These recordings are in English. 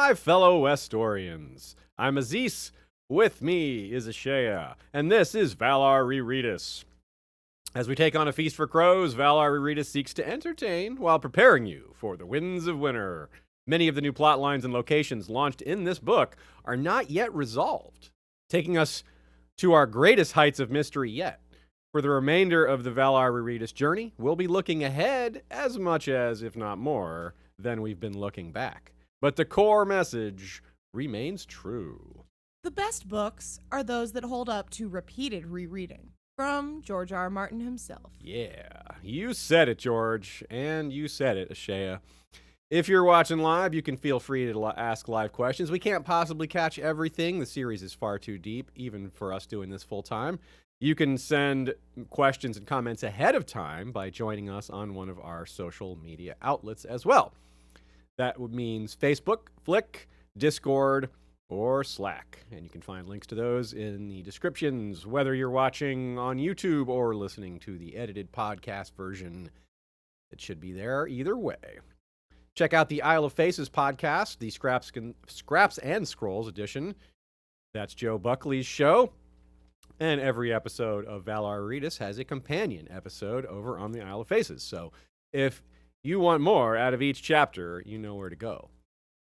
my fellow Westorians. I'm Aziz, with me is Ashea, and this is Valar Rereadis. As we take on a feast for crows, Valar Rereadis seeks to entertain while preparing you for the winds of winter. Many of the new plot lines and locations launched in this book are not yet resolved, taking us to our greatest heights of mystery yet. For the remainder of the Valar Rereadis journey, we'll be looking ahead as much as, if not more, than we've been looking back. But the core message remains true. The best books are those that hold up to repeated rereading. From George R. R. Martin himself. Yeah, you said it, George, and you said it, Ashea. If you're watching live, you can feel free to ask live questions. We can't possibly catch everything. The series is far too deep, even for us doing this full time. You can send questions and comments ahead of time by joining us on one of our social media outlets as well. That means Facebook, Flick, Discord, or Slack. And you can find links to those in the descriptions, whether you're watching on YouTube or listening to the edited podcast version. It should be there either way. Check out the Isle of Faces podcast, the Scraps and Scrolls edition. That's Joe Buckley's show. And every episode of Valar Rereadis has a companion episode over on the Isle of Faces. So if you want more out of each chapter, you know where to go.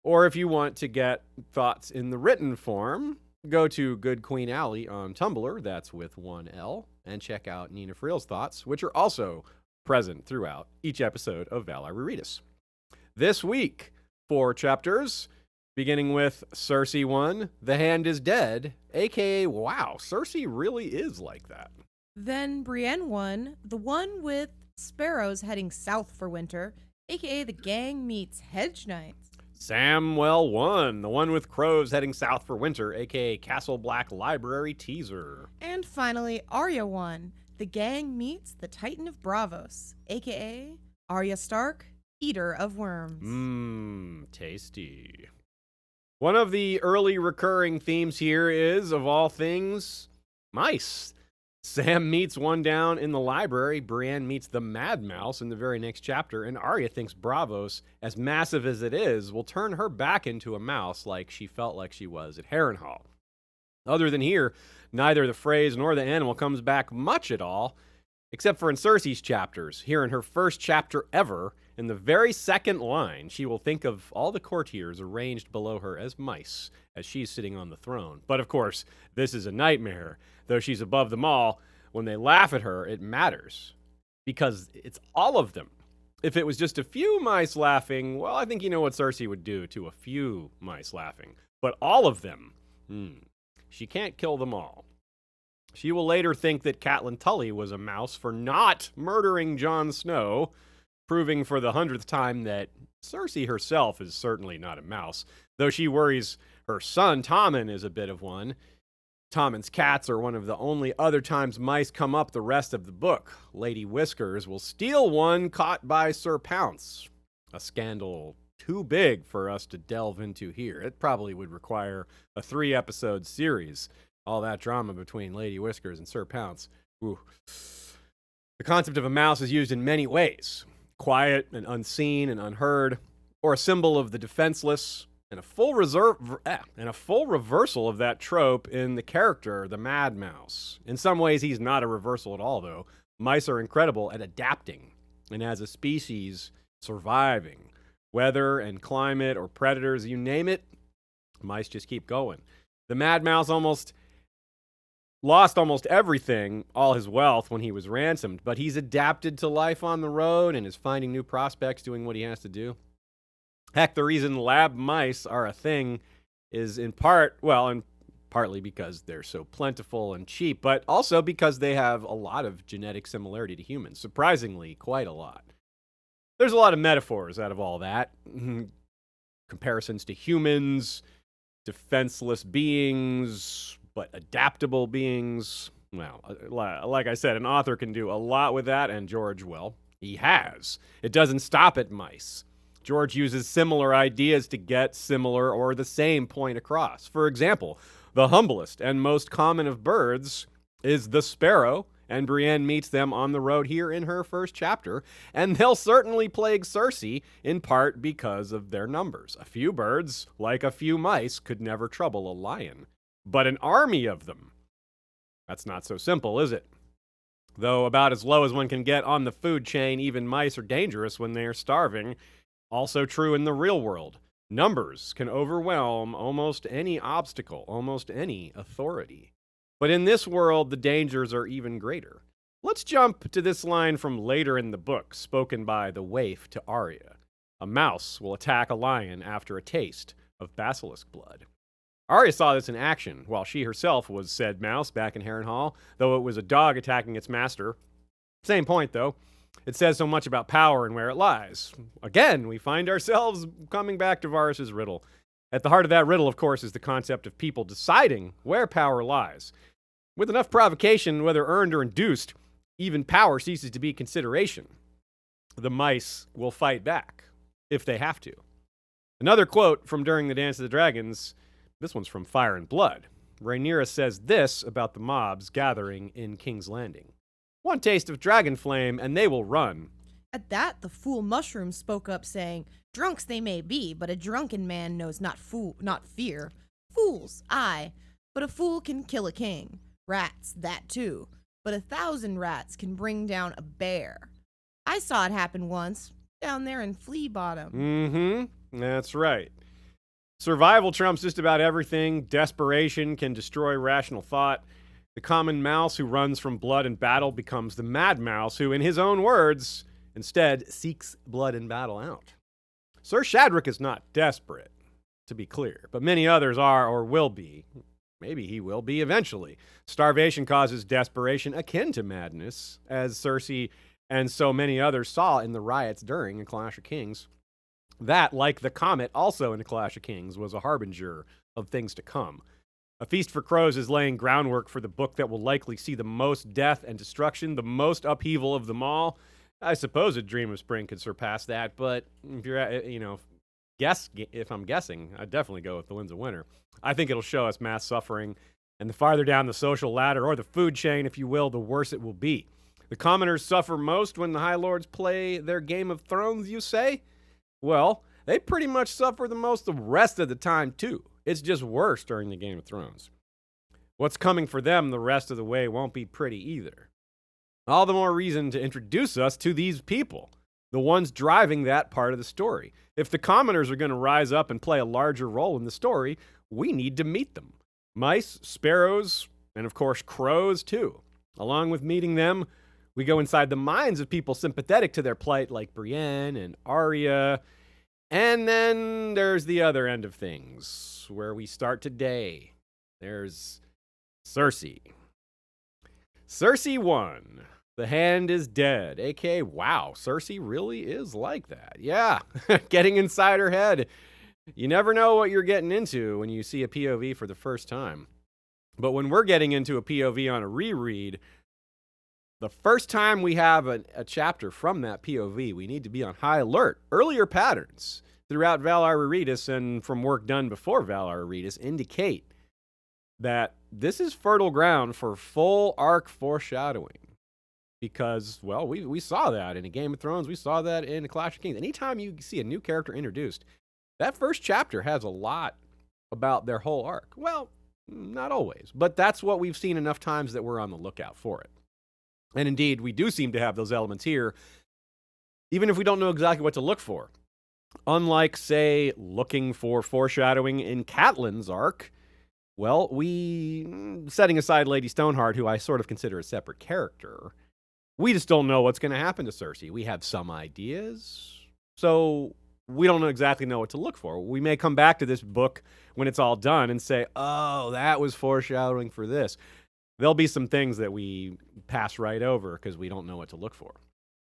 Or if you want to get thoughts in the written form, go to Good Queen Alley on Tumblr, that's with one L, and check out Nina Friel's thoughts, which are also present throughout each episode of Valar Rereadis. This week, 4 chapters, beginning with Cersei 1, The Hand is Dead, aka, wow, Cersei really is like that. Then Brienne 1, the one with Sparrows heading south for winter, aka the gang meets Hedge Knights. Samwell 1, the one with crows heading south for winter, aka Castle Black Library teaser. And finally, Arya 1, the gang meets the Titan of Braavos, aka Arya Stark, Eater of Worms. Tasty. One of the early recurring themes here is, of all things, mice. Sam meets one down in the library, Brienne meets the Mad Mouse in the very next chapter, and Arya thinks Braavos, as massive as it is, will turn her back into a mouse like she felt like she was at Harrenhal. Other than here, neither the phrase nor the animal comes back much at all, except for in Cersei's chapters. Here in her first chapter ever, in the very second line, she will think of all the courtiers arranged below her as mice, as she's sitting on the throne. But of course, this is a nightmare. Though she's above them all, when they laugh at her, it matters. Because it's all of them. If it was just a few mice laughing, well, I think you know what Cersei would do to a few mice laughing. But all of them, she can't kill them all. She will later think that Catelyn Tully was a mouse for not murdering Jon Snow, proving for the 100th time that Cersei herself is certainly not a mouse, though she worries her son Tommen is a bit of one. Tommen's cats are one of the only other times mice come up the rest of the book. Lady Whiskers will steal one caught by Sir Pounce, a scandal too big for us to delve into here. It probably would require a 3-episode series. All that drama between Lady Whiskers and Sir Pounce. Ooh. The concept of a mouse is used in many ways. Quiet and unseen and unheard, or a symbol of the defenseless, and a full reversal of that trope in the character, the Mad Mouse. In some ways, he's not a reversal at all, though. Mice are incredible at adapting, and as a species, surviving. Weather and climate or predators, you name it, mice just keep going. The Mad Mouse lost almost everything, all his wealth, when he was ransomed, but he's adapted to life on the road and is finding new prospects, doing what he has to do. Heck, the reason lab mice are a thing is partly because they're so plentiful and cheap, but also because they have a lot of genetic similarity to humans. Surprisingly, quite a lot. There's a lot of metaphors out of all that. Comparisons to humans, defenseless beings, but adaptable beings. Well, like I said, an author can do a lot with that, and George, well, he has. It doesn't stop at mice. George uses similar ideas to get similar or the same point across. For example, the humblest and most common of birds is the sparrow, and Brienne meets them on the road here in her first chapter, and they'll certainly plague Cersei, in part because of their numbers. A few birds, like a few mice, could never trouble a lion. But an army of them? That's not so simple, is it? Though about as low as one can get on the food chain, even mice are dangerous when they are starving. Also true in the real world. Numbers can overwhelm almost any obstacle, almost any authority. But in this world, the dangers are even greater. Let's jump to this line from later in the book, spoken by the waif to Arya. A mouse will attack a lion after a taste of basilisk blood. Arya saw this in action, while she herself was said mouse back in Harrenhal, though it was a dog attacking its master. Same point, though. It says so much about power and where it lies. Again, we find ourselves coming back to Varys' riddle. At the heart of that riddle, of course, is the concept of people deciding where power lies. With enough provocation, whether earned or induced, even power ceases to be consideration. The mice will fight back, if they have to. Another quote from during the Dance of the Dragons, this one's from Fire and Blood. Rhaenyra says this about the mobs gathering in King's Landing. One taste of dragon flame, and they will run. At that, the fool mushroom spoke up, saying, "Drunks they may be, but a drunken man knows not fear. Fools, aye, but a fool can kill a king. Rats, that too, but 1,000 rats can bring down a bear. I saw it happen once, down there in Flea Bottom." That's right. Survival trumps just about everything. Desperation can destroy rational thought. The common mouse who runs from blood and battle becomes the mad mouse who, in his own words, instead seeks blood and battle out. Sir Shadrick is not desperate, to be clear, but many others are or will be. Maybe he will be eventually. Starvation causes desperation akin to madness, as Cersei and so many others saw in the riots during A Clash of Kings. That, like the comet also in A Clash of Kings, was a harbinger of things to come. A Feast for Crows is laying groundwork for the book that will likely see the most death and destruction, the most upheaval of them all. I suppose A Dream of Spring could surpass that, but if you're, if I'm guessing, I'd definitely go with The Winds of Winter. I think it'll show us mass suffering, and the farther down the social ladder, or the food chain, if you will, the worse it will be. The commoners suffer most when the High Lords play their Game of Thrones, you say? Well, they pretty much suffer the most the rest of the time, too. It's just worse during the Game of Thrones. What's coming for them the rest of the way won't be pretty either. All the more reason to introduce us to these people, the ones driving that part of the story. If the commoners are going to rise up and play a larger role in the story, we need to meet them. Mice, sparrows, and of course crows too. Along with meeting them, we go inside the minds of people sympathetic to their plight like Brienne and Arya. And then there's the other end of things, where we start today. There's Cersei. Cersei won. The hand is dead. A.k.a. wow, Cersei really is like that. Yeah, getting inside her head. You never know what you're getting into when you see a POV for the first time. But when we're getting into a POV on a reread, the first time we have a chapter from that POV, we need to be on high alert. Earlier patterns throughout Valar Rereadis and from work done before Valar Rereadis indicate that this is fertile ground for full arc foreshadowing. Because, well, we saw that in A Game of Thrones. We saw that in A Clash of Kings. Anytime you see a new character introduced, that first chapter has a lot about their whole arc. Well, not always, but that's what we've seen enough times that we're on the lookout for it. And indeed, we do seem to have those elements here, even if we don't know exactly what to look for. Unlike, say, looking for foreshadowing in Catelyn's arc, well, setting aside Lady Stoneheart, who I sort of consider a separate character, we just don't know what's going to happen to Cersei. We have some ideas, so we don't exactly know what to look for. We may come back to this book when it's all done and say, oh, that was foreshadowing for this. There'll be some things that we pass right over because we don't know what to look for.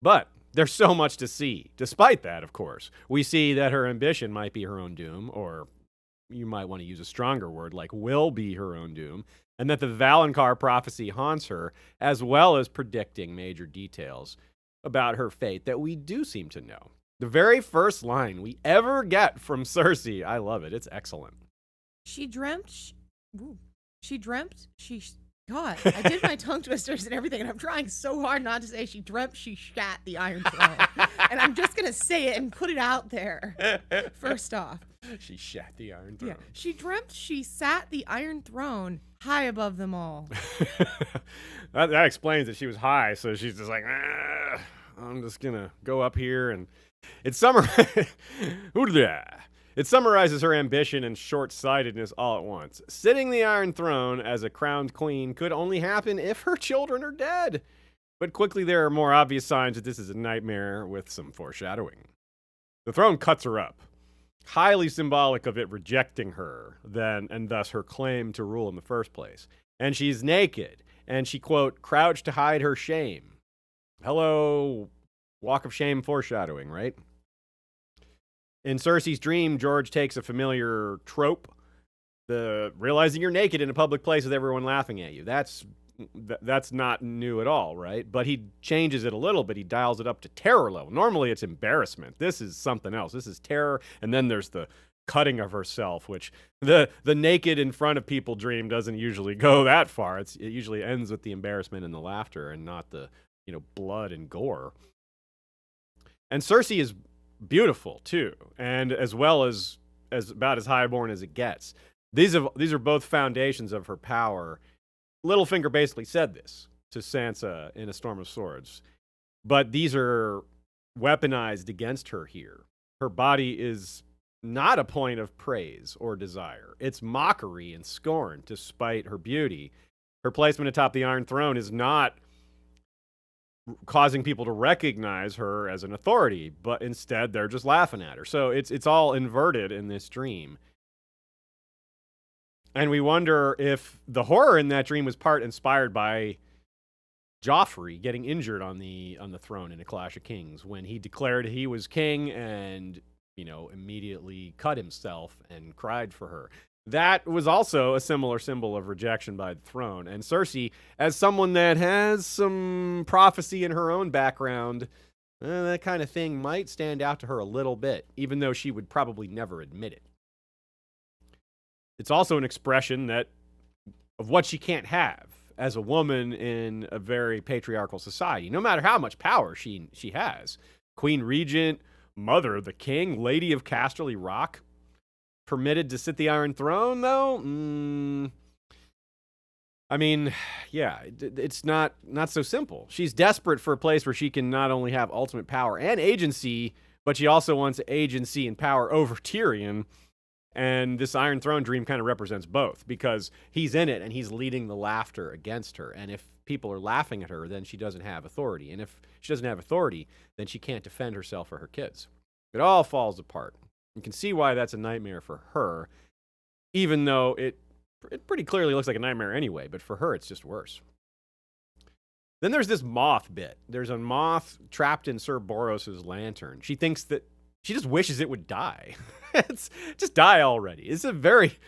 But there's so much to see. Despite that, of course, we see that her ambition might be her own doom, or you might want to use a stronger word like will be her own doom, and that the Valonqar prophecy haunts her, as well as predicting major details about her fate that we do seem to know. The very first line we ever get from Cersei, I love it. It's excellent. She dreamt she God, I did my tongue twisters and everything, and I'm trying so hard not to say she dreamt she shat the Iron Throne. And I'm just going to say it and put it out there. First off. She shat the Iron Throne. Yeah, she dreamt she sat the Iron Throne high above them all. that explains that she was high, so she's just like, I'm just going to go up here. And it summarizes her ambition and short-sightedness all at once. Sitting the Iron Throne as a crowned queen could only happen if her children are dead. But quickly there are more obvious signs that this is a nightmare with some foreshadowing. The throne cuts her up, highly symbolic of it rejecting her, and thus her claim to rule in the first place. And she's naked, and she, quote, crouched to hide her shame. Hello, walk of shame foreshadowing, right? In Cersei's dream, George takes a familiar trope, the realizing you're naked in a public place with everyone laughing at you. That's not new at all, right? But he changes it a little bit. He dials it up to terror level. Normally, it's embarrassment. This is something else. This is terror, and then there's the cutting of herself, which the naked in front of people dream doesn't usually go that far. It usually ends with the embarrassment and the laughter, and not the blood and gore. And Cersei is beautiful too, and as well as about as highborn as it gets. These are both foundations of her power. Littlefinger basically said this to Sansa in A Storm of Swords, but these are weaponized against her here. Her body is not a point of praise or desire. It's mockery and scorn despite her beauty. Her placement atop the Iron Throne is not causing people to recognize her as an authority, but instead they're just laughing at her. So it's all inverted in this dream. And we wonder if the horror in that dream was part inspired by Joffrey getting injured on the throne in A Clash of Kings when he declared he was king and, immediately cut himself and cried for her. That was also a similar symbol of rejection by the throne. And Cersei, as someone that has some prophecy in her own background, that kind of thing might stand out to her a little bit, even though she would probably never admit it. It's also an expression of what she can't have as a woman in a very patriarchal society, no matter how much power she has. Queen Regent, mother of the king, lady of Casterly Rock. Permitted to sit the Iron Throne, though? I mean, yeah, it's not so simple. She's desperate for a place where she can not only have ultimate power and agency, but she also wants agency and power over Tyrion. And this Iron Throne dream kind of represents both, because he's in it and he's leading the laughter against her. And if people are laughing at her, then she doesn't have authority. And if she doesn't have authority, then she can't defend herself or her kids. It all falls apart. You can see why that's a nightmare for her, even though it pretty clearly looks like a nightmare anyway, but for her, it's just worse. Then there's this moth bit. There's a moth trapped in Ser Boros' lantern. She thinks that she just wishes it would die. It's just die already. It's a very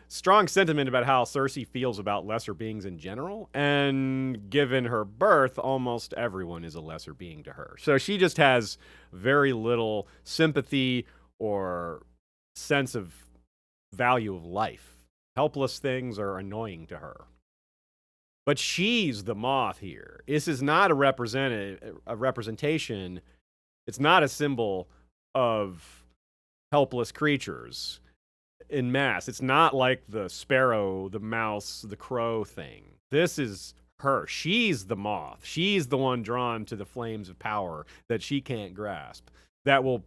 strong sentiment about how Cersei feels about lesser beings in general, and given her birth, almost everyone is a lesser being to her. So she just has very little sympathy or sense of value of life. Helpless things are annoying to her. But she's the moth here. This is not a representation. It's not a symbol of helpless creatures in mass. It's not like the sparrow, the mouse, the crow thing. This is her. She's the moth. She's the one drawn to the flames of power that she can't grasp, that will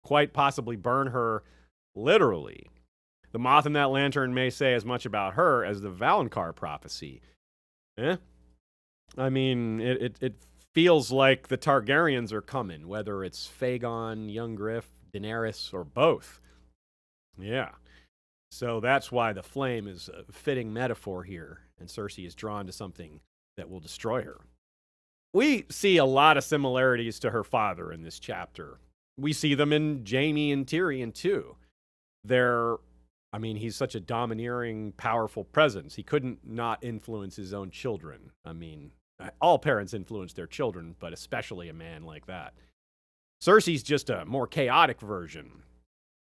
quite possibly burn her literally. The moth in that lantern may say as much about her as the Valonqar prophecy. I mean, it feels like the Targaryens are coming, whether it's Fagon, Young Griff, Daenerys, or both. Yeah. So that's why the flame is a fitting metaphor here, and Cersei is drawn to something that will destroy her. We see a lot of similarities to her father in this chapter. We see them in Jaime and Tyrion, too. He's such a domineering, powerful presence. He couldn't not influence his own children. I mean, all parents influence their children, but especially a man like that. Cersei's just a more chaotic version.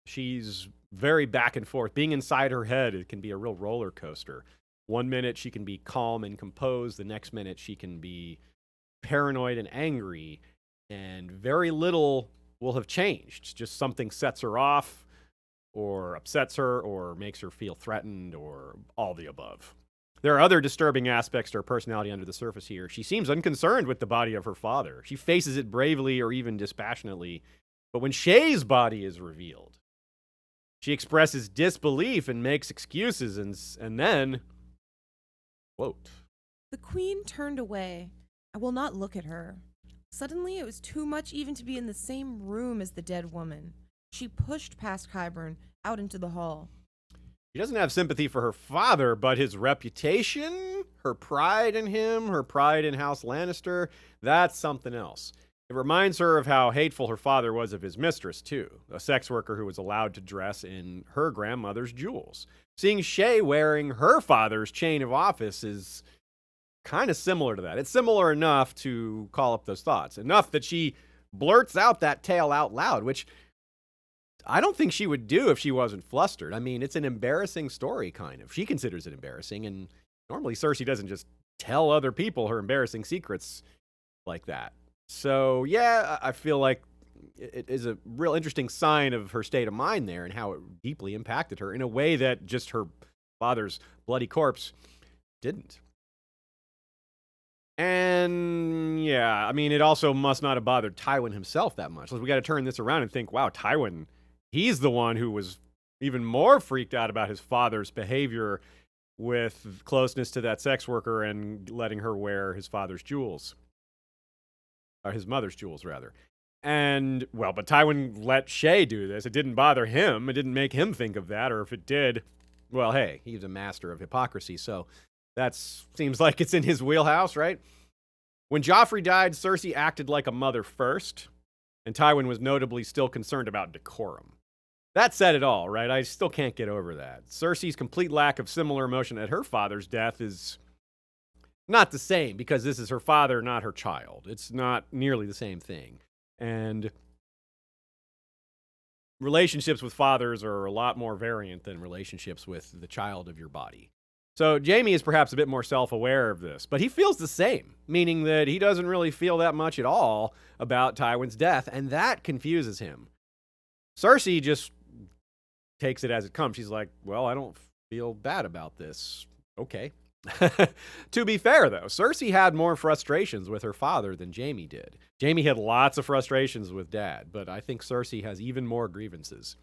She's very back and forth. Being inside her head, it can be a real roller coaster. One minute she can be calm and composed, the next minute she can be paranoid and angry, and very little will have changed. Just something sets her off, or upsets her, or makes her feel threatened, or all the above. There are other disturbing aspects to her personality under the surface here. She seems unconcerned with the body of her father. She faces it bravely or even dispassionately. But when Shay's body is revealed, she expresses disbelief and makes excuses, and then, quote, The queen turned away. I will not look at her. Suddenly it was too much even to be in the same room as the dead woman. She pushed past Qyburn out into the hall. She doesn't have sympathy for her father, but his reputation, her pride in him, her pride in House Lannister, that's something else. It reminds her of how hateful her father was of his mistress, too, a sex worker who was allowed to dress in her grandmother's jewels. Seeing Shay wearing her father's chain of office is kind of similar to that. It's similar enough to call up those thoughts, enough that she blurts out that tale out loud, which I don't think she would do if she wasn't flustered. I mean, it's an embarrassing story, kind of. She considers it embarrassing, and normally Cersei doesn't just tell other people her embarrassing secrets like that. So, yeah, I feel like it is a real interesting sign of her state of mind there and how it deeply impacted her in a way that just her father's bloody corpse didn't. And, yeah, I mean, it also must not have bothered Tywin himself that much. We got to turn this around and think, wow, Tywin, he's the one who was even more freaked out about his father's behavior with closeness to that sex worker and letting her wear his father's jewels. His mother's jewels, rather. And, well, but Tywin let Shay do this. It didn't bother him. It didn't make him think of that. Or if it did, well, hey, he's a master of hypocrisy. So that seems like it's in his wheelhouse, right? When Joffrey died, Cersei acted like a mother first. And Tywin was notably still concerned about decorum. That said it all, right? I still can't get over that. Cersei's complete lack of similar emotion at her father's death is not the same, because this is her father, not her child. It's not nearly the same thing. And relationships with fathers are a lot more variant than relationships with the child of your body. So Jaime is perhaps a bit more self-aware of this, but he feels the same, meaning that he doesn't really feel that much at all about Tywin's death, and that confuses him. Cersei just takes it as it comes. She's like, well, I don't feel bad about this. Okay. To be fair, though, Cersei had more frustrations with her father than Jaime did. Jaime had lots of frustrations with Dad, but I think Cersei has even more grievances.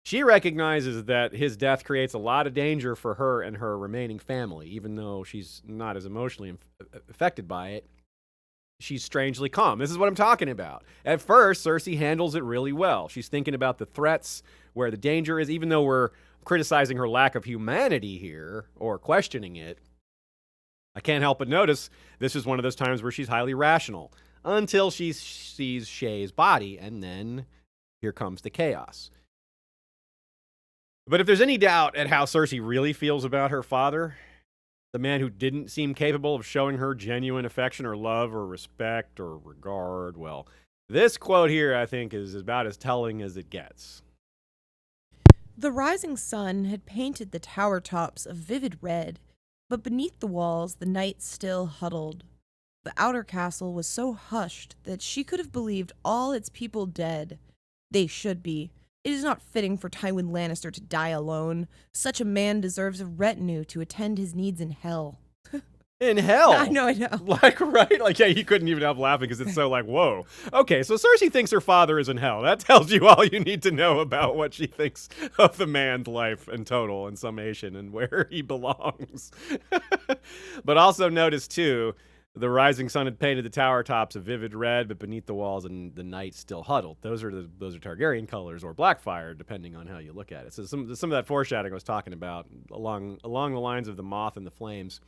She recognizes that his death creates a lot of danger for her and her remaining family, even though she's not as emotionally affected by it. She's strangely calm. This is what I'm talking about. At first, Cersei handles it really well. She's thinking about the threats, where the danger is, even though we're criticizing her lack of humanity here, or questioning it. I can't help but notice this is one of those times where she's highly rational, until she sees Shay's body, and then here comes the chaos. But if there's any doubt at how Cersei really feels about her father, the man who didn't seem capable of showing her genuine affection or love or respect or regard, well, this quote here, I think, is about as telling as it gets. The rising sun had painted the tower tops a vivid red, but beneath the walls the knights still huddled. The outer castle was so hushed that she could have believed all its people dead. They should be. It is not fitting for Tywin Lannister to die alone. Such a man deserves a retinue to attend his needs in hell. In hell? I know. Like, right? Like, yeah, he couldn't even help laughing because it's so like, whoa. Okay, so Cersei thinks her father is in hell. That tells you all you need to know about what she thinks of the man's life in total, in summation, and where he belongs. But also notice, too, the rising sun had painted the tower tops a vivid red, but beneath the walls and the knights still huddled. Those are Targaryen colors, or Blackfire, depending on how you look at it. So some of that foreshadowing I was talking about along the lines of the moth and the flames.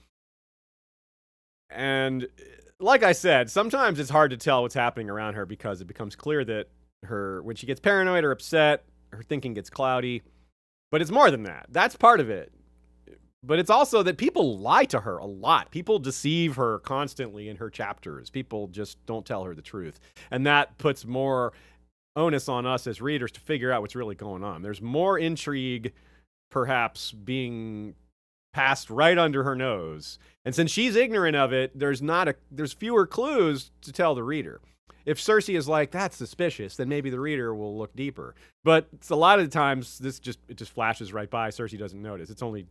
And like I said, sometimes it's hard to tell what's happening around her because it becomes clear that when she gets paranoid or upset, her thinking gets cloudy. But it's more than that. That's part of it. But it's also that people lie to her a lot. People deceive her constantly in her chapters. People just don't tell her the truth. And that puts more onus on us as readers to figure out what's really going on. There's more intrigue perhaps being passed right under her nose. And since she's ignorant of it, there's fewer clues to tell the reader. If Cersei is like, that's suspicious, then maybe the reader will look deeper. But a lot of the times, it just flashes right by. Cersei doesn't notice. It's only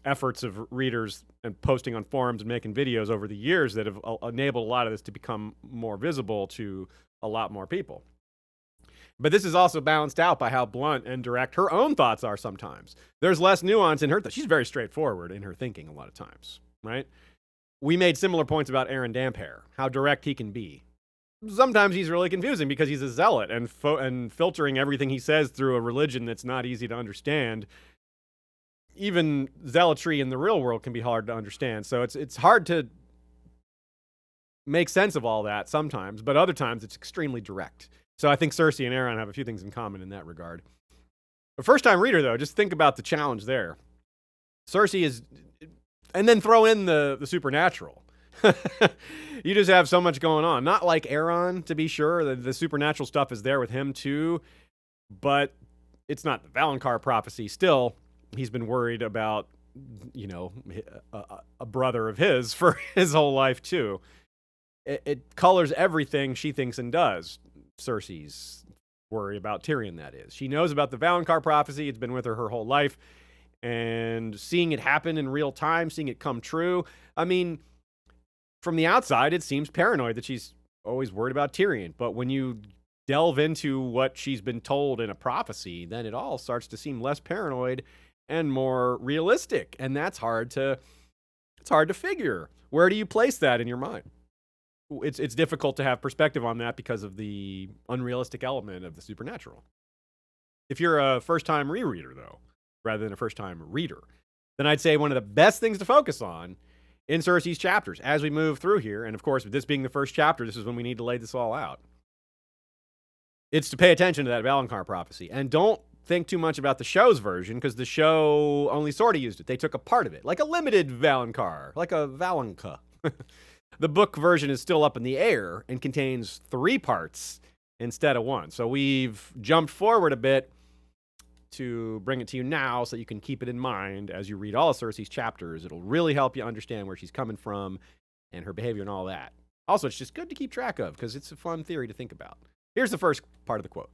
efforts of readers and posting on forums and making videos over the years that have enabled a lot of this to become more visible to a lot more people. But this is also balanced out by how blunt and direct her own thoughts are sometimes. There's less nuance in her she's very straightforward in her thinking a lot of times, right? We made similar points about Aaron Damphair, how direct he can be. Sometimes he's really confusing because he's a zealot and filtering everything he says through a religion that's not easy to understand. Even zealotry in the real world can be hard to understand. So it's hard to make sense of all that sometimes, but other times it's extremely direct. So I think Cersei and Aaron have a few things in common in that regard. A first-time reader, though, just think about the challenge there. Cersei is... And then throw in the supernatural. You just have so much going on. Not like Aaron, to be sure. The supernatural stuff is there with him, too. But it's not the Valonqar prophecy. Still, he's been worried about, a brother of his for his whole life, too. It colors everything she thinks and does. Cersei's worry about Tyrion, that is. She knows about the Valonqar prophecy. It's been with her whole life. And seeing it happen in real time, seeing it come true. I mean, from the outside, it seems paranoid that she's always worried about Tyrion. But when you delve into what she's been told in a prophecy, then it all starts to seem less paranoid and more realistic. And that's hard to figure. Where do you place that in your mind? It's difficult to have perspective on that because of the unrealistic element of the supernatural. If you're a first-time rereader, though, rather than a first-time reader, then I'd say one of the best things to focus on in Cersei's chapters as we move through here, and of course, with this being the first chapter, this is when we need to lay this all out. It's to pay attention to that Valonqar prophecy. And don't think too much about the show's version, because the show only sort of used it. They took a part of it, like a limited Valonqar, like a Valonqa. The book version is still up in the air and contains 3 parts instead of 1. So we've jumped forward a bit to bring it to you now so you can keep it in mind as you read all of Cersei's chapters. It'll really help you understand where she's coming from and her behavior and all that. Also, it's just good to keep track of because it's a fun theory to think about. Here's the first part of the quote.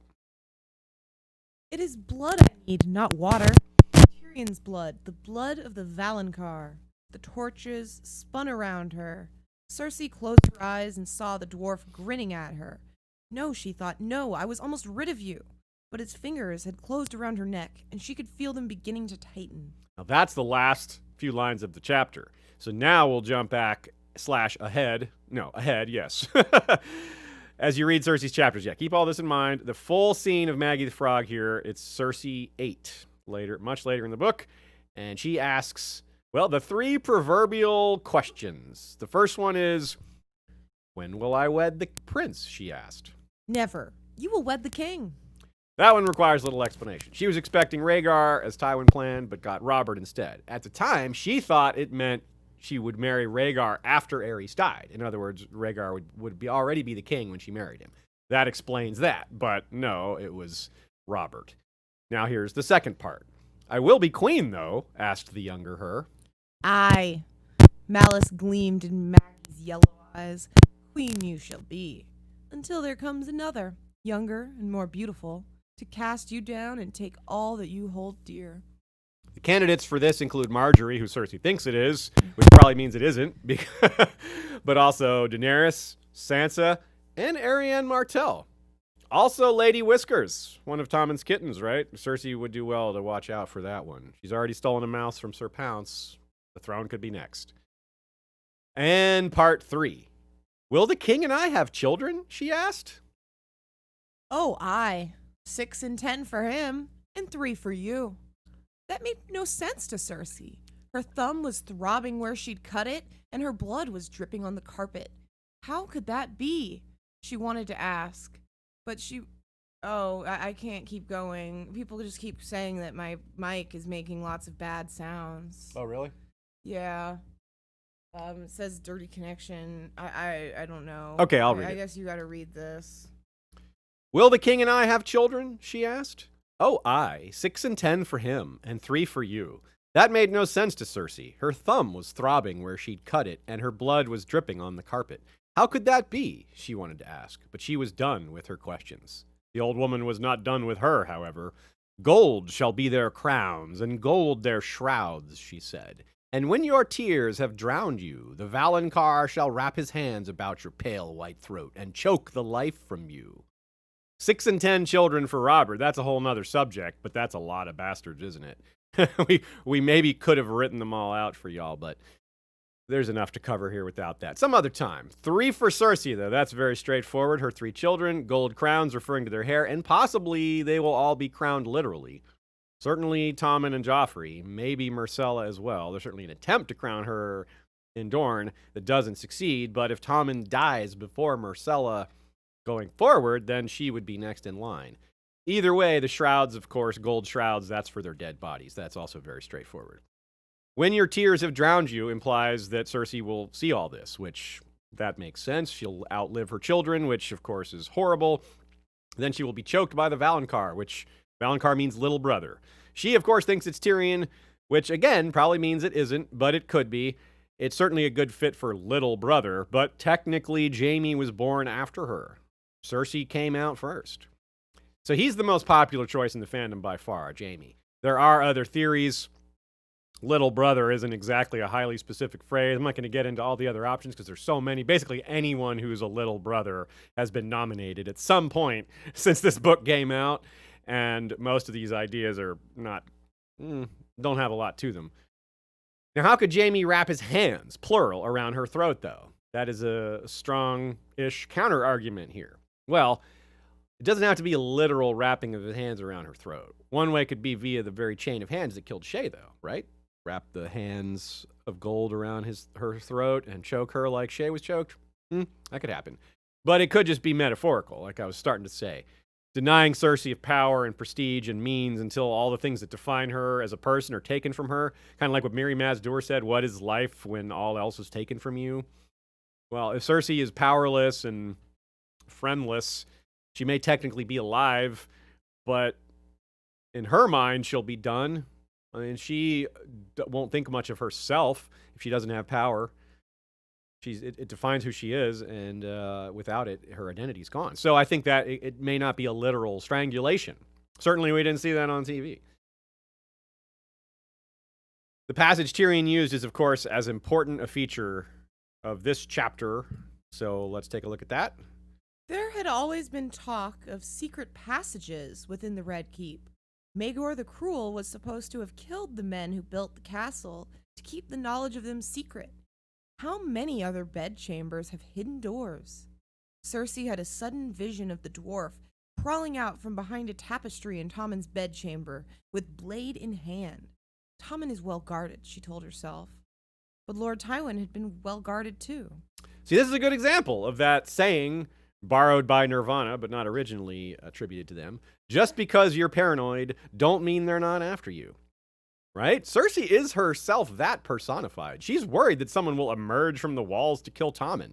It is blood I need, not water. Tyrion's blood, the blood of the Valonqar. The torches spun around her. Cersei closed her eyes and saw the dwarf grinning at her. No, she thought, no, I was almost rid of you. But its fingers had closed around her neck, and she could feel them beginning to tighten. Now that's the last few lines of the chapter. So now we'll jump back /ahead. No, ahead, yes. As you read Cersei's chapters, keep all this in mind. The full scene of Maggie the Frog here, it's Cersei 8, much later in the book. And she asks, well, the 3 proverbial questions. The first one is, when will I wed the prince, she asked. Never. You will wed the king. That one requires little explanation. She was expecting Rhaegar as Tywin planned, but got Robert instead. At the time, she thought it meant she would marry Rhaegar after Aerys died. In other words, Rhaegar would already be the king when she married him. That explains that, but no, it was Robert. Now here's the second part. I will be queen, though, asked the younger her. Aye. Malice gleamed in Maggie's yellow eyes. Queen you shall be, until there comes another, younger and more beautiful, to cast you down and take all that you hold dear. The candidates for this include Marjorie, who Cersei thinks it is, which probably means it isn't, but also Daenerys, Sansa, and Arianne Martell. Also Lady Whiskers, one of Tommen's kittens, right? Cersei would do well to watch out for that one. She's already stolen a mouse from Sir Pounce. The throne could be next. And part 3. Will the king and I have children? She asked. Oh, aye. 6 and 10 for him, and 3 for you. That made no sense to Cersei. Her thumb was throbbing where she'd cut it, and her blood was dripping on the carpet. How could that be? She wanted to ask, but I can't keep going. People just keep saying that my mic is making lots of bad sounds. Oh, really? Yeah. It says dirty connection. I don't know. Okay, I'll read it. I guess you gotta read this. Will the king and I have children? She asked. Oh, aye, 6 and 10 for him, and 3 for you. That made no sense to Cersei. Her thumb was throbbing where she'd cut it, and her blood was dripping on the carpet. How could that be? She wanted to ask, but she was done with her questions. The old woman was not done with her, however. Gold shall be their crowns, and gold their shrouds, she said. And when your tears have drowned you, the Valonqar shall wrap his hands about your pale white throat and choke the life from you. 6 and 10 children for Robert. That's a whole nother subject, but that's a lot of bastards, isn't it? we maybe could have written them all out for y'all, but there's enough to cover here without that. Some other time. 3 for Cersei, though. That's very straightforward. Her 3 children, gold crowns referring to their hair, and possibly they will all be crowned literally. Certainly Tommen and Joffrey, maybe Myrcella as well. There's certainly an attempt to crown her in Dorne that doesn't succeed, but if Tommen dies before Myrcella going forward, then she would be next in line. Either way, the shrouds, of course, gold shrouds, that's for their dead bodies. That's also very straightforward. When your tears have drowned you implies that Cersei will see all this, which that makes sense. She'll outlive her children, which of course is horrible. Then she will be choked by the Valonqar, which Valonqar means little brother. She, of course, thinks it's Tyrion, which again probably means it isn't, but it could be. It's certainly a good fit for little brother, but technically Jaime was born after her. Cersei came out first. So he's the most popular choice in the fandom by far, Jaime. There are other theories. Little brother isn't exactly a highly specific phrase. I'm not going to get into all the other options because there's so many. Basically, anyone who's a little brother has been nominated at some point since this book came out, and most of these ideas are don't have a lot to them. Now, how could Jaime wrap his hands, plural, around her throat, though? That is a strong-ish counter-argument here. Well, it doesn't have to be a literal wrapping of his hands around her throat. One way could be via the very chain of hands that killed Shae, though, right? Wrap the hands of gold around her throat and choke her like Shae was choked. That could happen. But it could just be metaphorical, like I was starting to say. Denying Cersei of power and prestige and means until all the things that define her as a person are taken from her. Kind of like what Mirri Maz-Dur said, what is life when all else is taken from you? Well, if Cersei is powerless and friendless, she may technically be alive, but in her mind, she'll be done. I mean, she won't think much of herself if she doesn't have power. It defines who she is, and without it, her identity's gone. So I think that it may not be a literal strangulation. Certainly, we didn't see that on TV. The passage Tyrion used is, of course, as important a feature of this chapter. So let's take a look at that. There had always been talk of secret passages within the Red Keep. Maegor the Cruel was supposed to have killed the men who built the castle to keep the knowledge of them secret. How many other bedchambers have hidden doors? Cersei had a sudden vision of the dwarf crawling out from behind a tapestry in Tommen's bedchamber with blade in hand. Tommen is well guarded, she told herself. But Lord Tywin had been well guarded too. See, this is a good example of that saying borrowed by Nirvana, but not originally attributed to them. Just because you're paranoid, don't mean they're not after you. Right? Cersei is herself that personified. She's worried that someone will emerge from the walls to kill Tommen.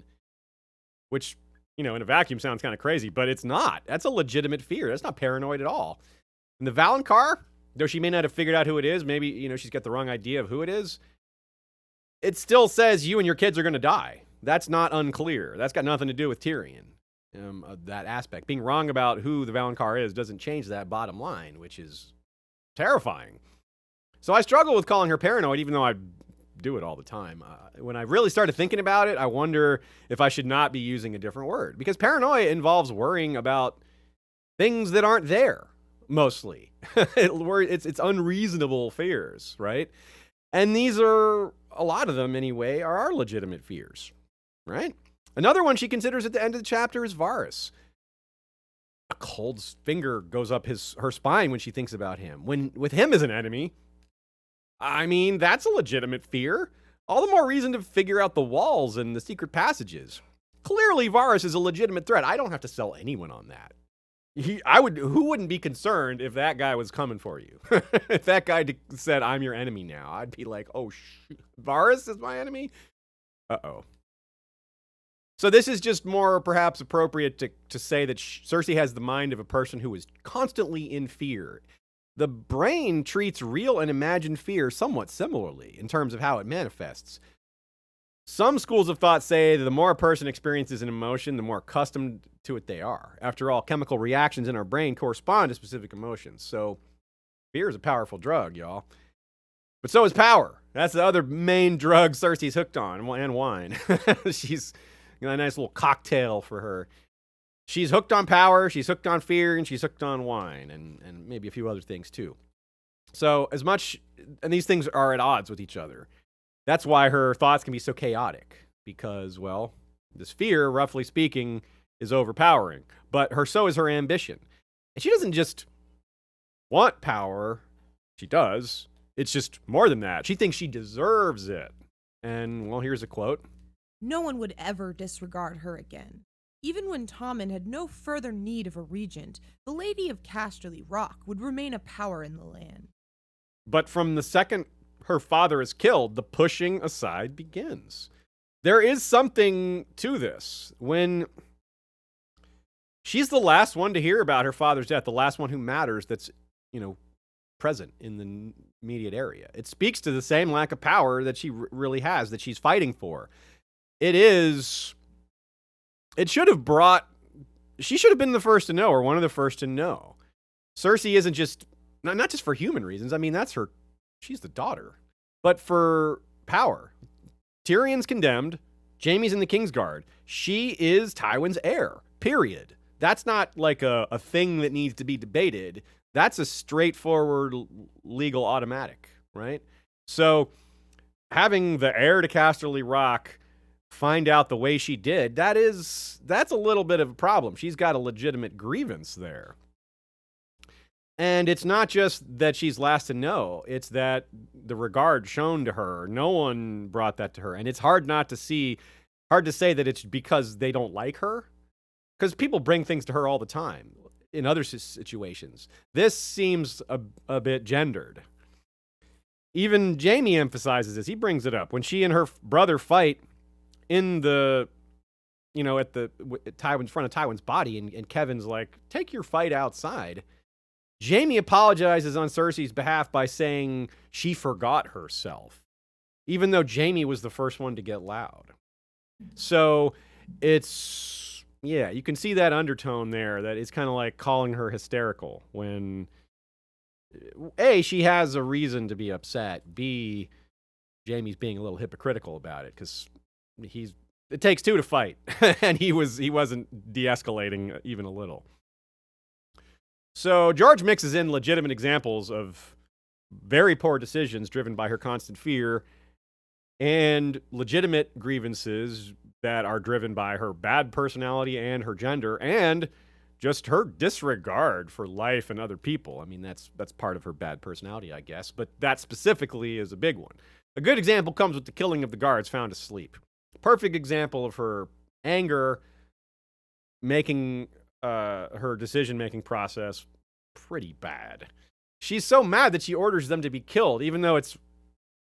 Which, in a vacuum sounds kind of crazy, but it's not. That's a legitimate fear. That's not paranoid at all. And the Valonqar, though she may not have figured out who it is, maybe, she's got the wrong idea of who it is, it still says you and your kids are going to die. That's not unclear. That's got nothing to do with Tyrion. That aspect. Being wrong about who the Valonqar is doesn't change that bottom line, which is terrifying. So I struggle with calling her paranoid, even though I do it all the time. When I really started thinking about it, I wonder if I should not be using a different word. Because paranoia involves worrying about things that aren't there, mostly. It's unreasonable fears, right? And these are, a lot of them anyway, are our legitimate fears, right? Another one she considers at the end of the chapter is Varys. A cold finger goes up her spine when she thinks about him. With him as an enemy, I mean, that's a legitimate fear. All the more reason to figure out the walls and the secret passages. Clearly, Varys is a legitimate threat. I don't have to sell anyone on that. Who wouldn't be concerned if that guy was coming for you? If that guy said, I'm your enemy now, I'd be like, oh, Varys is my enemy? Uh-oh. So this is just more perhaps appropriate to say that Cersei has the mind of a person who is constantly in fear. the brain treats real and imagined fear somewhat similarly in terms of how it manifests. Some schools of thought say that the more a person experiences an emotion, the more accustomed to it they are. After all, chemical reactions in our brain correspond to specific emotions. So fear is a powerful drug, y'all. But so is power. That's the other main drug Cersei's hooked on, and wine. She's got a nice little cocktail for her. She's hooked on power, she's hooked on fear, and she's hooked on wine, and maybe a few other things too. So as much, and these things are at odds with each other. That's why her thoughts can be so chaotic, because, well, this fear, roughly speaking, is overpowering. But so is her ambition. And she doesn't just want power. She does. It's just more than that. She thinks she deserves it. And, well, here's a quote. No one would ever disregard her again. Even when Tommen had no further need of a regent, the Lady of Casterly Rock would remain a power in the land. But from the second her father is killed, the pushing aside begins. There is something to this. When she's the last one to hear about her father's death, the last one who matters that's, present in the immediate area. It speaks to the same lack of power that she really has, that she's fighting for. She should have been the first to know, or one of the first to know. Cersei isn't just, not just for human reasons. I mean, she's the daughter. But for power. Tyrion's condemned. Jaime's in the Kingsguard. She is Tywin's heir, period. That's not like a thing that needs to be debated. That's a straightforward legal automatic, right? So having the heir to Casterly Rock find out the way she did, that's a little bit of a problem. She's got a legitimate grievance there. And it's not just that she's last to know, it's that the regard shown to her, no one brought that to her. And it's hard to say that it's because they don't like her, because people bring things to her all the time in other situations. This seems a bit gendered. Even Jaime emphasizes this. He brings it up when she and her brother fight in the, at Tywin's front of Tywin's body, and Kevin's like, take your fight outside. Jaime apologizes on Cersei's behalf by saying she forgot herself, even though Jaime was the first one to get loud. So you can see that undertone there, that it's kind of like calling her hysterical when, A, she has a reason to be upset, B, Jaime's being a little hypocritical about it, because it takes two to fight, and he wasn't de-escalating even a little. So George mixes in legitimate examples of very poor decisions driven by her constant fear and legitimate grievances that are driven by her bad personality and her gender and just her disregard for life and other people. I mean, that's part of her bad personality, I guess, but that specifically is a big one. A good example comes with the killing of the guards found asleep. Perfect example of her anger making her decision-making process pretty bad. She's so mad that she orders them to be killed, even though it's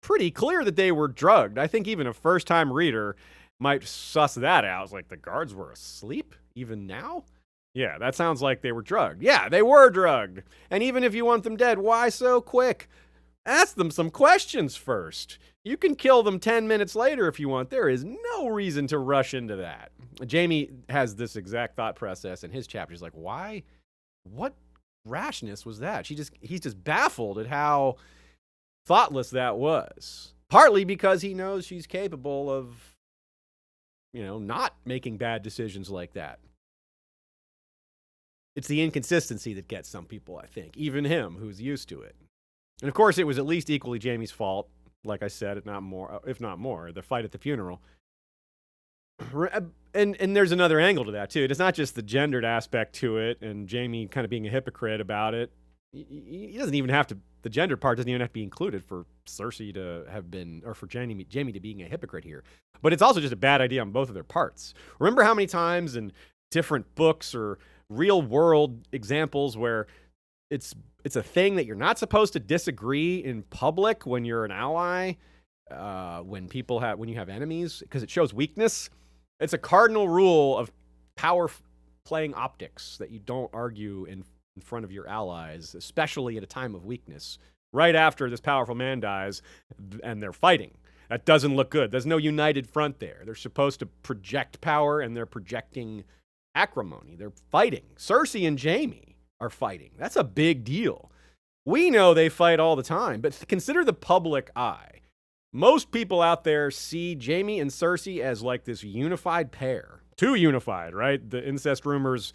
pretty clear that they were drugged. I think even a first-time reader might suss that out. It's like, the guards were asleep even now? Yeah, that sounds like they were drugged. Yeah, they were drugged. And even if you want them dead, why so quick? Ask them some questions first. You can kill them 10 minutes later if you want. There is no reason to rush into that. Jaime has this exact thought process in his chapter. He's like, why? What rashness was that? He's just baffled at how thoughtless that was. Partly because he knows she's capable of, not making bad decisions like that. It's the inconsistency that gets some people, I think. Even him, who's used to it. And of course, it was at least equally Jaime's fault. Like I said, if not more, the fight at the funeral. And there's another angle to that, too. It's not just the gendered aspect to it and Jaime kind of being a hypocrite about it. He doesn't even have to, the gendered part doesn't even have to be included for Cersei to have been, or for Jaime to being a hypocrite here. But it's also just a bad idea on both of their parts. Remember how many times in different books or real world examples where it's a thing that you're not supposed to disagree in public when you're an ally, when you have enemies, because it shows weakness. It's a cardinal rule of power playing optics that you don't argue in in front of your allies, especially at a time of weakness, right after this powerful man dies, and they're fighting. That doesn't look good. There's no united front there. They're supposed to project power, and they're projecting acrimony. They're fighting. Cersei and Jaime are fighting. That's a big deal. We know they fight all the time, but consider the public eye. Most people out there see Jaime and Cersei as like this unified pair. Too unified, right? The incest rumors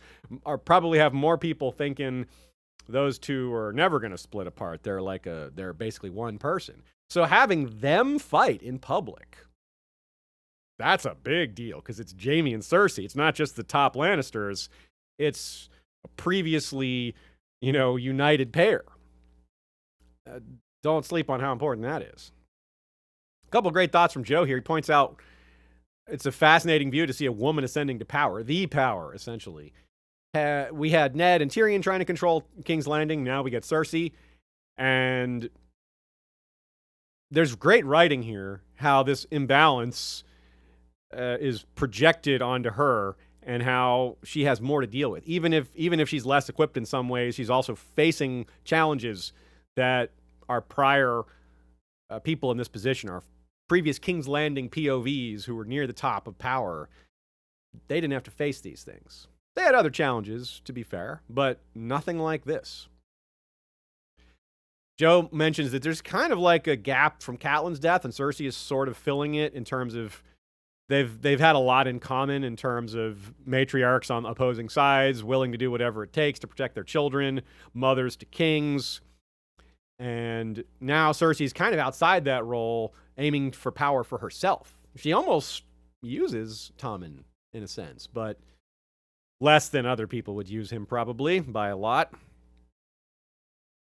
probably have more people thinking those two are never going to split apart. They're basically one person. So having them fight in public, that's a big deal because it's Jaime and Cersei. It's not just the top Lannisters. It's a previously, united pair. Don't sleep on how important that is. A couple great thoughts from Joe here. He points out it's a fascinating view to see a woman ascending to power, the power, essentially. We had Ned and Tyrion trying to control King's Landing. Now we get Cersei. And there's great writing here, how this imbalance is projected onto her and how she has more to deal with. Even if she's less equipped in some ways, she's also facing challenges that our prior people in this position, our previous King's Landing POVs who were near the top of power, they didn't have to face these things. They had other challenges, to be fair, but nothing like this. Joe mentions that there's kind of like a gap from Catelyn's death, and Cersei is sort of filling it in terms of they've had a lot in common in terms of matriarchs on opposing sides, willing to do whatever it takes to protect their children, mothers to kings. And now Cersei's kind of outside that role, aiming for power for herself. She almost uses Tommen in a sense, but less than other people would use him probably by a lot.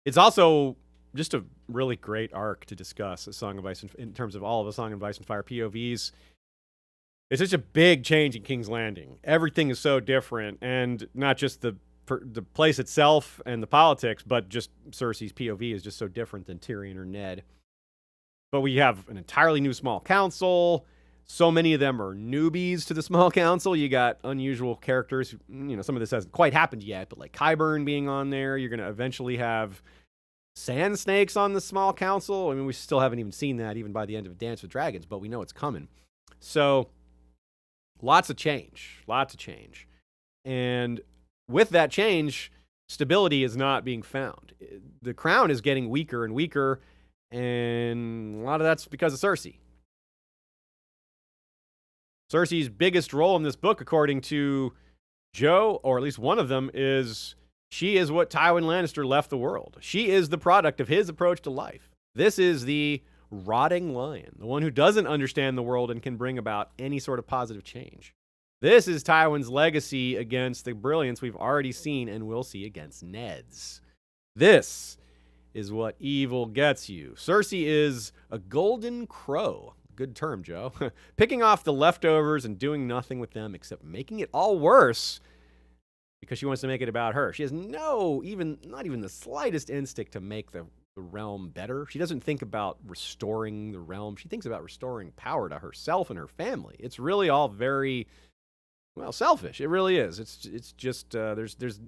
It's also just a really great arc to discuss, A Song of Ice and, in terms of all of A Song of Ice and Fire POVs. It's such a big change in King's Landing. Everything is so different, and not just the place itself and the politics, but just Cersei's POV is just so different than Tyrion or Ned. But we have an entirely new small council. So many of them are newbies to the small council. You got unusual characters. Some of this hasn't quite happened yet, but like Qyburn being on there. You're going to eventually have sand snakes on the small council. I mean, we still haven't even seen that even by the end of Dance with Dragons, but we know it's coming. So lots of change. And with that change, stability is not being found. The crown is getting weaker and weaker, and a lot of that's because of Cersei. Cersei's biggest role in this book, according to Joe, or at least one of them, is she is what Tywin Lannister left the world. She is the product of his approach to life. This is the rotting lion, the one who doesn't understand the world and can bring about any sort of positive change. This is Tywin's legacy against the brilliance we've already seen and will see against Ned's. This is what evil gets you. Cersei is a golden crow. Good term, Joe. Picking off the leftovers and doing nothing with them except making it all worse because she wants to make it about her. She has not even the slightest instinct to make the realm better. She doesn't think about restoring the realm. She thinks about restoring power to herself and her family. It's really all very, selfish. It really is. It's just there's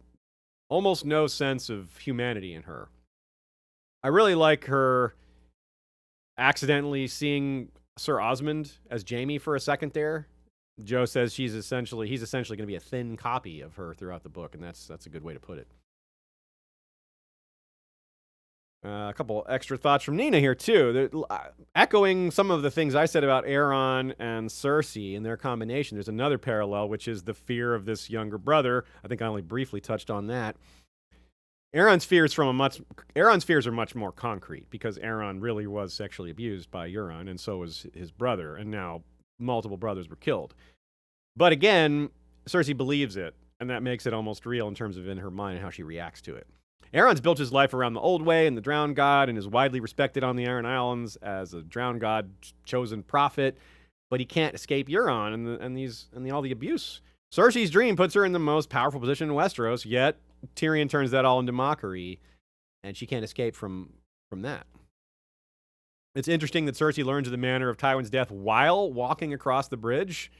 almost no sense of humanity in her. I really like her accidentally seeing Sir Osmond as Jaime for a second there. Joe says he's essentially going to be a thin copy of her throughout the book, and that's a good way to put it. A couple extra thoughts from Nina here, too. Echoing some of the things I said about Aeron and Cersei and their combination, there's another parallel, which is the fear of this younger brother. I think I only briefly touched on that. Aeron's fears are much more concrete because Aeron really was sexually abused by Euron, and so was his brother, and now multiple brothers were killed. But again, Cersei believes it, and that makes it almost real in terms of in her mind and how she reacts to it. Aeron's built his life around the Old Way and the Drowned God and is widely respected on the Iron Islands as a Drowned God chosen prophet, but he can't escape Euron and all the abuse. Cersei's dream puts her in the most powerful position in Westeros, yet Tyrion turns that all into mockery, and she can't escape from that. It's interesting that Cersei learns of the manner of Tywin's death while walking across the bridge.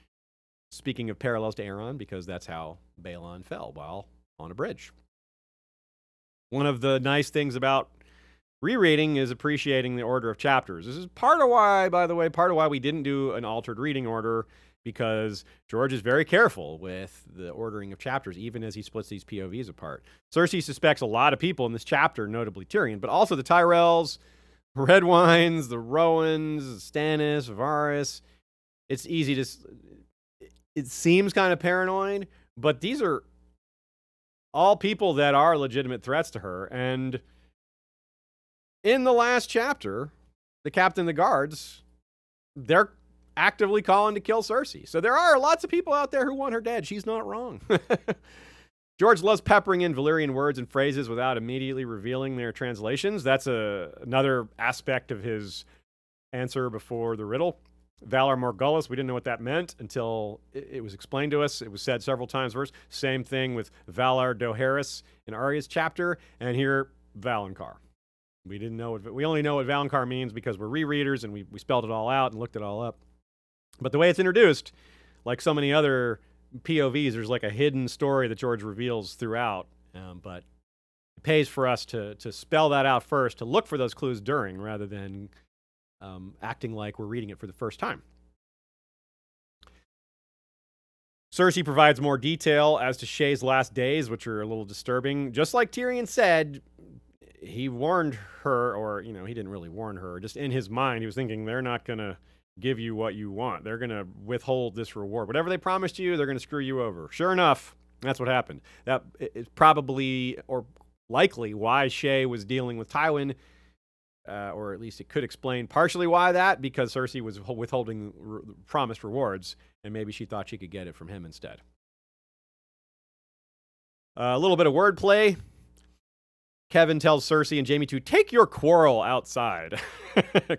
Speaking of parallels to Aeron, because that's how Balon fell, while on a bridge. One of the nice things about rereading is appreciating the order of chapters. This is part of why we didn't do an altered reading order, because George is very careful with the ordering of chapters, even as he splits these POVs apart. Cersei suspects a lot of people in this chapter, notably Tyrion, but also the Tyrells, Redwynes, the Rowans, Stannis, Varys. It's easy to... It seems kind of paranoid, but these are all people that are legitimate threats to her. And in the last chapter, the captain of the guards, they're actively calling to kill Cersei. So there are lots of people out there who want her dead. She's not wrong. George loves peppering in Valyrian words and phrases without immediately revealing their translations. That's another aspect of his answer before the riddle. Valar Morghulis, we didn't know what that meant until it was explained to us. It was said several times first. Same thing with Valar Dohaeris in Arya's chapter, and here, Valonqar. We only know what Valonqar means because we're rereaders and we spelled it all out and looked it all up. But the way it's introduced, like so many other POVs, there's like a hidden story that George reveals throughout. But it pays for us to spell that out first, to look for those clues during, rather than acting like we're reading it for the first time. Cersei provides more detail as to Shae's last days, which are a little disturbing. Just like Tyrion said, he warned her, or, he didn't really warn her. Just in his mind, he was thinking, they're not going to give you what you want. They're going to withhold this reward. Whatever they promised you, they're going to screw you over. Sure enough, that's what happened. That is probably, or likely, why Shae was dealing with Tywin, or at least it could explain partially why that, because Cersei was withholding promised rewards, and maybe she thought she could get it from him instead. A little bit of wordplay. Kevin tells Cersei and Jaime to take your quarrel outside.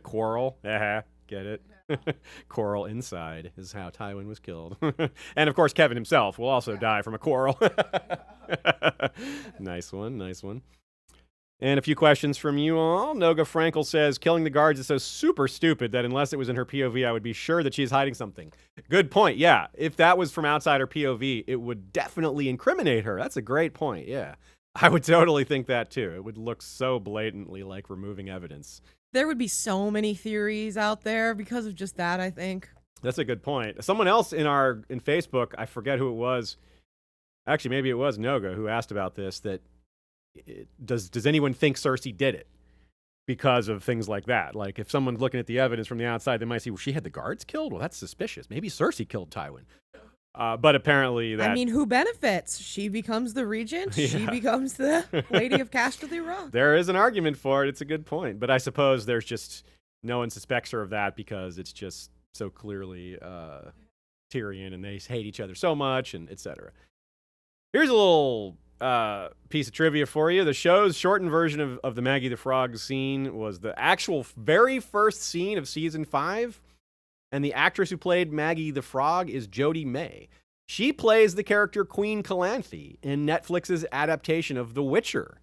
Quarrel? Get it? Quarrel inside is how Tywin was killed. And of course, Kevin himself will also die from a quarrel. Nice one. And a few questions from you all. Noga Frankel says, killing the guards is so super stupid that unless it was in her POV, I would be sure that she's hiding something. Good point. Yeah, if that was from outside her POV, it would definitely incriminate her. That's a great point. Yeah, I would totally think that too. It would look so blatantly like removing evidence. There would be so many theories out there because of just that, I think. That's a good point. Someone else in Facebook, I forget who it was. Actually, maybe it was Noga who asked about this, that does anyone think Cersei did it because of things like that? Like, if someone's looking at the evidence from the outside, they might see, well, she had the guards killed? Well, that's suspicious. Maybe Cersei killed Tywin. But apparently that... I mean, who benefits? She becomes the regent. Yeah. She becomes the Lady of Casterly Rock. There is an argument for it. It's a good point. But I suppose there's just... No one suspects her of that because it's just so clearly Tyrion, and they hate each other so much, and etc. Here's a little piece of trivia for you. The show's shortened version of the Maggie the Frog scene was the actual very first scene of season 5. And the actress who played Maggie the Frog is Jodie May. She plays the character Queen Calanthe in Netflix's adaptation of The Witcher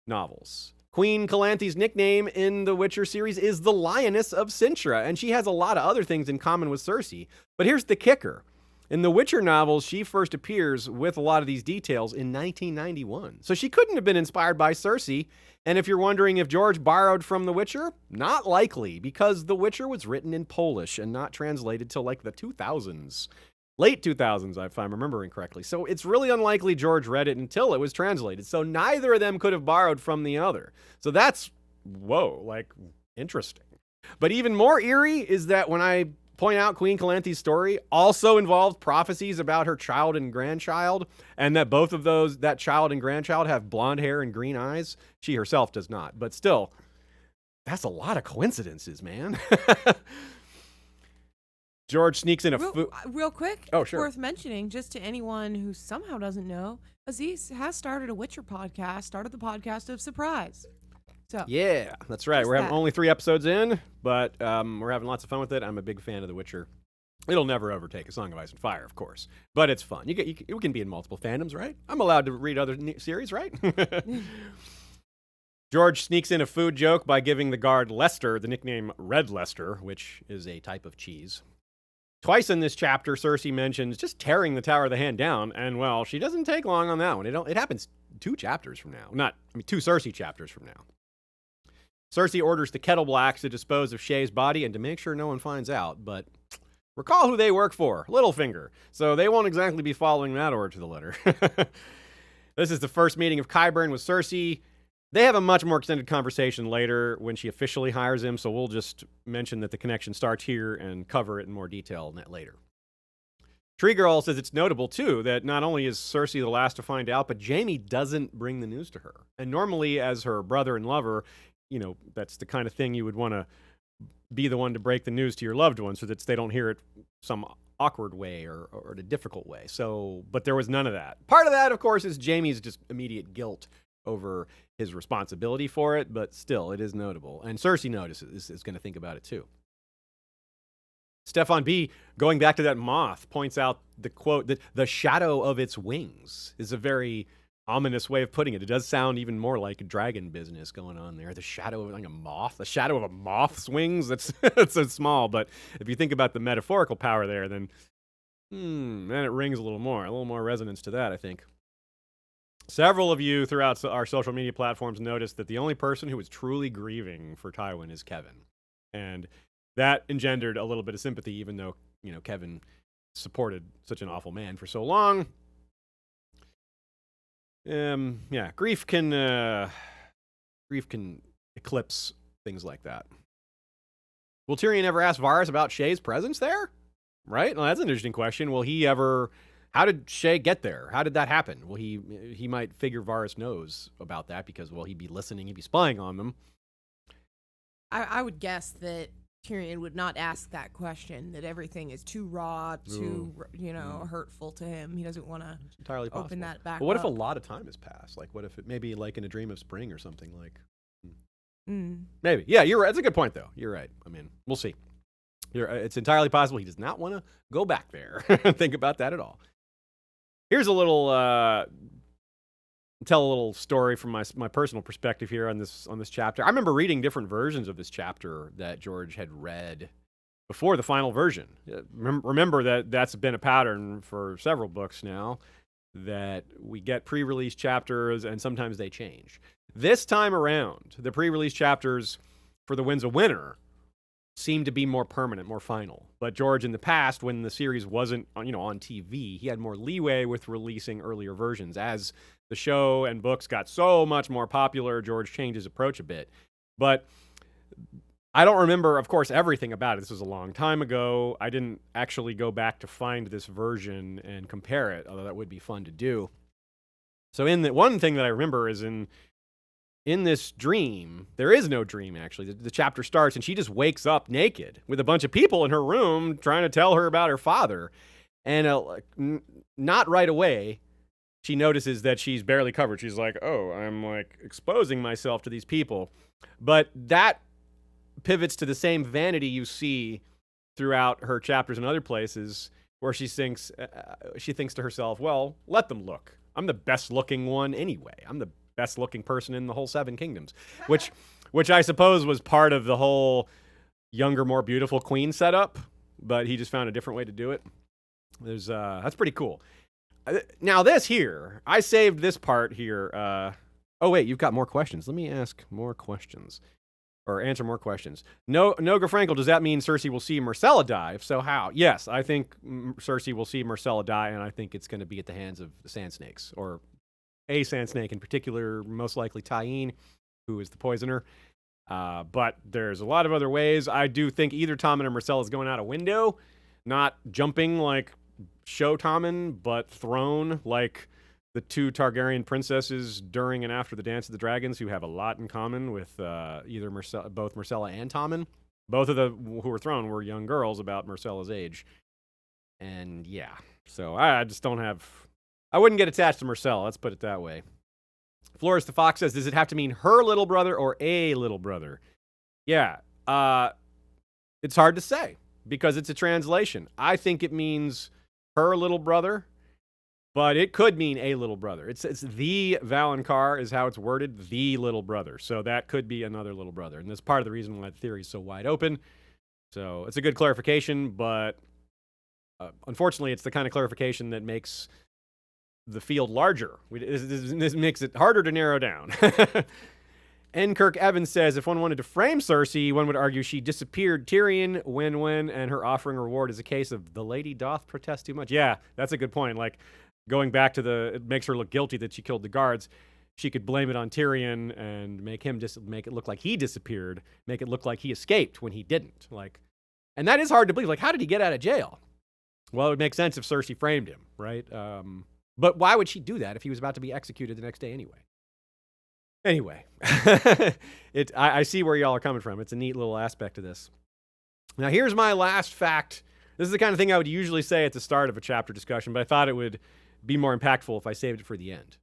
novels. Queen Calanthe's nickname in the Witcher series is the Lioness of Cintra, and she has a lot of other things in common with Cersei. But here's the kicker. In the Witcher novels, she first appears with a lot of these details in 1991. So she couldn't have been inspired by Cersei. And if you're wondering if George borrowed from The Witcher, not likely, because The Witcher was written in Polish and not translated till like the 2000s. Late 2000s, if I'm remembering correctly. So it's really unlikely George read it until it was translated. So neither of them could have borrowed from the other. So that's, interesting. But even more eerie is that when I point out Queen Calanthe's story also involved prophecies about her child and grandchild, and that both of those, that child and grandchild, have blonde hair and green eyes. She herself does not, but still, that's a lot of coincidences, man. George sneaks in real quick. Oh, sure. Worth mentioning, just to anyone who somehow doesn't know, Aziz has started a Witcher podcast, started the podcast of Surprise. So yeah, that's right. We're having only 3 episodes in, but we're having lots of fun with it. I'm a big fan of The Witcher. It'll never overtake A Song of Ice and Fire, of course, but it's fun. You can be in multiple fandoms, right? I'm allowed to read other series, right? George sneaks in a food joke by giving the guard Lester the nickname Red Lester, which is a type of cheese. Twice in this chapter, Cersei mentions just tearing the Tower of the Hand down, and well, she doesn't take long on that one. It happens 2 chapters from now. 2 Cersei chapters from now. Cersei orders the Kettle Blacks to dispose of Shae's body and to make sure no one finds out, but recall who they work for, Littlefinger, so they won't exactly be following that order to the letter. This is the first meeting of Qyburn with Cersei. They have a much more extended conversation later when she officially hires him, so we'll just mention that the connection starts here and cover it in more detail later. Tree Girl says it's notable, too, that not only is Cersei the last to find out, but Jaime doesn't bring the news to her. And normally, as her brother and lover, you know, that's the kind of thing you would want to be the one to break the news to your loved ones so that they don't hear it some awkward way or in a difficult way. So, but there was none of that. Part of that, of course, is Jaime's just immediate guilt over his responsibility for it, but still, it is notable. And Cersei notices, is going to think about it, too. Stefan B., going back to that moth, points out the quote that the shadow of its wings is a very ominous way of putting it. It does sound even more like dragon business going on there. The shadow of like a moth, the shadow of a moth's wings. That's so small, but if you think about the metaphorical power there, then it rings a little more resonance to that, I think. Several of you throughout our social media platforms noticed that the only person who was truly grieving for Tywin is Kevin, and that engendered a little bit of sympathy, even though, you know, Kevin supported such an awful man for so long. Grief can eclipse things like that. Will Tyrion ever ask Varys about Shae's presence there? Right? Well, that's an interesting question. How did Shae get there? How did that happen? Well, he might figure Varys knows about that because, well, he'd be listening, he'd be spying on them. I would guess that Tyrion would not ask that question, that everything is too raw, too, hurtful to him. He doesn't want to open that back up. But what if a lot of time has passed? Like, what if it maybe like in A Dream of Spring or something like? Maybe. Yeah, you're right. That's a good point, though. You're right. I mean, we'll see. It's entirely possible he does not want to go back there and think about that at all. Here's a little, tell a little story from my personal perspective here on this chapter. I remember reading different versions of this chapter that George had read before the final version. Remember that's been a pattern for several books now, that we get pre-release chapters and sometimes they change. This time around, the pre-release chapters for The Winds of Winter seemed to be more permanent, more final. But George, in the past, when the series wasn't, on TV, he had more leeway with releasing earlier versions. As the show and books got so much more popular, George changed his approach a bit. But I don't remember, of course, everything about it. This was a long time ago. I didn't actually go back to find this version and compare it, although that would be fun to do. So one thing that I remember is in this dream, there is no dream, actually. The chapter starts, and she just wakes up naked with a bunch of people in her room trying to tell her about her father. And not right away, she notices that she's barely covered. She's like, oh, I'm like exposing myself to these people. But that pivots to the same vanity you see throughout her chapters and other places, where she thinks to herself, well, let them look. I'm the best looking one anyway. I'm the best looking person in the whole Seven Kingdoms, which I suppose was part of the whole younger, more beautiful queen setup, but he just found a different way to do it. That's pretty cool. Now this here, I saved this part here. Oh wait, you've got more questions. Let me ask more questions or answer more questions. Noga Frankel, does that mean Cersei will see Myrcella die? If so, how? Yes, I think Cersei will see Myrcella die, and I think it's going to be at the hands of the Sand Snakes, or a Sand Snake in particular, most likely Tyene, who is the poisoner. But there's a lot of other ways. I do think either Tommen or Myrcella is going out a window, not jumping like show Tommen, but thrown like the 2 Targaryen princesses during and after the Dance of the Dragons, who have a lot in common with both Myrcella and Tommen. Both of the who were thrown were young girls about Myrcella's age. And yeah, so I just don't have... I wouldn't get attached to Myrcella, let's put it that way. Flores the Fox says, does it have to mean her little brother or a little brother? Yeah, it's hard to say because it's a translation. I think it means her little brother, but it could mean a little brother. It's the Valonqar is how it's worded, the little brother. So that could be another little brother. And that's part of the reason why the theory is so wide open. So it's a good clarification, but Unfortunately, it's the kind of clarification that makes the field larger. This makes it harder to narrow down. N. Kirk Evans says, if one wanted to frame Cersei, one would argue she disappeared Tyrion, win-win, and her offering reward is a case of the lady doth protest too much. Yeah, that's a good point. Like, going back to it makes her look guilty that she killed the guards. She could blame it on Tyrion and make it look like he disappeared, make it look like he escaped when he didn't. Like, and that is hard to believe. Like, how did he get out of jail? Well, it would make sense if Cersei framed him, right? But why would she do that if he was about to be executed the next day anyway? Anyway, I see where y'all are coming from. It's a neat little aspect to this. Now, here's my last fact. This is the kind of thing I would usually say at the start of a chapter discussion, but I thought it would be more impactful if I saved it for the end.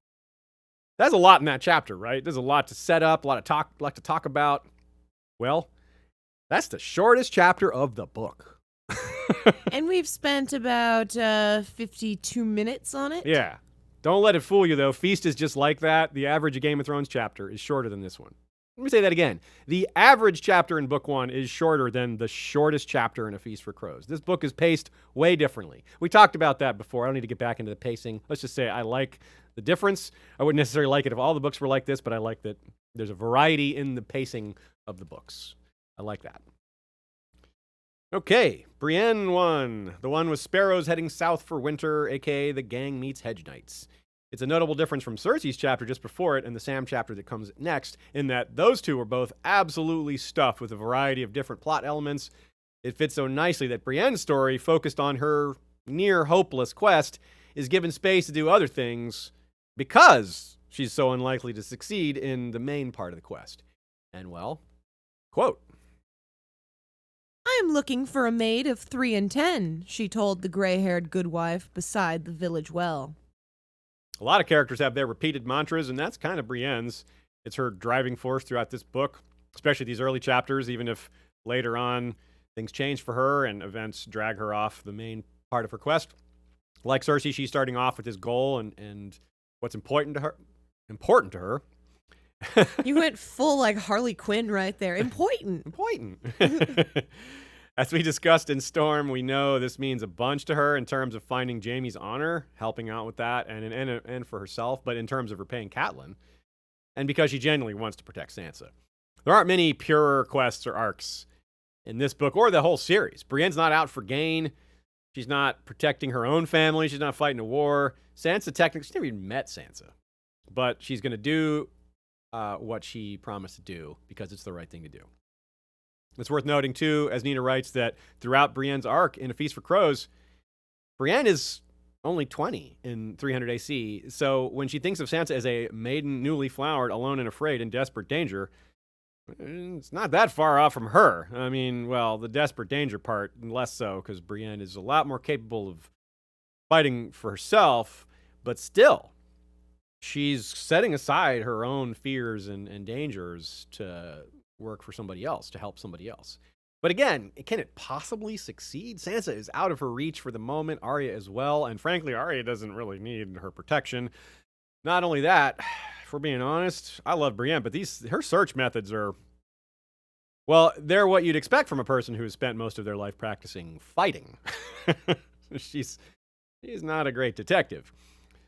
There's a lot in that chapter, right? There's a lot to set up, a lot to talk about. Well, that's the shortest chapter of the book. And we've spent about 52 minutes on it. Yeah. Don't let it fool you, though. Feast is just like that. The average Game of Thrones chapter is shorter than this one. Let me say that again. The average chapter in Book 1 is shorter than the shortest chapter in A Feast for Crows. This book is paced way differently. We talked about that before. I don't need to get back into the pacing. Let's just say I like the difference. I wouldn't necessarily like it if all the books were like this, but I like that there's a variety in the pacing of the books. I like that. Okay, Brienne 1. The one with Sparrows heading south for winter, a.k.a. the gang meets Hedge Knights. It's a notable difference from Cersei's chapter just before it and the Sam chapter that comes next, in that those two are both absolutely stuffed with a variety of different plot elements. It fits so nicely that Brienne's story, focused on her near-hopeless quest, is given space to do other things because she's so unlikely to succeed in the main part of the quest. And, well, quote, I am looking for a maid of 3 and 10, she told the gray-haired goodwife beside the village well. A lot of characters have their repeated mantras, and that's kind of Brienne's. It's her driving force throughout this book, especially these early chapters, even if later on things change for her and events drag her off the main part of her quest. Like Cersei, she's starting off with this goal and what's important to her. You went full like Harley Quinn right there. Important. As we discussed in Storm, we know this means a bunch to her in terms of finding Jaime's honor, helping out with that, and for herself, but in terms of repaying Catelyn, and because she genuinely wants to protect Sansa. There aren't many pure quests or arcs in this book or the whole series. Brienne's not out for gain. She's not protecting her own family. She's not fighting a war. Sansa technically, she's never even met Sansa, but she's going to do what she promised to do because it's the right thing to do. It's worth noting, too, as Nina writes, that throughout Brienne's arc in A Feast for Crows, Brienne is only 20 in 300 AC. So when she thinks of Sansa as a maiden newly flowered, alone and afraid, in desperate danger, it's not that far off from her. I mean, well, the desperate danger part, less so, because Brienne is a lot more capable of fighting for herself, but still, she's setting aside her own fears and dangers to work for somebody else, to help somebody else. But again, can it possibly succeed? Sansa is out of her reach for the moment, Arya as well, and frankly, Arya doesn't really need her protection. Not only that, if we're being honest, I love Brienne, but her search methods are, well, they're what you'd expect from a person who has spent most of their life practicing fighting. She's not a great detective.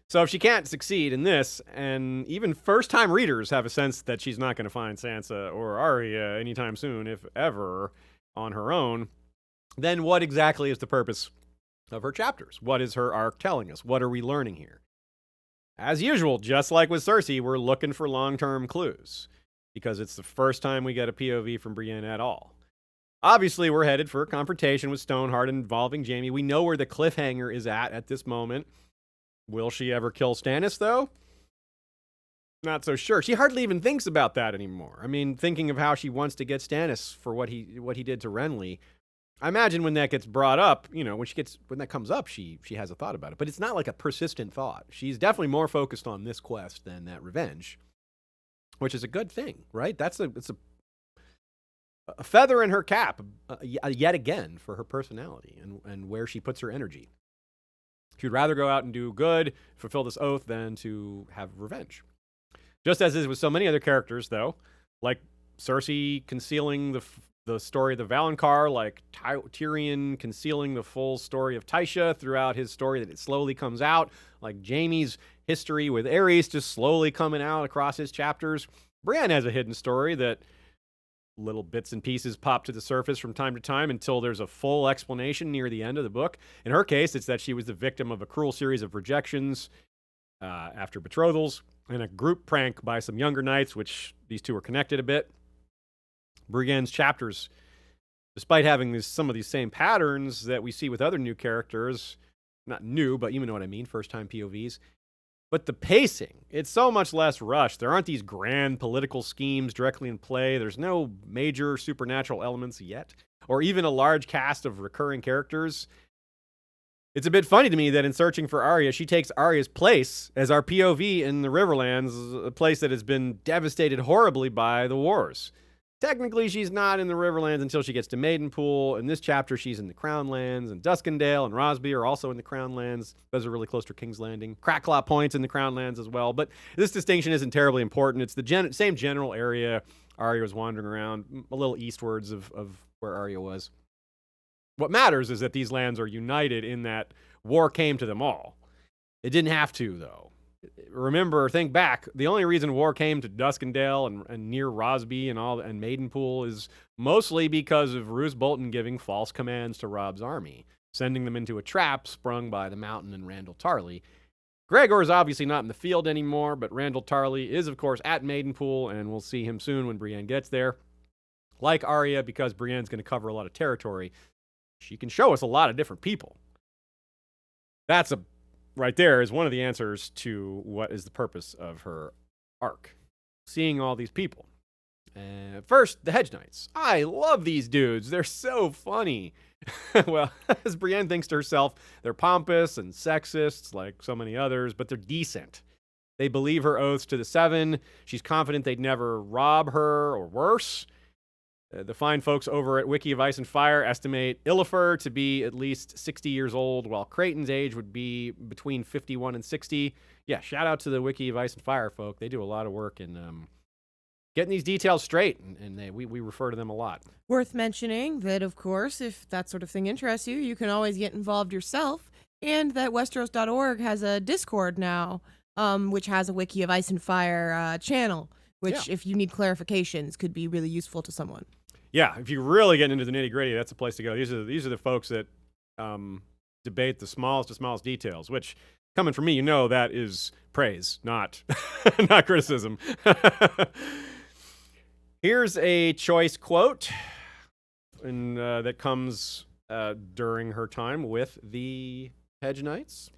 So if she can't succeed in this, and even first-time readers have a sense that she's not going to find Sansa or Arya anytime soon, if ever, on her own, then what exactly is the purpose of her chapters? What is her arc telling us? What are we learning here? As usual, just like with Cersei, we're looking for long-term clues, because it's the first time we get a POV from Brienne at all. Obviously, we're headed for a confrontation with Stoneheart involving Jaime. We know where the cliffhanger is at this moment. Will she ever kill Stannis, though? Not so sure. She hardly even thinks about that anymore. I mean, thinking of how she wants to get Stannis for what he did to Renly. I imagine when that gets brought up, when that comes up, she has a thought about it. But it's not like a persistent thought. She's definitely more focused on this quest than that revenge, which is a good thing, right? It's a feather in her cap, yet again, for her personality and where she puts her energy. She'd rather go out and do good, fulfill this oath, than to have revenge. Just as is with so many other characters, though, like Cersei concealing the story of the Valonqar, like Tyrion concealing the full story of Tysha throughout his story, that it slowly comes out, like Jaime's history with Aerys just slowly coming out across his chapters. Brienne has a hidden story that little bits and pieces pop to the surface from time to time until there's a full explanation near the end of the book. In her case, it's that she was the victim of a cruel series of rejections after betrothals and a group prank by some younger knights, which these two are connected a bit. Brienne's chapters, despite having some of these same patterns that we see with other new characters, not new, but you know what I mean, first-time POVs, but the pacing, it's so much less rushed. There aren't these grand political schemes directly in play. There's no major supernatural elements yet, or even a large cast of recurring characters. It's a bit funny to me that in searching for Arya, she takes Arya's place as our POV in the Riverlands, a place that has been devastated horribly by the wars. Technically, she's not in the Riverlands until she gets to Maidenpool. In this chapter, she's in the Crownlands, and Duskendale and Rosby are also in the Crownlands. Those are really close to King's Landing. Crackclaw Point's in the Crownlands as well, but this distinction isn't terribly important. It's the same general area Arya was wandering around, a little eastwards of where Arya was. What matters is that these lands are united in that war came to them all. It didn't have to, though. Remember, think back, the only reason war came to Duskendale and near Rosby and Maidenpool is mostly because of Roose Bolton giving false commands to Robb's army, sending them into a trap sprung by the Mountain and Randall Tarley. Gregor is obviously not in the field anymore, but Randall Tarley is, of course, at Maidenpool, and we'll see him soon when Brienne gets there. Like Arya, because Brienne's going to cover a lot of territory, she can show us a lot of different people. Right there is one of the answers to what is the purpose of her arc. Seeing all these people. First, the Hedge Knights. I love these dudes. They're so funny. Well, as Brienne thinks to herself, they're pompous and sexist like so many others, but they're decent. They believe her oaths to the Seven. She's confident they'd never rob her or worse. The fine folks over at Wiki of Ice and Fire estimate Illifer to be at least 60 years old, while Creighton's age would be between 51 and 60. Yeah, shout out to the Wiki of Ice and Fire folk. They do a lot of work in getting these details straight, and we refer to them a lot. Worth mentioning that, of course, if that sort of thing interests you, you can always get involved yourself, and that Westeros.org has a Discord now, which has a Wiki of Ice and Fire channel, which, if you need clarifications, could be really useful to someone. Yeah, if you're really getting into the nitty-gritty, that's the place to go. These are the folks that debate the smallest to smallest details, which, coming from me, you know that is praise, not not criticism. Here's a choice quote that comes during her time with the Hedge Knights.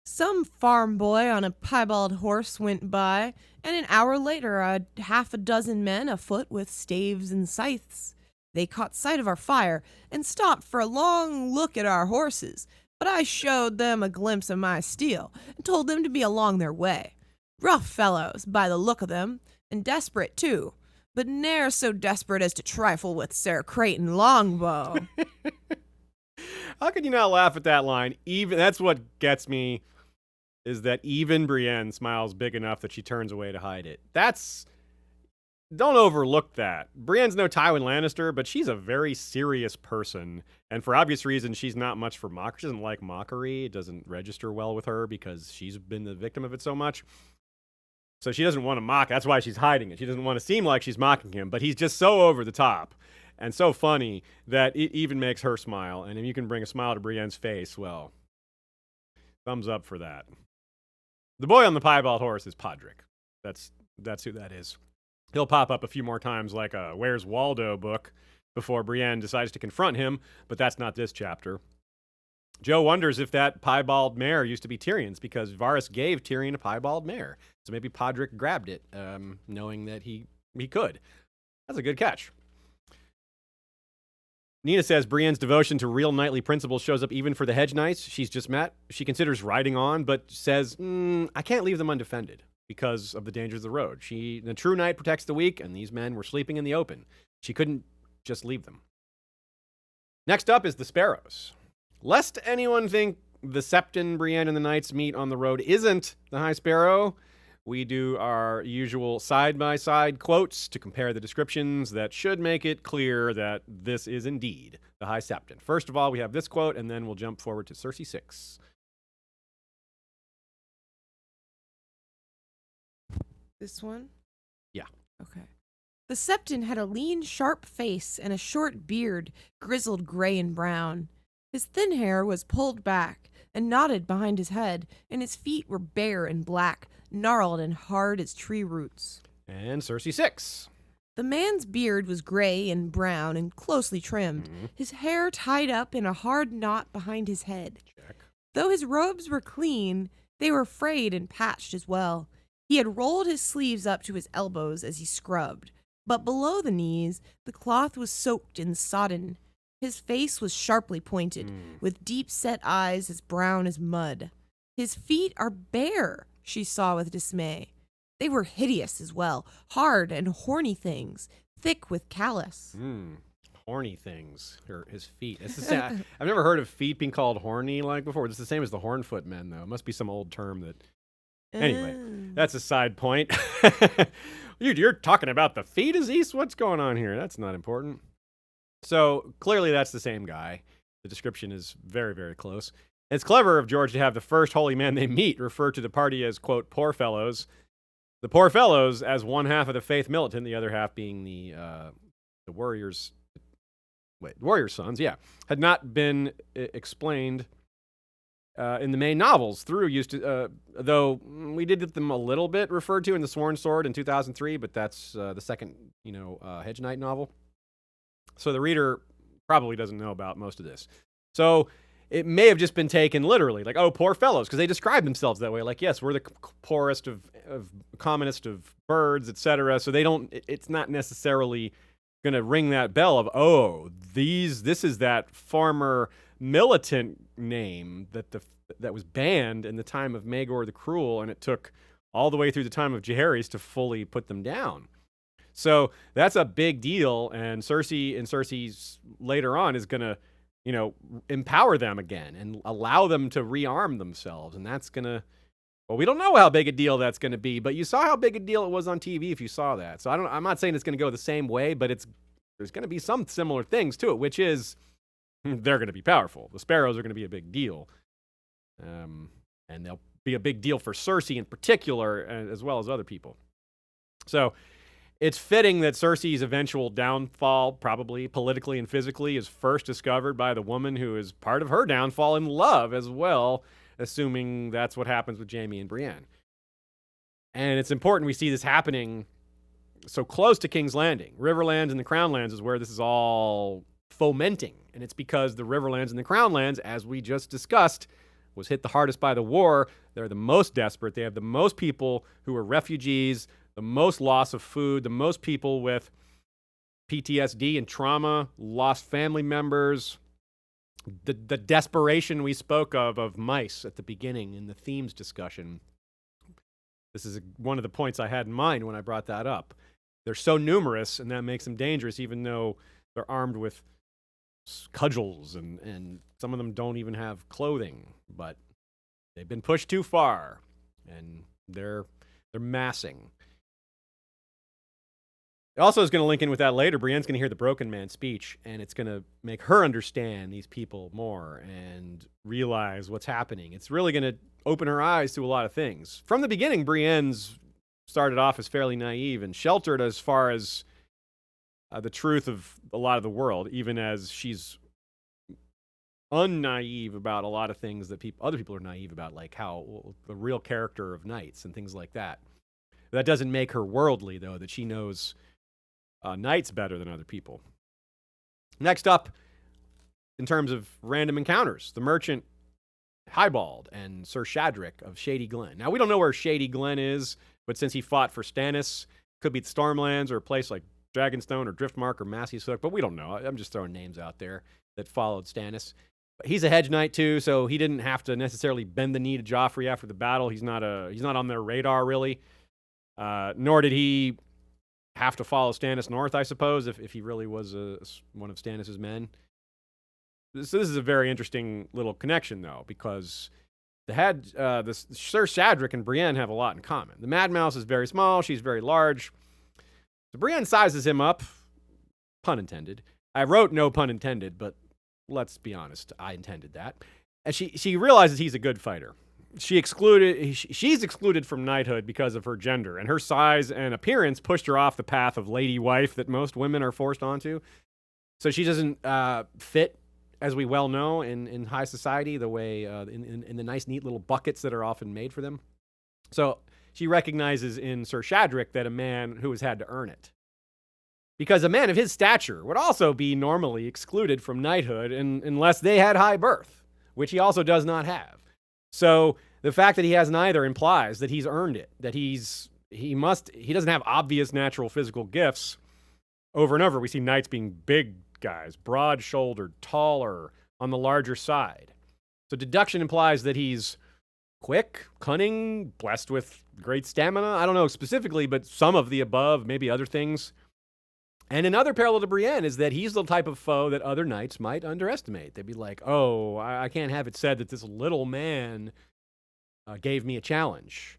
Some farm boy on a piebald horse went by, and an hour later half a dozen men afoot with staves and scythes. They caught sight of our fire and stopped for a long look at our horses, but I showed them a glimpse of my steel and told them to be along their way. Rough fellows, by the look of them, and desperate too, but ne'er so desperate as to trifle with Sir Creighton Longbow. How can you not laugh at that line? Even that's what gets me, is that even Brienne smiles big enough that she turns away to hide it. Don't overlook that. Brienne's no Tywin Lannister, but she's a very serious person. And for obvious reasons, she's not much for mockery. She doesn't like mockery. It doesn't register well with her because she's been the victim of it so much. So she doesn't want to mock. That's why she's hiding it. She doesn't want to seem like she's mocking him, but he's just so over the top and so funny that it even makes her smile. And if you can bring a smile to Brienne's face, well, thumbs up for that. The boy on the piebald horse is Podrick. That's who that is. He'll pop up a few more times like a Where's Waldo book before Brienne decides to confront him, but that's not this chapter. Joe wonders if that piebald mare used to be Tyrion's because Varys gave Tyrion a piebald mare. So maybe Podrick grabbed it, knowing that he could. That's a good catch. Nina says Brienne's devotion to real knightly principles shows up even for the Hedge Knights she's just met. She considers riding on, but says, I can't leave them undefended because of the dangers of the road. The true knight protects the weak, and these men were sleeping in the open. She couldn't just leave them. Next up is the Sparrows. Lest anyone think the Septon, Brienne, and the Knights meet on the road isn't the High Sparrow, we do our usual side-by-side quotes to compare the descriptions that should make it clear that this is indeed the High Septon. First of all, we have this quote, and then we'll jump forward to Cersei 6. This one? Yeah. Okay. The Septon had a lean, sharp face and a short beard, grizzled gray and brown. His thin hair was pulled back and knotted behind his head, and his feet were bare and black, gnarled and hard as tree roots. And Cersei 6. The man's beard was gray and brown and closely trimmed, his hair tied up in a hard knot behind his head. Check. Though his robes were clean, they were frayed and patched as well. He had rolled his sleeves up to his elbows as he scrubbed, but below the knees, the cloth was soaked and sodden. His face was sharply pointed, with deep-set eyes as brown as mud. His feet are bare, she saw with dismay. They were hideous as well, hard and horny things, thick with callus. Horny things, or his feet. It's the same. I've never heard of feet being called horny like before. It's the same as the Hornfoot men, though. It must be some old term that... Anyway, that's a side point. You're talking about the feet, Aziz? What's going on here? That's not important. So, clearly that's the same guy. The description is very, very close. It's clever of George to have the first holy man they meet refer to the party as, quote, poor fellows. The poor fellows as one half of the faith militant, the other half being the warriors' sons, had not been explained in the main novels through used to, though we did get them a little bit referred to in The Sworn Sword in 2003, but that's the second, Hedge Knight novel. So the reader probably doesn't know about most of this. So it may have just been taken literally, like, oh, poor fellows, because they describe themselves that way. Like, yes, we're the poorest of commonest of birds, etc. So they don't, it's not necessarily going to ring that bell of, oh, this is that farmer militant name that was banned in the time of Maegor the Cruel, and it took all the way through the time of Jaehaerys to fully put them down. So that's a big deal, and Cersei's later on is going to, empower them again and allow them to rearm themselves, and that's going to, well, we don't know how big a deal that's going to be, but you saw how big a deal it was on TV if you saw that. So I'm not saying it's going to go the same way, but there's going to be some similar things to it, which is they're going to be powerful. The Sparrows are going to be a big deal, and they'll be a big deal for Cersei in particular, as well as other people. So it's fitting that Cersei's eventual downfall, probably politically and physically, is first discovered by the woman who is part of her downfall in love as well, assuming that's what happens with Jaime and Brienne. And it's important we see this happening so close to King's Landing. Riverlands and the Crownlands is where this is all fomenting. And it's because the Riverlands and the Crownlands, as we just discussed, was hit the hardest by the war. They're the most desperate. They have the most people who are refugees, the most loss of food, the most people with PTSD and trauma, lost family members, the desperation we spoke of mice at the beginning in the themes discussion. This is one of the points I had in mind when I brought that up. They're so numerous, and that makes them dangerous, even though they're armed with cudgels, and some of them don't even have clothing, but they've been pushed too far, and they're massing. It also is going to link in with that later. Brienne's going to hear the broken man speech, and it's going to make her understand these people more and realize what's happening. It's really going to open her eyes to a lot of things. From the beginning, Brienne's started off as fairly naive and sheltered as far as the truth of a lot of the world, even as she's unnaive about a lot of things that other people are naive about, like how the real character of knights and things like that. That doesn't make her worldly, though, that she knows knights better than other people. Next up, in terms of random encounters, the merchant Highbald and Sir Shadrick of Shady Glen. Now, we don't know where Shady Glen is, but since he fought for Stannis, could be the Stormlands or a place like Dragonstone or Driftmark or Massey's Hook, but we don't know. I'm just throwing names out there that followed Stannis. But he's a hedge knight too, so he didn't have to necessarily bend the knee to Joffrey after the battle. He's not on their radar really. Nor did he have to follow Stannis north, I suppose, if he really was one of Stannis' men. So this is a very interesting little connection, though, because Sir Shadrick and Brienne have a lot in common. The Mad Mouse is very small. She's very large. So Brienne sizes him up, pun intended. I wrote no pun intended, but let's be honest, I intended that. And she realizes he's a good fighter. She's excluded from knighthood because of her gender, and her size and appearance pushed her off the path of lady wife that most women are forced onto. So she doesn't fit, as we well know, in high society, the way in the nice, neat little buckets that are often made for them. So she recognizes in Sir Shadrick that a man who has had to earn it. Because a man of his stature would also be normally excluded from knighthood unless they had high birth, which he also does not have. So the fact that he has neither implies that he's earned it, that he doesn't have obvious natural physical gifts. Over and over, we see knights being big guys, broad-shouldered, taller, on the larger side. So deduction implies that he's quick, cunning, blessed with great stamina. I don't know specifically, but some of the above, maybe other things. And another parallel to Brienne is that he's the type of foe that other knights might underestimate. They'd be like, oh, I can't have it said that this little man gave me a challenge.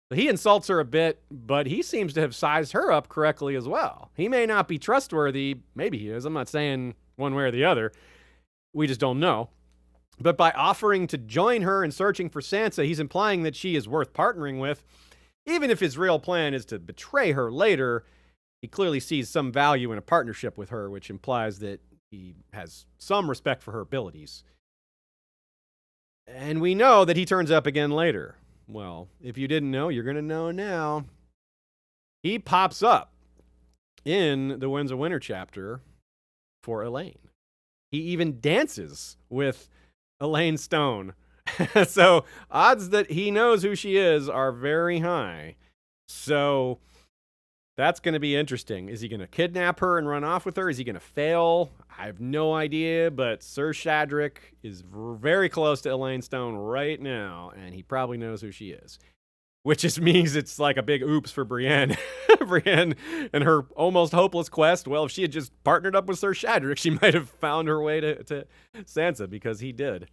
So he insults her a bit, but he seems to have sized her up correctly as well. He may not be trustworthy. Maybe he is. I'm not saying one way or the other. We just don't know. But by offering to join her in searching for Sansa, he's implying that she is worth partnering with. Even if his real plan is to betray her later, he clearly sees some value in a partnership with her, which implies that he has some respect for her abilities. And we know that he turns up again later. Well, if you didn't know, you're going to know now. He pops up in the Winds of Winter chapter for Elaine. He even dances with Elaine Stone. So odds that he knows who she is are very high. So that's going to be interesting. Is he going to kidnap her and run off with her? Is he going to fail? I have no idea, but Sir Shadrick is very close to Elaine Stone right now, and he probably knows who she is. Which just means it's like a big oops for Brienne. Brienne and her almost hopeless quest. Well, if she had just partnered up with Sir Shadrick, she might have found her way to Sansa, because he did.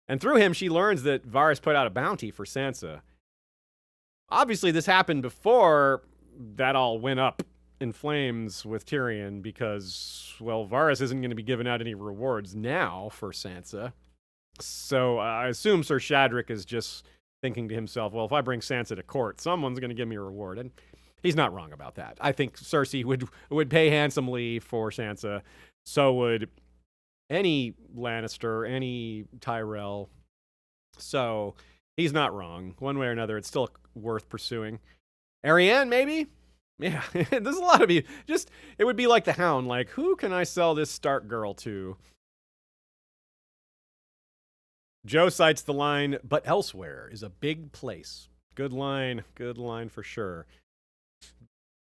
And through him, she learns that Varys put out a bounty for Sansa. Obviously, this happened before that all went up in flames with Tyrion, because, well, Varys isn't going to be giving out any rewards now for Sansa. So I assume Sir Shadrick is just thinking to himself, well, if I bring Sansa to court, someone's going to give me a reward. And he's not wrong about that. I think Cersei would pay handsomely for Sansa. So would any Lannister, any Tyrell. So he's not wrong. One way or another, it's still worth pursuing. Arianne, maybe? Yeah, there's a lot of you. Just, it would be like the Hound. Like, who can I sell this Stark girl to? Joe cites the line, but elsewhere is a big place. Good line for sure.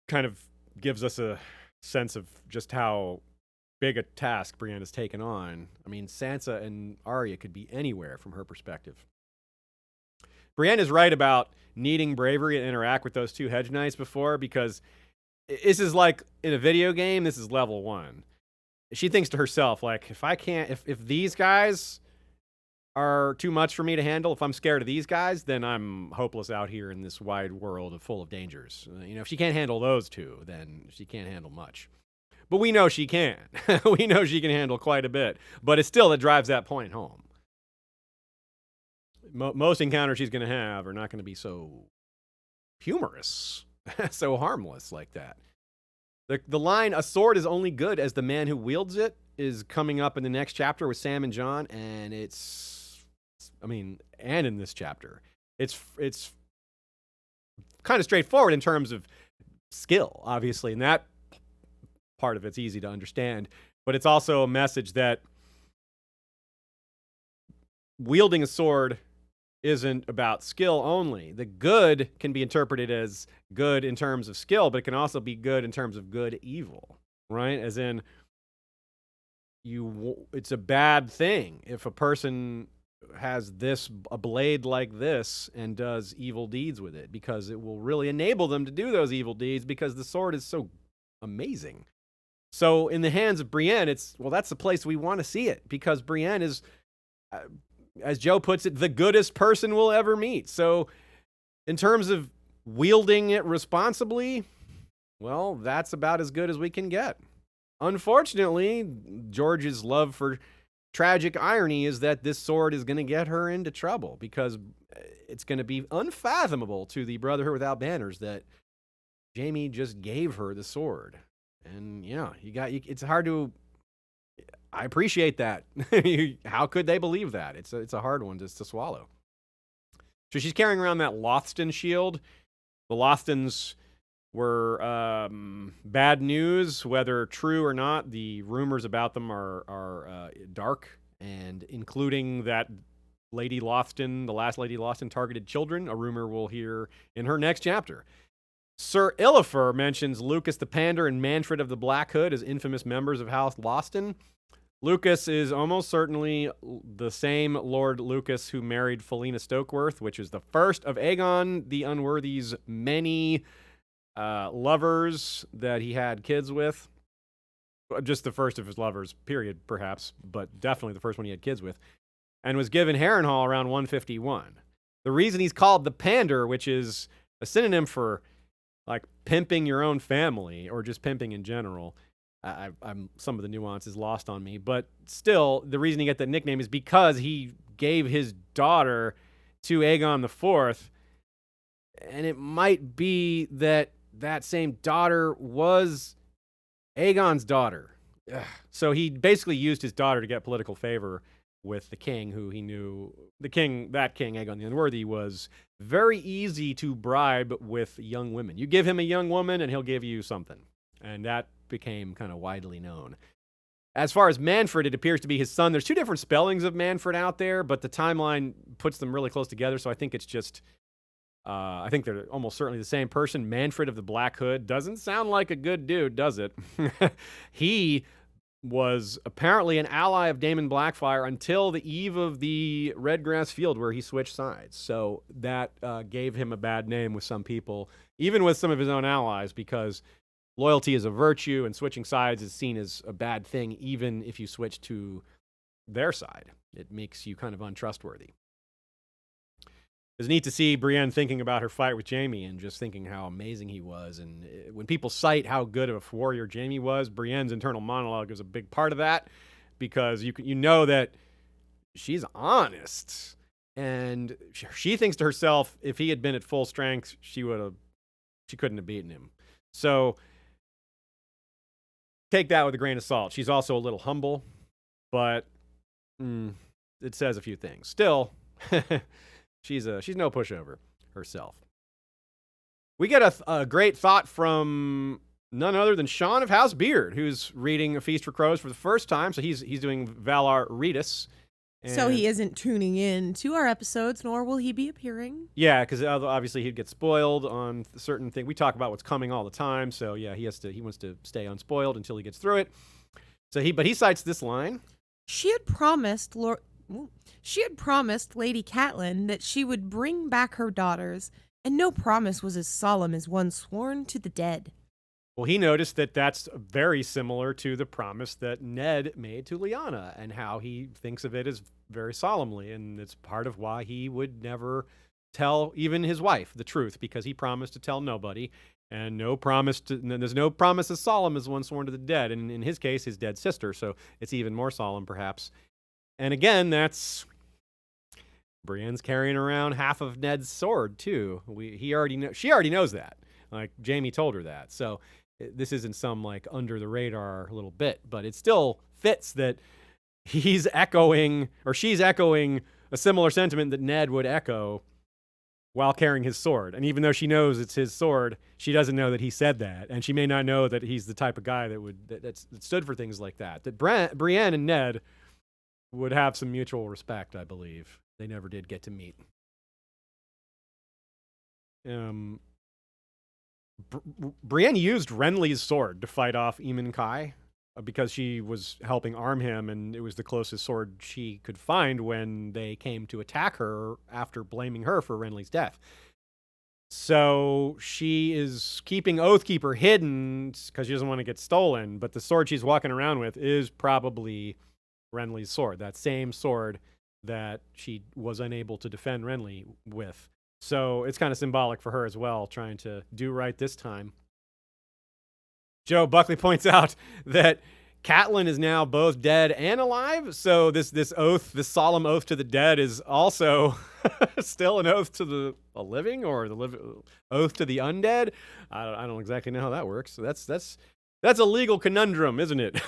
Kind of gives us a sense of just how big a task Brienne has taken on. I mean, Sansa and Arya could be anywhere from her perspective. Brienne is right about needing bravery to interact with those two Hedge Knights before, because this is like in a video game, this is level 1. She thinks to herself, like, if these guys are too much for me to handle, if I'm scared of these guys, then I'm hopeless out here in this wide world full of dangers. If she can't handle those two, then she can't handle much. But we know she can. We know she can handle quite a bit. But it drives that point home. Most encounters she's going to have are not going to be so humorous, so harmless like that. The line, a sword is only good as the man who wields it, is coming up in the next chapter with Sam and Jon, and and in this chapter. It's kind of straightforward in terms of skill, obviously, and that part of it's easy to understand, but it's also a message that wielding a sword isn't about skill only. The good can be interpreted as good in terms of skill, but it can also be good in terms of good evil, right? As in, it's a bad thing if a person has a blade like this and does evil deeds with it, because it will really enable them to do those evil deeds, because the sword is so amazing. So in the hands of Brienne, that's the place we want to see it, because Brienne is as Joe puts it, the goodest person we'll ever meet. So in terms of wielding it responsibly, well, that's about as good as we can get. Unfortunately, George's love for tragic irony is that this sword is going to get her into trouble, because it's going to be unfathomable to the Brotherhood Without Banners that Jaime just gave her the sword. And yeah, it's hard to, I appreciate that. How could they believe that? It's a hard one just to swallow. So she's carrying around that Lothston shield. The Lothstons were bad news, whether true or not. The rumors about them are dark, and including that Lady Lothston, the last Lady Lothston, targeted children, a rumor we'll hear in her next chapter. Sir Illifer mentions Lucas the Pander and Manfred of the Black Hood as infamous members of House Lothston. Lucas is almost certainly the same Lord Lucas who married Felina Stokeworth, which is the first of Aegon the Unworthy's many lovers that he had kids with. Just the first of his lovers, period, perhaps, but definitely the first one he had kids with. And was given Harrenhal around 151. The reason he's called the Pander, which is a synonym for like pimping your own family or just pimping in general. I'm some of the nuances lost on me, but still, the reason he got that nickname is because he gave his daughter to Aegon IV, and it might be that that same daughter was Aegon's daughter. Ugh. So he basically used his daughter to get political favor with the king, who he knew, that king, Aegon the Unworthy, was very easy to bribe with young women. You give him a young woman and he'll give you something. And that became kind of widely known. As far as Manfred, it appears to be his son. There's two different spellings of Manfred out there, but the timeline puts them really close together, so I think it's just, I think they're almost certainly the same person. Manfred of the Black Hood doesn't sound like a good dude, does it? He was apparently an ally of Daemon Blackfyre until the eve of the Redgrass Field, where he switched sides. So that gave him a bad name with some people, even with some of his own allies, because loyalty is a virtue and switching sides is seen as a bad thing, even if you switch to their side. It makes you kind of untrustworthy. It's neat to see Brienne thinking about her fight with Jaime and just thinking how amazing he was. And when people cite how good of a warrior Jaime was, Brienne's internal monologue is a big part of that, because you know that she's honest. And she thinks to herself, if he had been at full strength, she couldn't have beaten him. So take that with a grain of salt. She's also a little humble, but it says a few things. Still, she's no pushover herself. We get a great thought from none other than Sean of House Beard, who's reading A Feast for Crows for the first time. So he's doing Valar Rereadis. So he isn't tuning in to our episodes, nor will he be appearing. Yeah, because obviously he'd get spoiled on certain things. We talk about what's coming all the time, so yeah, he wants to stay unspoiled until he gets through it. So he cites this line. She had promised Lady Catelyn that she would bring back her daughters, and no promise was as solemn as one sworn to the dead. Well, he noticed that that's very similar to the promise that Ned made to Lyanna, and how he thinks of it as very solemnly, and it's part of why he would never tell even his wife the truth, because he promised to tell nobody, and there's no promise as solemn as one sworn to the dead, and in his case, his dead sister, so it's even more solemn, perhaps. And again, that's Brienne's carrying around half of Ned's sword too. She already knows that. Like Jaime told her that. So this isn't some like under the radar little bit, but it still fits that she's echoing a similar sentiment that Ned would echo while carrying his sword. And even though she knows it's his sword, she doesn't know that he said that, and she may not know that he's the type of guy that stood for things like that. That Brienne and Ned would have some mutual respect, I believe. They never did get to meet. Brienne used Renly's sword to fight off Eamon Kai because she was helping arm him, and it was the closest sword she could find when they came to attack her after blaming her for Renly's death. So she is keeping Oathkeeper hidden because she doesn't want to get stolen, but the sword she's walking around with is probably Renly's sword, that same sword that she was unable to defend Renly with. So it's kind of symbolic for her as well, trying to do right this time. Joe Buckley points out that Catelyn is now both dead and alive. So this oath, this solemn oath to the dead, is also still an oath to the living, or the oath to the undead. I don't exactly know how that works. So that's a legal conundrum, isn't it?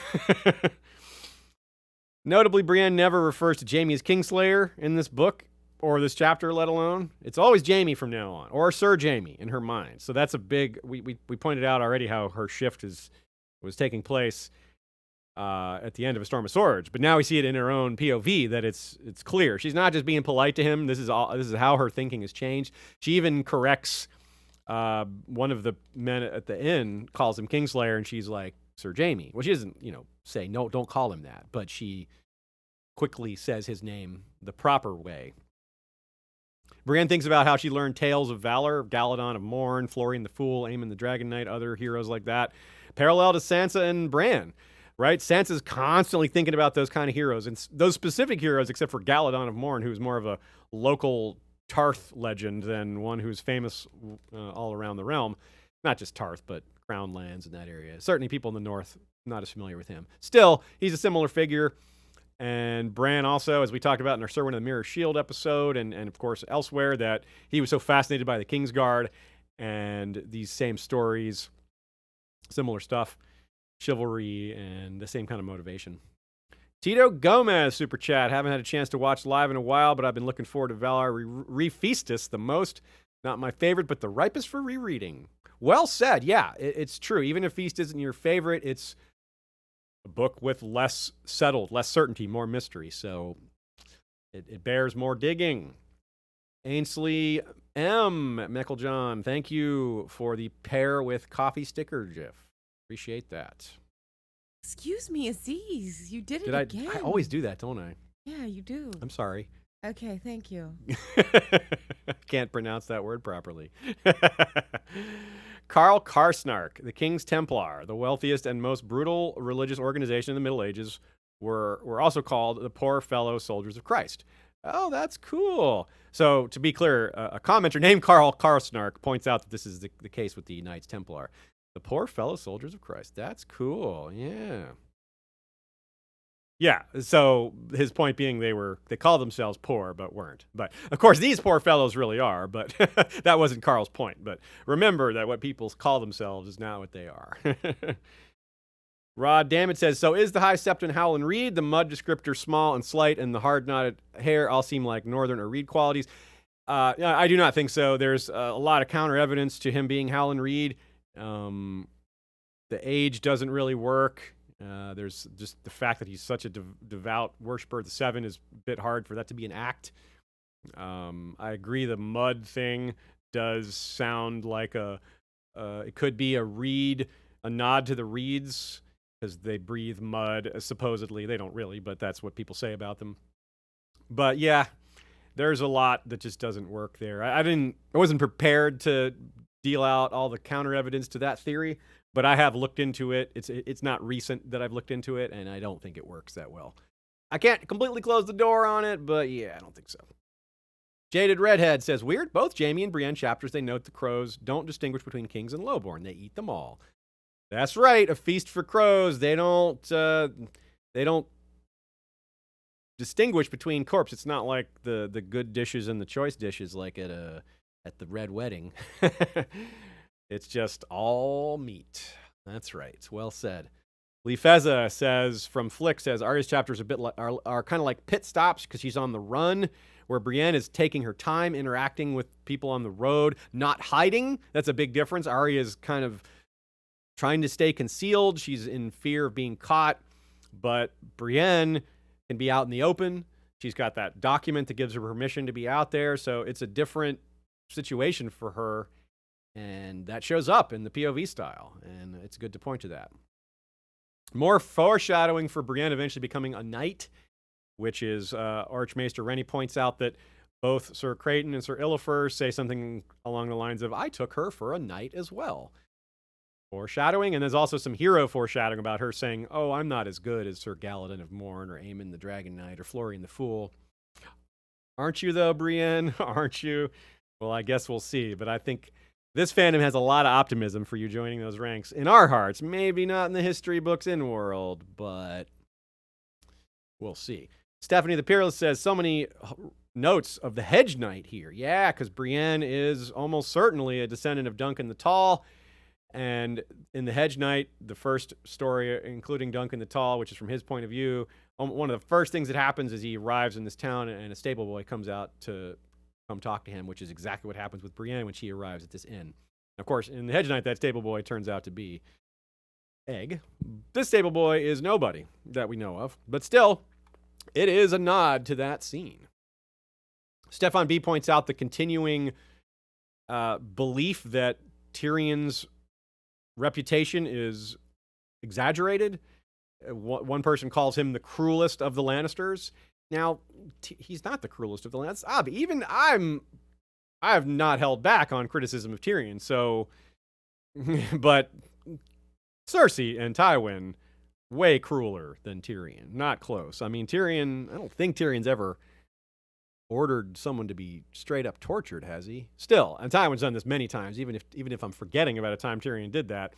Notably, Brienne never refers to Jaime as Kingslayer in this book or this chapter, let alone. It's always Jaime from now on, or Sir Jaime in her mind. So that's a big. We pointed out already how her shift was taking place at the end of A Storm of Swords, but now we see it in her own POV that it's clear she's not just being polite to him. This is how her thinking has changed. She even corrects one of the men at the inn, calls him Kingslayer, and she's like, Sir Jaime. Well, she doesn't, say, no, don't call him that, but she quickly says his name the proper way. Brienne thinks about how she learned tales of valor, Galladon of Morn, Florian the Fool, Aemon the Dragon Knight, other heroes like that, parallel to Sansa and Bran, right? Sansa's constantly thinking about those kind of heroes, and those specific heroes, except for Galladon of Morn, who's more of a local Tarth legend than one who's famous all around the realm. Not just Tarth, but Crown lands in that area. Certainly people in the north not as familiar with him. Still, he's a similar figure. And Bran also, as we talked about in our Serwyn of the Mirror Shield episode, and of course elsewhere, that he was so fascinated by the Kingsguard and these same stories, similar stuff, chivalry, and the same kind of motivation. Tito Gomez, super chat. Haven't had a chance to watch live in a while, but I've been looking forward to Valar Refeastus the most. Not my favorite, but the ripest for rereading. Well said. Yeah, it's true. Even if Feast isn't your favorite, it's a book with less certainty, more mystery. So it bears more digging. Ainsley M. Mecklejohn, thank you for the pair with coffee sticker gif. Appreciate that. Excuse me, Aziz. You did it again. I always do that, don't I? Yeah, you do. I'm sorry. Okay, thank you. Can't pronounce that word properly. Karl Karsnark, the King's Templar, the wealthiest and most brutal religious organization in the Middle Ages, were also called the Poor Fellow Soldiers of Christ. Oh, that's cool. So, to be clear, a commenter named Karl Karsnark points out that this is the case with the Knights Templar. The Poor Fellow Soldiers of Christ. That's cool. Yeah. Yeah, so his point being they call themselves poor, but weren't. But, of course, these poor fellows really are, but that wasn't Carl's point. But remember that what people call themselves is not what they are. Rod Dammit says, so is the High Septon Howland Reed, the mud descriptor small and slight, and the hard-knotted hair all seem like Northern or Reed qualities? I do not think so. There's a lot of counter-evidence to him being Howland Reed. The age doesn't really work. There's just the fact that he's such a devout worshiper of the Seven is a bit hard for that to be an act. I agree the mud thing does sound like it could be a reed, a nod to the reeds, because they breathe mud, supposedly. They don't really, but that's what people say about them. But yeah, there's a lot that just doesn't work there. I wasn't prepared to deal out all the counter evidence to that theory, but I have looked into it. It's not recent that I've looked into it, and I don't think it works that well. I can't completely close the door on it, but yeah, I don't think so. Jaded Redhead says, weird, both Jaime and Brienne chapters, they note the crows don't distinguish between kings and lowborn. They eat them all. That's right, a feast for crows. They don't distinguish between corpses. It's not like the good dishes and the choice dishes like at the Red Wedding. It's just all meat. That's right. Well said. Lee Feza says, from Flick says, Arya's chapters are kind of like pit stops because she's on the run, where Brienne is taking her time interacting with people on the road, not hiding. That's a big difference. Arya is kind of trying to stay concealed. She's in fear of being caught, but Brienne can be out in the open. She's got that document that gives her permission to be out there, so it's a different situation for her. And that shows up in the POV style, and it's good to point to that. More foreshadowing for Brienne eventually becoming a knight, which is Archmaester Rennie points out that both Sir Creighton and Sir Illifer say something along the lines of, I took her for a knight as well. Foreshadowing, and there's also some hero foreshadowing about her saying, oh, I'm not as good as Sir Galladon of Morn or Aemon the Dragon Knight or Florian the Fool. Aren't you, though, Brienne? Aren't you? Well, I guess we'll see. But I think this fandom has a lot of optimism for you joining those ranks in our hearts. Maybe not in the history books in world, but we'll see. Stephanie the Peerless says, so many notes of the Hedge Knight here. Yeah, because Brienne is almost certainly a descendant of Duncan the Tall. And in the Hedge Knight, the first story, including Duncan the Tall, which is from his point of view, one of the first things that happens is he arrives in this town and a stable boy comes out to come talk to him, which is exactly what happens with Brienne when she arrives at this inn. Of course, in the Hedge Knight, that stable boy turns out to be Egg. This stable boy is nobody that we know of, but still, it is a nod to that scene. Stefan B points out the continuing belief that Tyrion's reputation is exaggerated. One person calls him the cruelest of the Lannisters. Now, he's not the cruelest of the Lannisters. Even I have not held back on criticism of Tyrion. So, but Cersei and Tywin, way crueler than Tyrion. Not close. I mean, Tyrion, I don't think Tyrion's ever ordered someone to be straight up tortured, has he? Still, and Tywin's done this many times, even if I'm forgetting about a time Tyrion did that.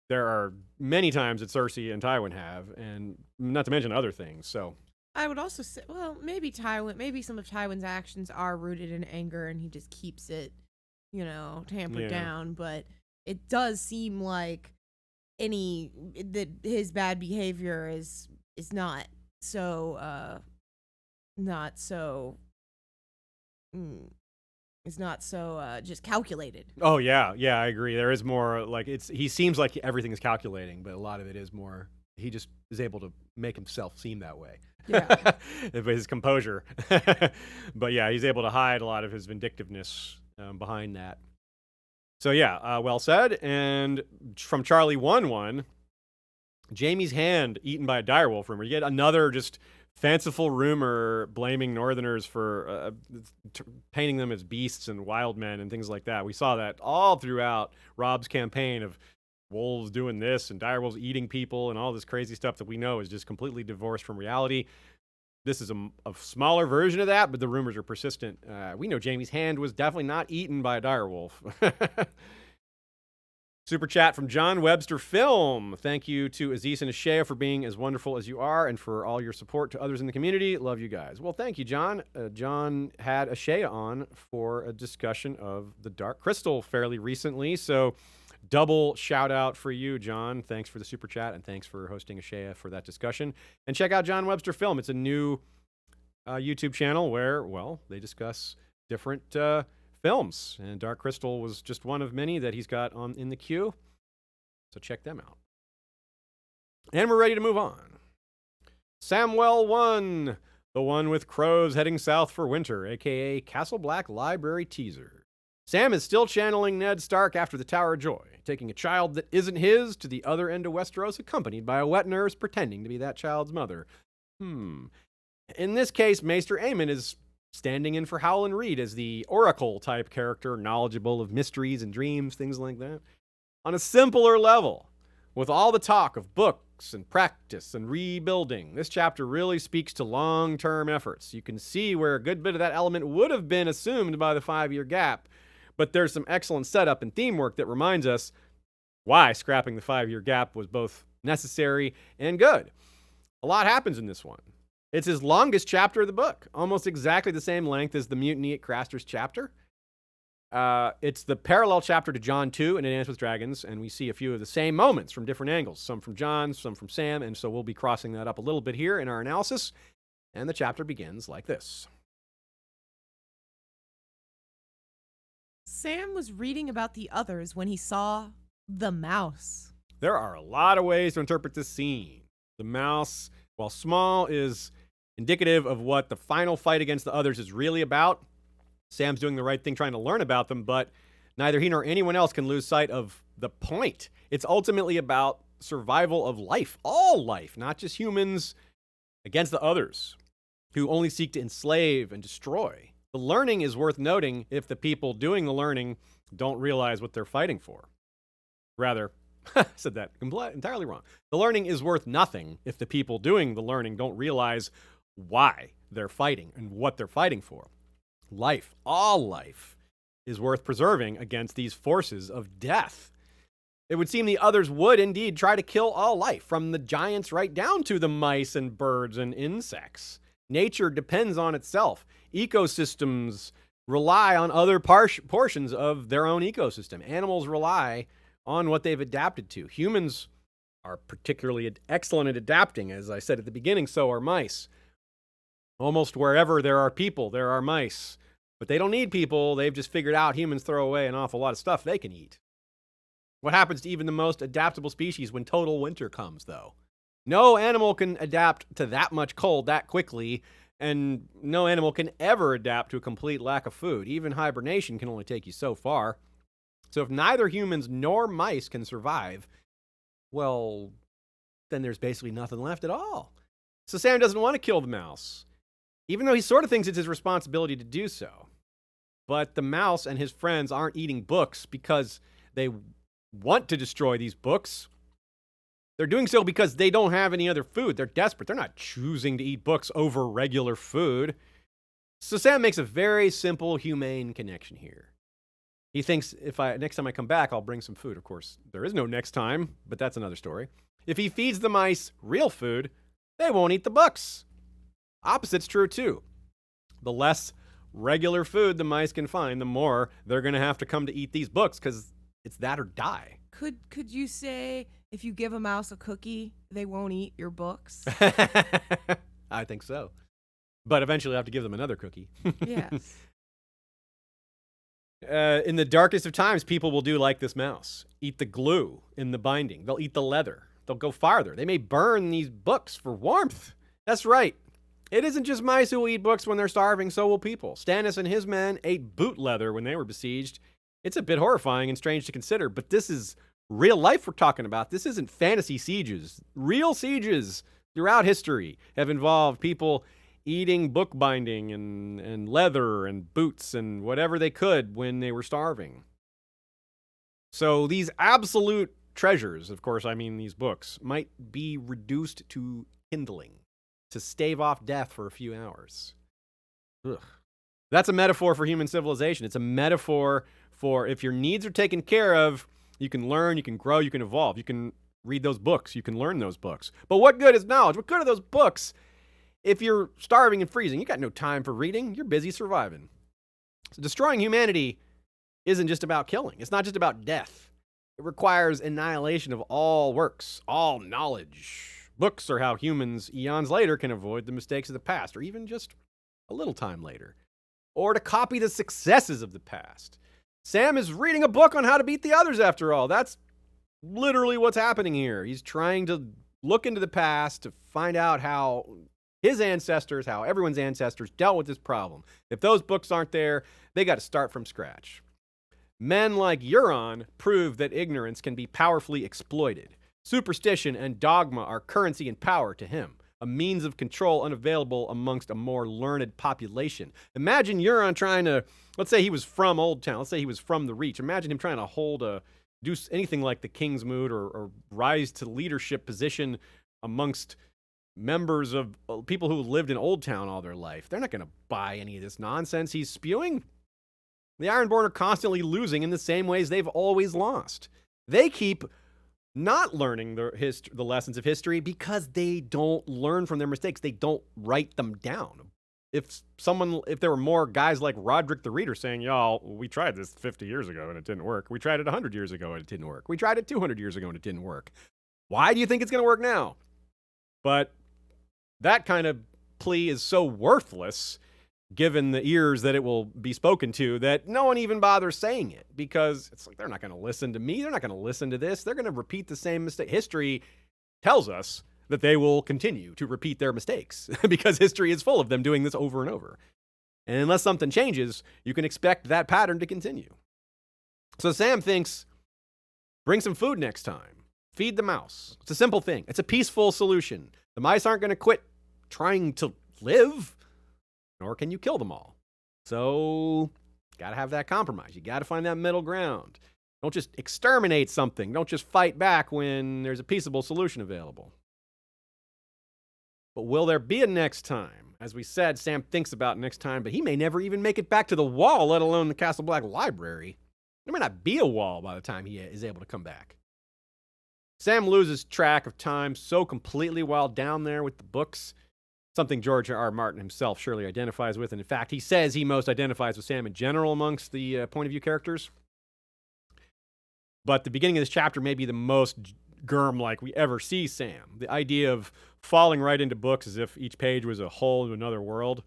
There are many times that Cersei and Tywin have, and not to mention other things. So I would also say, well, maybe some of Tywin's actions are rooted in anger and he just keeps it, tampered down, but it does seem like that his bad behavior is not so it's not so just calculated. Oh yeah, I agree. There is more like he seems like everything is calculating, but a lot of it is more he just is able to make himself seem that way. Yeah. His composure. But yeah, he's able to hide a lot of his vindictiveness behind that. So yeah, well said. And from Charlie 1-1, Jaime's hand eaten by a direwolf rumor. You get another just fanciful rumor blaming Northerners for painting them as beasts and wild men and things like that. We saw that all throughout Robb's campaign of wolves doing this and direwolves eating people and all this crazy stuff that we know is just completely divorced from reality. This is a smaller version of that, but the rumors are persistent. We know Jaime's hand was definitely not eaten by a direwolf. Super chat from John Webster Film. Thank you to Aziz and Ashea for being as wonderful as you are and for all your support to others in the community. Love you guys. Well, thank you, John. John had Ashea on for a discussion of the Dark Crystal fairly recently, so double shout out for you, John. Thanks for the super chat and thanks for hosting Ashea for that discussion. And check out John Webster Film. It's a new YouTube channel where, well, they discuss different films, and Dark Crystal was just one of many that he's got in the queue. So check them out. And we're ready to move on. Samwell 1, the one with crows heading south for winter, aka Castle Black Library teaser. Sam is still channeling Ned Stark after the Tower of Joy, taking a child that isn't his to the other end of Westeros, accompanied by a wet nurse pretending to be that child's mother. In this case, Maester Aemon is standing in for Howland Reed as the Oracle-type character, knowledgeable of mysteries and dreams, things like that. On a simpler level, with all the talk of books and practice and rebuilding, this chapter really speaks to long-term efforts. You can see where a good bit of that element would have been assumed by the 5-year gap, but there's some excellent setup and theme work that reminds us why scrapping the 5-year gap was both necessary and good. A lot happens in this one. It's his longest chapter of the book, almost exactly the same length as the Mutiny at Craster's chapter. It's the parallel chapter to Jon 2 and A Dance with Dragons, and we see a few of the same moments from different angles, some from Jon, some from Sam, and so we'll be crossing that up a little bit here in our analysis. And the chapter begins like this. Sam was reading about the others when he saw the mouse. There are a lot of ways to interpret this scene. The mouse, while small, is indicative of what the final fight against the others is really about. Sam's doing the right thing trying to learn about them, but neither he nor anyone else can lose sight of the point. It's ultimately about survival of life, all life, not just humans, against the others who only seek to enslave and destroy. The learning is worth noting if the people doing the learning don't realize what they're fighting for. Rather, said that entirely wrong. The learning is worth nothing if the people doing the learning don't realize why they're fighting and what they're fighting for. Life, all life, is worth preserving against these forces of death. It would seem the others would indeed try to kill all life, from the giants right down to the mice and birds and insects. Nature depends on itself. Ecosystems rely on other portions of their own ecosystem. Animals rely on what they've adapted to. Humans are particularly excellent at adapting. As I said at the beginning, so are mice. Almost wherever there are people, there are mice. But they don't need people. They've just figured out humans throw away an awful lot of stuff they can eat. What happens to even the most adaptable species when total winter comes, though? No animal can adapt to that much cold that quickly, and no animal can ever adapt to a complete lack of food. Even hibernation can only take you so far. So if neither humans nor mice can survive, well, then there's basically nothing left at all. So Sam doesn't want to kill the mouse, even though he sort of thinks it's his responsibility to do so. But the mouse and his friends aren't eating books because they want to destroy these books. They're doing so because they don't have any other food. They're desperate. They're not choosing to eat books over regular food. So Sam makes a very simple, humane connection here. He thinks next time I come back, I'll bring some food. Of course, there is no next time, but that's another story. If he feeds the mice real food, they won't eat the books. Opposite's true too. The less regular food the mice can find, the more they're going to have to come to eat these books, because it's that or die. Could you say if you give a mouse a cookie, they won't eat your books? I think so. But eventually I have to give them another cookie. Yes. In the darkest of times, people will do like this mouse. Eat the glue in the binding. They'll eat the leather. They'll go farther. They may burn these books for warmth. That's right. It isn't just mice who will eat books when they're starving, so will people. Stannis and his men ate boot leather when they were besieged. It's a bit horrifying and strange to consider, but this is real life we're talking about. This isn't fantasy sieges. Real sieges throughout history have involved people eating book binding and leather and boots and whatever they could when they were starving. So these absolute treasures, of course, I mean these books, might be reduced to kindling to stave off death for a few hours. Ugh. That's a metaphor for human civilization. It's a metaphor for if your needs are taken care of, you can learn, you can grow, you can evolve. You can read those books, you can learn those books. But what good is knowledge? What good are those books if you're starving and freezing? You got no time for reading. You're busy surviving. So destroying humanity isn't just about killing. It's not just about death. It requires annihilation of all works, all knowledge. Books are how humans eons later can avoid the mistakes of the past, or even just a little time later, or to copy the successes of the past. Sam is reading a book on how to beat the others, after all. That's literally what's happening here. He's trying to look into the past to find out how his ancestors, how everyone's ancestors dealt with this problem. If those books aren't there, they got to start from scratch. Men like Euron prove that ignorance can be powerfully exploited. Superstition and dogma are currency and power to him, a means of control unavailable amongst a more learned population. Imagine Euron trying to, let's say he was from Old Town, let's say he was from the Reach. Imagine him trying to do anything like the King's Moot or rise to leadership position amongst members of people who lived in Old Town all their life. They're not going to buy any of this nonsense he's spewing. The Ironborn are constantly losing in the same ways they've always lost. They keep not learning the lessons of history because they don't learn from their mistakes. They don't write them down. If there were more guys like Roderick the Reader saying, y'all, we tried this 50 years ago and it didn't work. We tried it 100 years ago and it didn't work. We tried it 200 years ago and it didn't work. Why do you think it's going to work now? But that kind of plea is so worthless, given the ears that it will be spoken to, that no one even bothers saying it, because it's like, they're not going to listen to me. They're not going to listen to this. They're going to repeat the same mistake. History tells us that they will continue to repeat their mistakes because history is full of them doing this over and over. And unless something changes, you can expect that pattern to continue. So Sam thinks, bring some food next time. Feed the mouse. It's a simple thing. It's a peaceful solution. The mice aren't going to quit trying to live, nor can you kill them all. So, got to have that compromise. You got to find that middle ground. Don't just exterminate something. Don't just fight back when there's a peaceable solution available. But will there be a next time? As we said, Sam thinks about next time, but he may never even make it back to the wall, let alone the Castle Black library. There may not be a wall by the time he is able to come back. Sam loses track of time so completely while down there with the books, something George R. R. Martin himself surely identifies with. And in fact, he says he most identifies with Sam in general amongst the point of view characters. But the beginning of this chapter may be the most Gurm-like we ever see Sam. The idea of falling right into books as if each page was a hole into another world.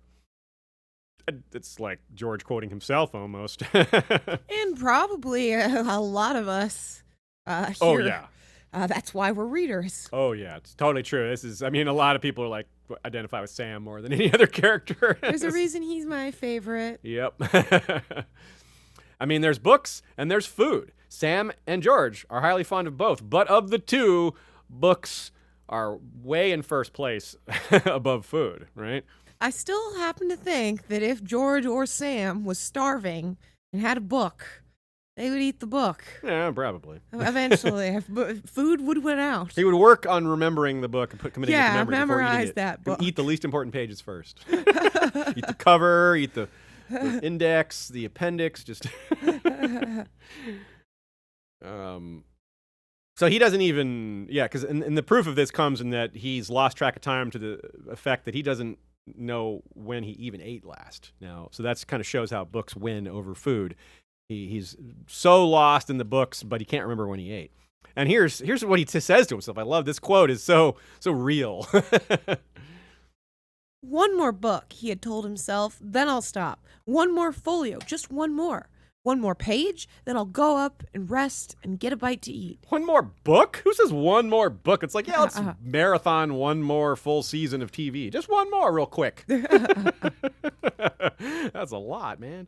It's like George quoting himself almost. And probably a lot of us here. Oh, yeah. That's why we're readers. Oh, yeah. It's totally true. A lot of people are like, identify with Sam more than any other character. There's a reason he's my favorite. Yep. There's books and there's food. Sam and George are highly fond of both, but of the two, books are way in first place above food, right? I still happen to think that if George or Sam was starving and had a book, they would eat the book. Yeah, probably. Eventually. Food would win out. He would work on remembering the book and committing it to memory memorize before that book. Eat the least important pages first. Eat the cover, eat the index, the appendix, just... So he doesn't even... Yeah, because and the proof of this comes in that he's lost track of time to the effect that he doesn't know when he even ate last. Now, so that's kind of shows how books win over food. He's so lost in the books, but he can't remember when he ate. And here's what he says to himself. I love this quote. Is so real. One more book, he had told himself, then I'll stop. One more folio, just one more. One more page, then I'll go up and rest and get a bite to eat. One more book? Who says one more book? It's like, yeah, let's marathon one more full season of TV. Just one more real quick. That's a lot, man.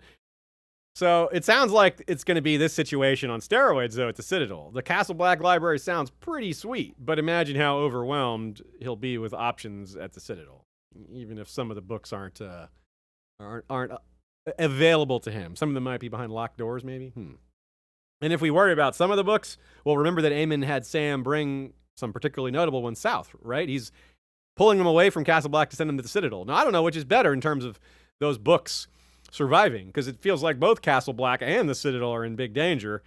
So it sounds like it's going to be this situation on steroids, though, at the Citadel. The Castle Black Library sounds pretty sweet, but imagine how overwhelmed he'll be with options at the Citadel, even if some of the books aren't available to him. Some of them might be behind locked doors, maybe. And if we worry about some of the books, well, remember that Aemon had Sam bring some particularly notable ones south, right? He's pulling them away from Castle Black to send them to the Citadel. Now, I don't know which is better in terms of those books surviving, because it feels like both Castle Black and the Citadel are in big danger.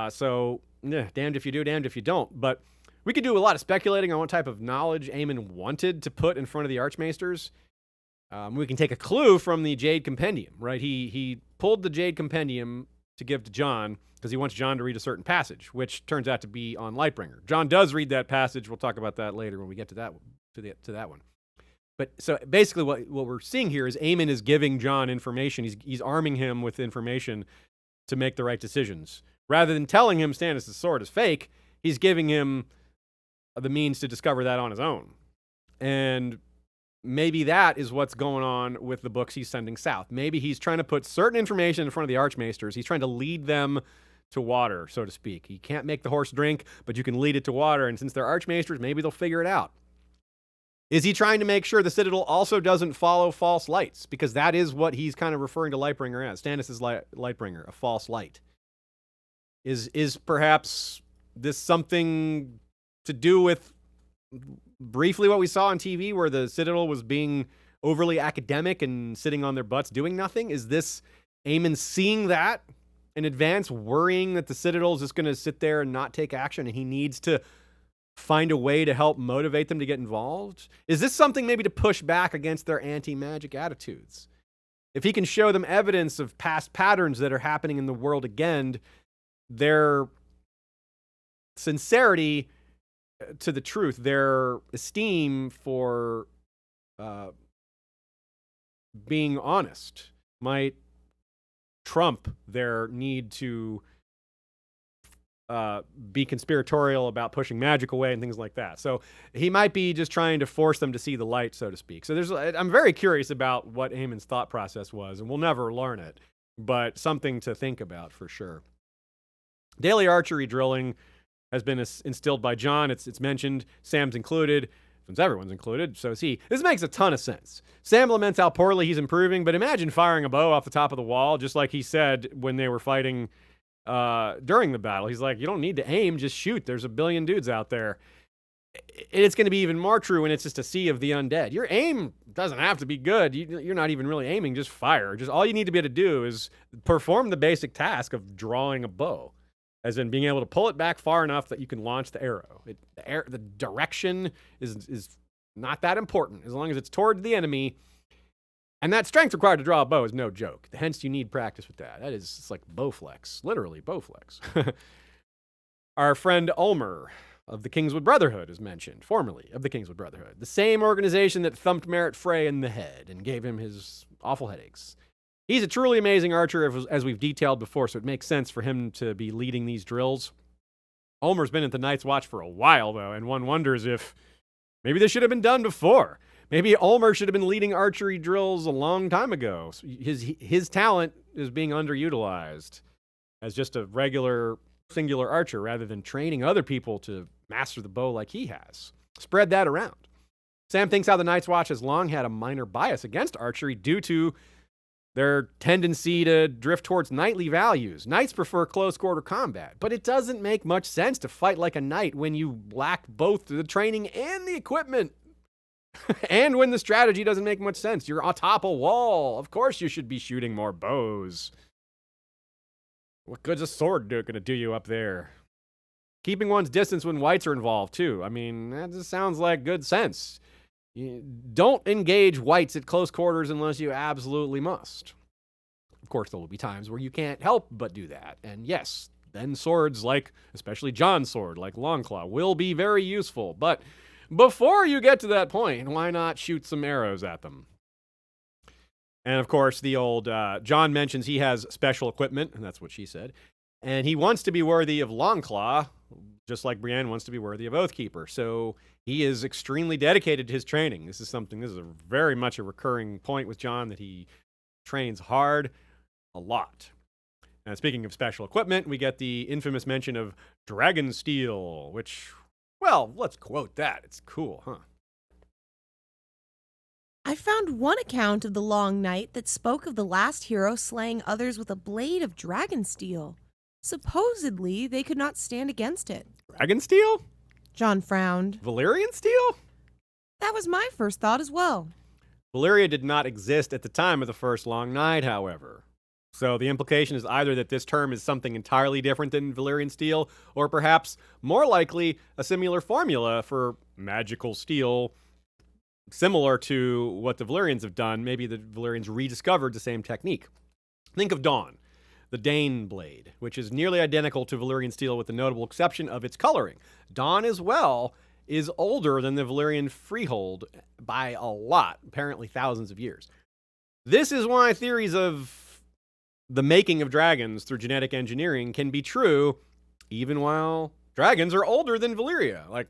So, damned if you do, damned if you don't. But we could do a lot of speculating on what type of knowledge Aemon wanted to put in front of the Archmaesters. We can take a clue from the Jade Compendium, right? He pulled the Jade Compendium to give to Jon because he wants Jon to read a certain passage, which turns out to be on Lightbringer. Jon does read that passage. We'll talk about that later when we get to that one. But so basically what we're seeing here is Aemon is giving Jon information. He's arming him with information to make the right decisions. Rather than telling him Stannis' sword is fake, he's giving him the means to discover that on his own. And maybe that is what's going on with the books he's sending south. Maybe he's trying to put certain information in front of the Archmaesters. He's trying to lead them to water, so to speak. He can't make the horse drink, but you can lead it to water. And since they're Archmaesters, maybe they'll figure it out. Is he trying to make sure the Citadel also doesn't follow false lights? Because that is what he's kind of referring to Lightbringer as. Stannis' Lightbringer, a false light. Is perhaps this something to do with briefly what we saw on TV where the Citadel was being overly academic and sitting on their butts doing nothing? Is this Aemon seeing that in advance, worrying that the Citadel is just going to sit there and not take action and he needs to find a way to help motivate them to get involved? Is this something maybe to push back against their anti-magic attitudes? If he can show them evidence of past patterns that are happening in the world again, their sincerity to the truth, their esteem for being honest might trump their need to be conspiratorial about pushing magic away and things like that. So he might be just trying to force them to see the light, so to speak. So I'm very curious about what Aemon's thought process was, and we'll never learn it, but something to think about for sure. Daily archery drilling has been instilled by Jon. It's mentioned. Sam's included. Since everyone's included, so is he. This makes a ton of sense. Sam laments how poorly he's improving, but imagine firing a bow off the top of the wall, just like he said when they were fighting during the battle. He's like, you don't need to aim, just shoot. There's a billion dudes out there. it's going to be even more true when it's just a sea of the undead. Your aim doesn't have to be good. You're not even really aiming, just fire. Just all you need to be able to do is perform the basic task of drawing a bow, as in being able to pull it back far enough that you can launch the arrow. The direction is not that important, as long as it's toward the enemy. And that strength required to draw a bow is no joke. Hence, you need practice with that. It's like bow flex, literally bow flex. Our friend Ulmer of the Kingswood Brotherhood is mentioned, formerly of the Kingswood Brotherhood, the same organization that thumped Merritt Frey in the head and gave him his awful headaches. He's a truly amazing archer, as we've detailed before, so it makes sense for him to be leading these drills. Ulmer's been at the Night's Watch for a while, though, and one wonders if maybe this should have been done before. Maybe Ulmer should have been leading archery drills a long time ago. His talent is being underutilized as just a regular singular archer rather than training other people to master the bow like he has. Spread that around. Sam thinks how the Night's Watch has long had a minor bias against archery due to their tendency to drift towards knightly values. Knights prefer close-quarter combat, but it doesn't make much sense to fight like a knight when you lack both the training and the equipment. And when the strategy doesn't make much sense. You're atop a wall. Of course you should be shooting more bows. What good's a sword going to do you up there? Keeping one's distance when whites are involved, too. I mean, that just sounds like good sense. You don't engage whites at close quarters unless you absolutely must. Of course, there will be times where you can't help but do that. And yes, then swords like, especially Jon's sword, like Longclaw, will be very useful. But before you get to that point, why not shoot some arrows at them? And of course, the old Jon mentions he has special equipment, and that's what she said. And he wants to be worthy of Longclaw, just like Brienne wants to be worthy of Oathkeeper. So he is extremely dedicated to his training. This is a very much a recurring point with Jon, that he trains hard a lot. And speaking of special equipment, we get the infamous mention of Dragon Steel, which, well, let's quote that. It's cool, huh? I found one account of the Long Night that spoke of the last hero slaying others with a blade of dragon steel. Supposedly, they could not stand against it. Dragon Steel? Jon frowned. Valyrian Steel? That was my first thought as well. Valyria did not exist at the time of the first Long Night, however. So the implication is either that this term is something entirely different than Valyrian steel, or perhaps, more likely, a similar formula for magical steel, similar to what the Valyrians have done. Maybe the Valyrians rediscovered the same technique. Think of Dawn, the Dane blade, which is nearly identical to Valyrian steel with the notable exception of its coloring. Dawn, as well, is older than the Valyrian freehold by a lot, apparently thousands of years. This is why theories of the making of dragons through genetic engineering can be true even while dragons are older than Valyria. Like,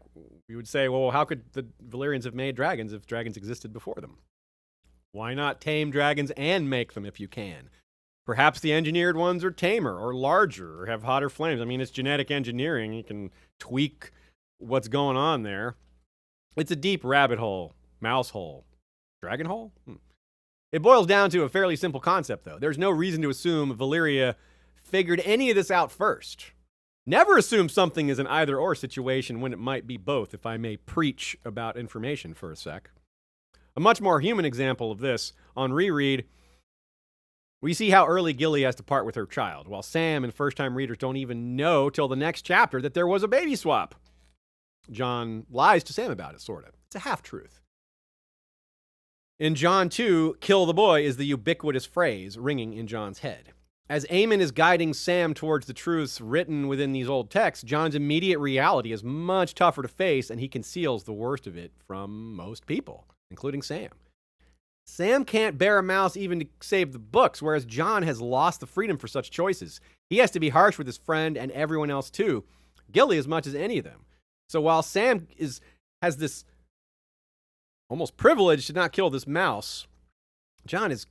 we would say, well, how could the Valyrians have made dragons if dragons existed before them? Why not tame dragons and make them if you can? Perhaps the engineered ones are tamer or larger or have hotter flames. I mean, it's genetic engineering. You can tweak what's going on there. It's a deep rabbit hole, mouse hole, dragon hole? It boils down to a fairly simple concept, though. There's no reason to assume Valyria figured any of this out first. Never assume something is an either-or situation when it might be both, if I may preach about information for a sec. A much more human example of this, on reread, we see how early Gilly has to part with her child, while Sam and first-time readers don't even know till the next chapter that there was a baby swap. Jon lies to Sam about it, sort of. It's a half-truth. In Jon 2, kill the boy is the ubiquitous phrase ringing in Jon's head. As Aemon is guiding Sam towards the truths written within these old texts, Jon's immediate reality is much tougher to face, and he conceals the worst of it from most people, including Sam. Sam can't bear a mouse even to save the books, whereas Jon has lost the freedom for such choices. He has to be harsh with his friend and everyone else too, Gilly as much as any of them. So while Sam has this almost privilege to not kill this mouse, Jon is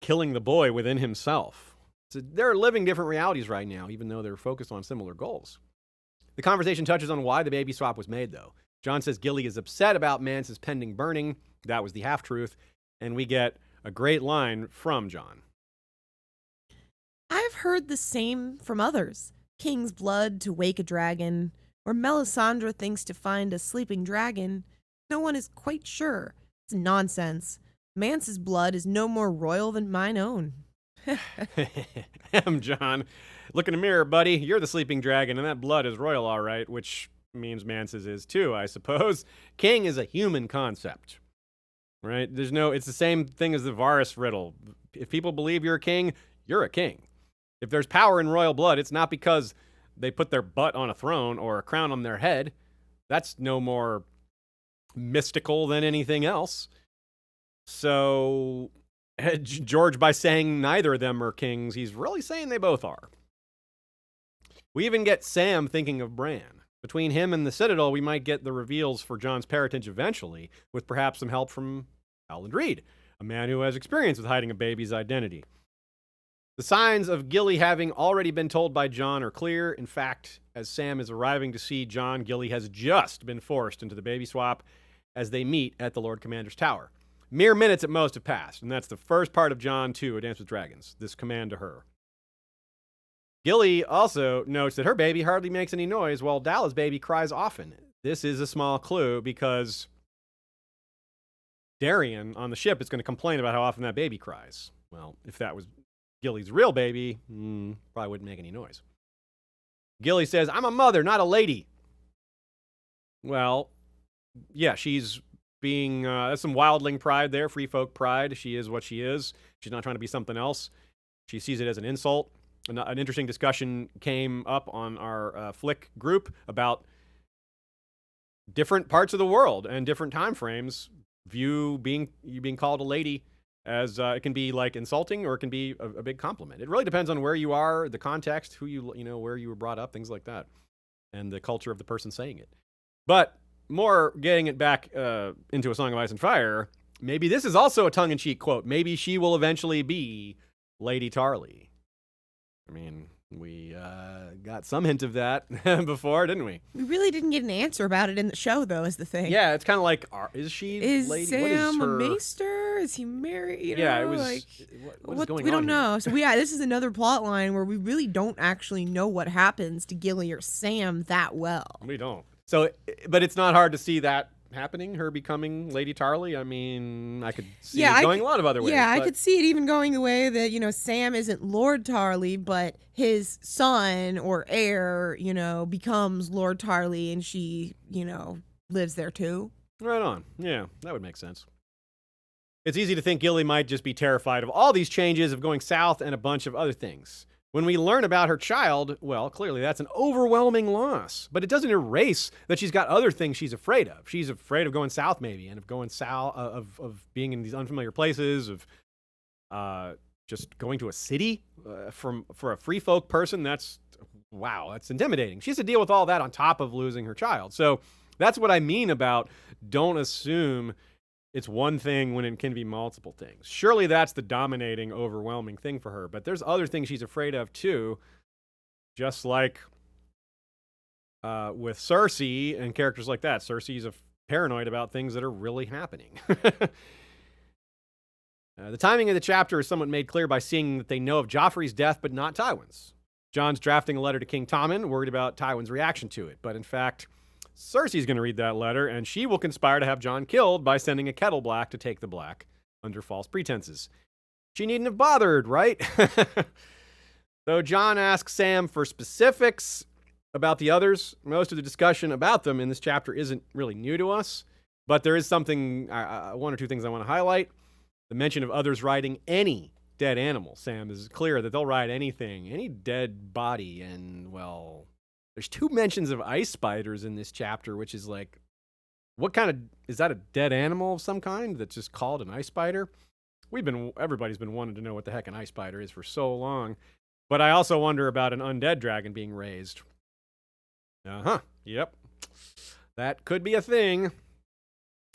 killing the boy within himself. So they're living different realities right now, even though they're focused on similar goals. The conversation touches on why the baby swap was made, though. Jon says Gilly is upset about Mance's pending burning. That was the half-truth. And we get a great line from Jon. I've heard the same from others. King's blood to wake a dragon. Where Melisandre thinks to find a sleeping dragon, no one is quite sure. It's nonsense. Mance's blood is no more royal than mine own. John. Look in the mirror, buddy. You're the sleeping dragon, and that blood is royal, all right, which means Mance's is too, I suppose. King is a human concept, right? It's the same thing as the Varys riddle. If people believe you're a king, you're a king. If there's power in royal blood, it's not because they put their butt on a throne or a crown on their head. That's no more mystical than anything else. So George, by saying neither of them are kings, he's really saying they both are. We even get Sam thinking of Bran. Between him and the Citadel, we might get the reveals for Jon's parentage eventually, with perhaps some help from Howland Reed, a man who has experience with hiding a baby's identity. The signs of Gilly having already been told by Jon are clear. In fact, as Sam is arriving to see Jon, Gilly has just been forced into the baby swap as they meet at the Lord Commander's tower. Mere minutes at most have passed, and that's the first part of Jon 2, A Dance with Dragons, this command to her. Gilly also notes that her baby hardly makes any noise, while Dalla's baby cries often. This is a small clue because Darian on the ship is going to complain about how often that baby cries. Well, if that was Gilly's real baby, probably wouldn't make any noise. Gilly says, "I'm a mother, not a lady." Well, yeah, she's being, that's some wildling pride there, free folk pride. She is what she is. She's not trying to be something else. She sees it as an insult. An interesting discussion came up on our Flick group about different parts of the world and different time frames view you being called a lady as it can be like insulting or it can be a big compliment. It really depends on where you are, the context, who where you were brought up, things like that, and the culture of the person saying it. But more getting it back into A Song of Ice and Fire, maybe this is also a tongue-in-cheek quote. Maybe she will eventually be Lady Tarly. I mean, we got some hint of that before, didn't we? We really didn't get an answer about it in the show, though, is the thing. Yeah, it's kind of like, is she lady? Sam what is her... a maester? Is he married? Yeah, it was. Like, what is going on? We don't know. Here? So this is another plot line where we really don't actually know what happens to Gilly or Sam that well. We don't. So, but it's not hard to see that happening, her becoming Lady Tarly. I mean, I could see it going a lot of other ways. Yeah, I could see it even going the way that, Sam isn't Lord Tarly, but his son or heir, becomes Lord Tarly and she, lives there too. Right on. Yeah, that would make sense. It's easy to think Gilly might just be terrified of all these changes, of going south and a bunch of other things. When we learn about her child, well, clearly that's an overwhelming loss. But it doesn't erase that she's got other things she's afraid of. She's afraid of going south, maybe, and of going south, of being in these unfamiliar places, of just going to a city for a free folk person. That's intimidating. She has to deal with all that on top of losing her child. So that's what I mean about don't assume it's one thing when it can be multiple things. Surely that's the dominating, overwhelming thing for her. But there's other things she's afraid of too. Just like with Cersei and characters like that. Cersei's paranoid about things that are really happening. The timing of the chapter is somewhat made clear by seeing that they know of Joffrey's death, but not Tywin's. Jon's drafting a letter to King Tommen, worried about Tywin's reaction to it. But in fact, Cersei's going to read that letter, and she will conspire to have Jon killed by sending a Kettle Black to take the black under false pretenses. She needn't have bothered, right? Though Jon asks Sam for specifics about the others, most of the discussion about them in this chapter isn't really new to us, but there is something, one or two things I want to highlight. The mention of others riding any dead animal. Sam is clear that they'll ride anything, any dead body, and, well... There's 2 mentions of ice spiders in this chapter, which is like, is that a dead animal of some kind that's just called an ice spider? Everybody's been wanting to know what the heck an ice spider is for so long. But I also wonder about an undead dragon being raised. Yep. That could be a thing.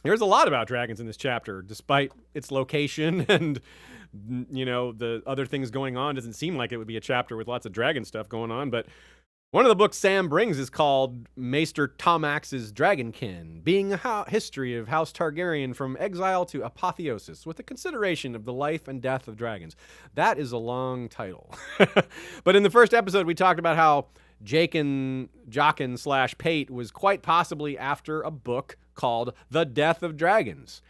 There's a lot about dragons in this chapter, despite its location and, the other things going on. Doesn't seem like it would be a chapter with lots of dragon stuff going on, but one of the books Sam brings is called Maester Tomax's Dragonkin, being a history of House Targaryen from exile to apotheosis, with a consideration of the life and death of dragons. That is a long title. But in the first episode, we talked about how Jaqen/Pate was quite possibly after a book called The Death of Dragons.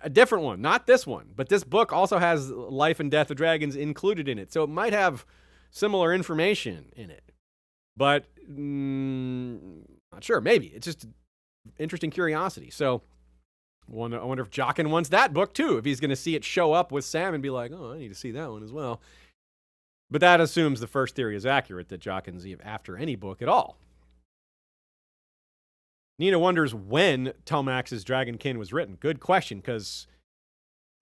A different one, not this one, but this book also has Life and Death of Dragons included in it, so it might have similar information in it. But not sure, maybe. It's just interesting curiosity. So I wonder if Jaqen wants that book too, if he's going to see it show up with Sam and be like, oh, I need to see that one as well. But that assumes the first theory is accurate, that Jaqen's after any book at all. Nina wonders when Tomax's Dragonkin was written. Good question, because